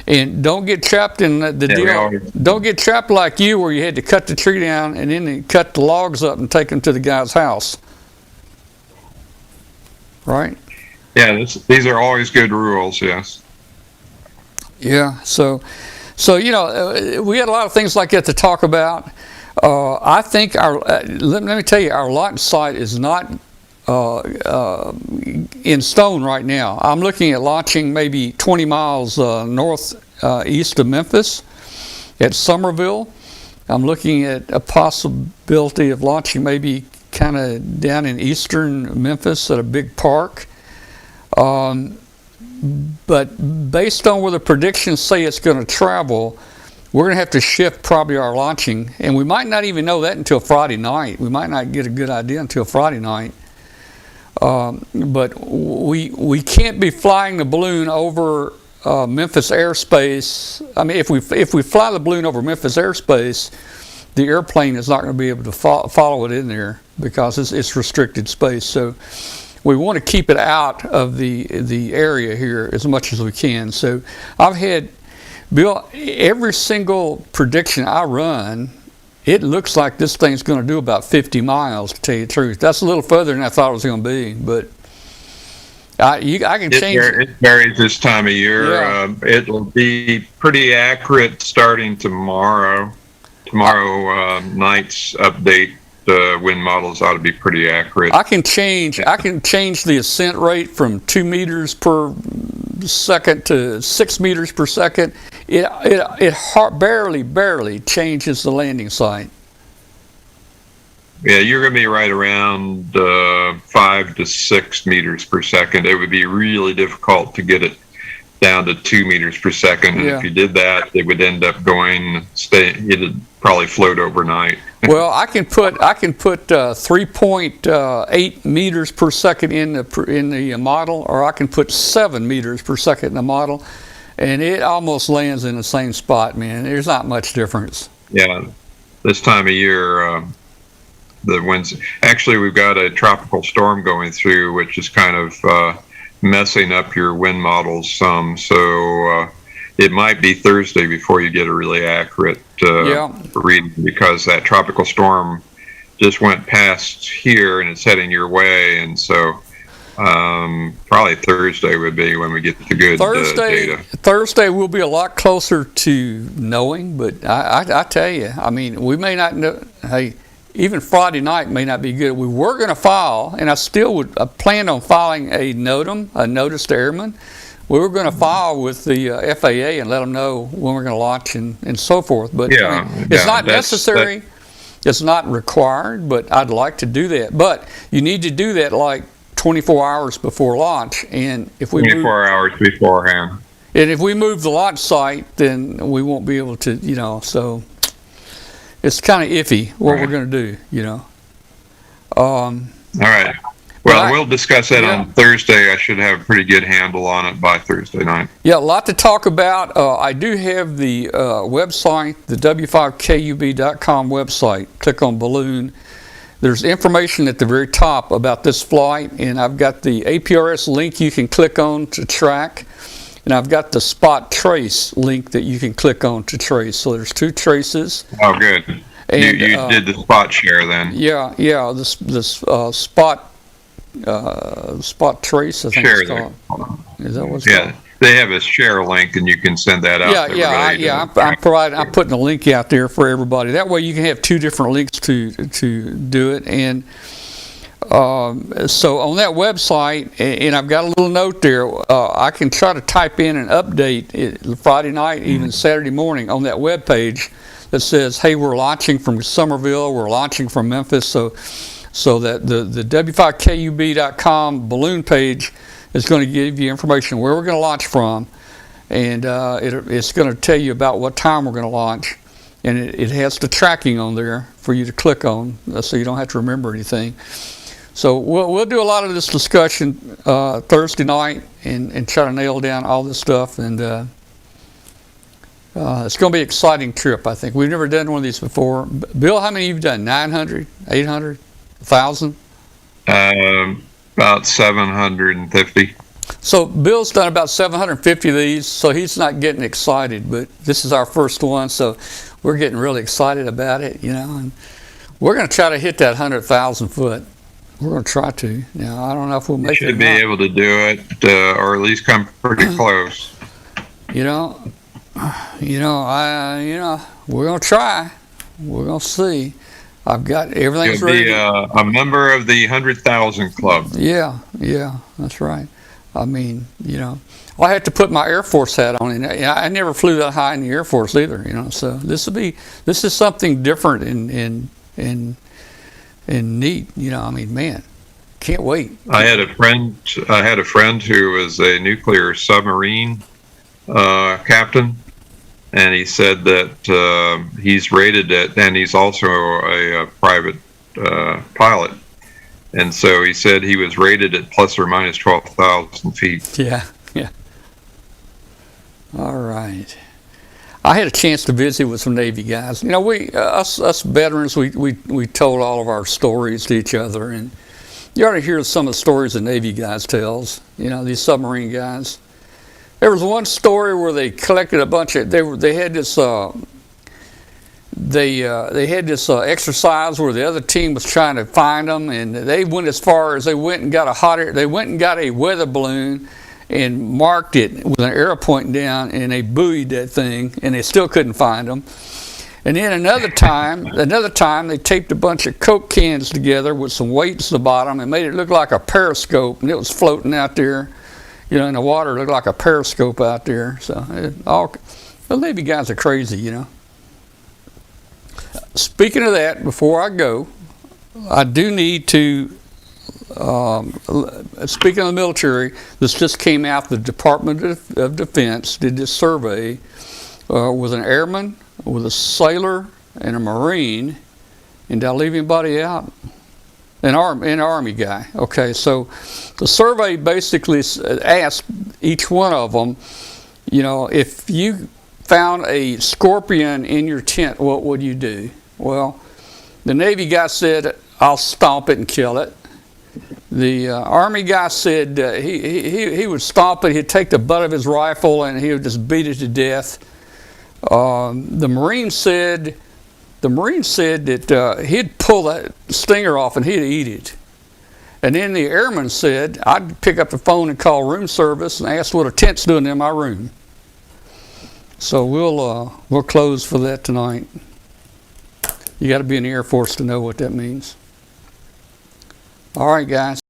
And don't get trapped in the deal. Don't get trapped like you, where you had to cut the tree down and then cut the logs up and take them to the guy's house. Right? Yeah, these are always good rules. Yes. Yeah. So we had a lot of things like that to talk about. I think let me tell you, our launch site is not in stone right now. I'm looking at launching maybe 20 miles east of Memphis at Somerville. I'm looking at a possibility of launching maybe kind of down in eastern Memphis at a big park. But based on where the predictions say it's going to travel, we're going to have to shift probably our launching, and we might not even know that until Friday night. We might not get a good idea until Friday night. But we can't be flying the balloon over Memphis airspace. I mean, if we fly the balloon over Memphis airspace, the airplane is not going to be able to follow it in there because it's restricted space. So we want to keep it out of the area here as much as we can. So I've had, Bill, every single prediction I run, it looks like this thing's going to do about 50 miles, to tell you the truth. That's a little further than I thought it was going to be, but I can change it. It varies this time of year. Yeah. It'll be pretty accurate starting tomorrow. Tomorrow night's update, wind models ought to be pretty accurate. I can change the ascent rate from 2 meters per second to 6 meters per second. It barely changes the landing site. Yeah, you're going to be right around 5 to 6 meters per second. It would be really difficult to get it down to 2 meters per second. And if you did that, it would end up it'd probably float overnight. Well, I can put 3.8 meters per second in the model, or I can put 7 meters per second in the model, and it almost lands in the same spot, man. There's not much difference. Yeah, this time of year, the winds. Actually, we've got a tropical storm going through, which is kind of messing up your wind models some. So it might be Thursday before you get a really accurate reading, because that tropical storm just went past here and it's heading your way, and so probably Thursday would be when we get the good data. Thursday we'll be a lot closer to knowing, but I tell you, I mean, we may not know. Hey, even Friday night may not be good. We were going to file, and I planned on filing a NOTAM, a notice to airmen. We were going to file with the FAA and let them know when we're going to launch and so forth. But it's not necessary. It's not required, but I'd like to do that. But you need to do that like 24 hours before launch. And if we 24 hours beforehand. And if we move the launch site, then we won't be able to, so it's kind of iffy what we're going to do, All right. Well, we'll discuss that on Thursday. I should have a pretty good handle on it by Thursday night. Yeah, a lot to talk about. I do have the website, the w5kub.com website. Click on balloon. There's information at the very top about this flight, and I've got the APRS link you can click on to track, and I've got the spot trace link that you can click on to trace. So there's 2 traces. Oh, good. And, you did the spot share then. Yeah, the spot trace, I think it's called. Is that what's called? They have a share link, and you can send that out. I'm putting a link out there for everybody. That way, you can have 2 different links to do it. And so on that website, and I've got a little note there. I can try to type in an update Friday night, even Saturday morning, on that web page that says, "Hey, we're launching from Somerville. We're launching from Memphis." So that the w5kub.com balloon page is going to give you information where we're going to launch from, and it's going to tell you about what time we're going to launch, and it has the tracking on there for you to click on, so you don't have to remember anything. So we'll do a lot of this discussion Thursday night and try to nail down all this stuff, and it's going to be an exciting trip, I think. We've never done one of these before. Bill, how many you've done? 900, 800? 1,000? About 750. So Bill's done about 750 of these, so he's not getting excited, but this is our first one, so we're getting really excited about it, you know. And we're going to try to hit that 100,000 foot. We're going to try to. Now, I don't know if we'll make it. You should be able to do it, or at least come pretty close. You know, we're going to try. We're going to see. I've got everything's You'll ready. be a member of the 100,000 club. Yeah, that's right. I mean, you know, I had to put my Air Force hat on, and I never flew that high in the Air Force either. You know, so this is something different and neat. You know, I mean, man, can't wait. I had a friend who was a nuclear submarine captain, and he said that he's rated it, and he's also a private pilot. And so he said he was rated at plus or minus 12,000 feet. Yeah. All right. I had a chance to visit with some Navy guys. You know, us veterans, we told all of our stories to each other, and you ought to hear some of the stories the Navy guys tells. You know, these submarine guys. There was one story where they collected a bunch of. They had this. They had this exercise where the other team was trying to find them, and they went as far as they went and got a weather balloon and marked it with an arrow pointing down, and they buoyed that thing, and they still couldn't find them. And then another time they taped a bunch of Coke cans together with some weights at the bottom and made it look like a periscope, and it was floating out there, you know, in the water. It looked like a periscope out there. So the Navy guys are crazy, you know. Speaking of that, before I go, I do need to, speaking of the military, this just came out, the Department of Defense did this survey with an airman, with a sailor, and a Marine, and did I leave anybody out? An Army guy. Okay, so the survey basically asked each one of them, you know, if you found a scorpion in your tent, what would you do? Well, the Navy guy said, I'll stomp it and kill it. The Army guy said he would stomp it, he'd take the butt of his rifle and he would just beat it to death. The Marine said that he'd pull that stinger off and he'd eat it. And then the airman said, I'd pick up the phone and call room service and ask what a tent's doing in my room. So we'll close for that tonight. You got to be in the Air Force to know what that means. All right, guys.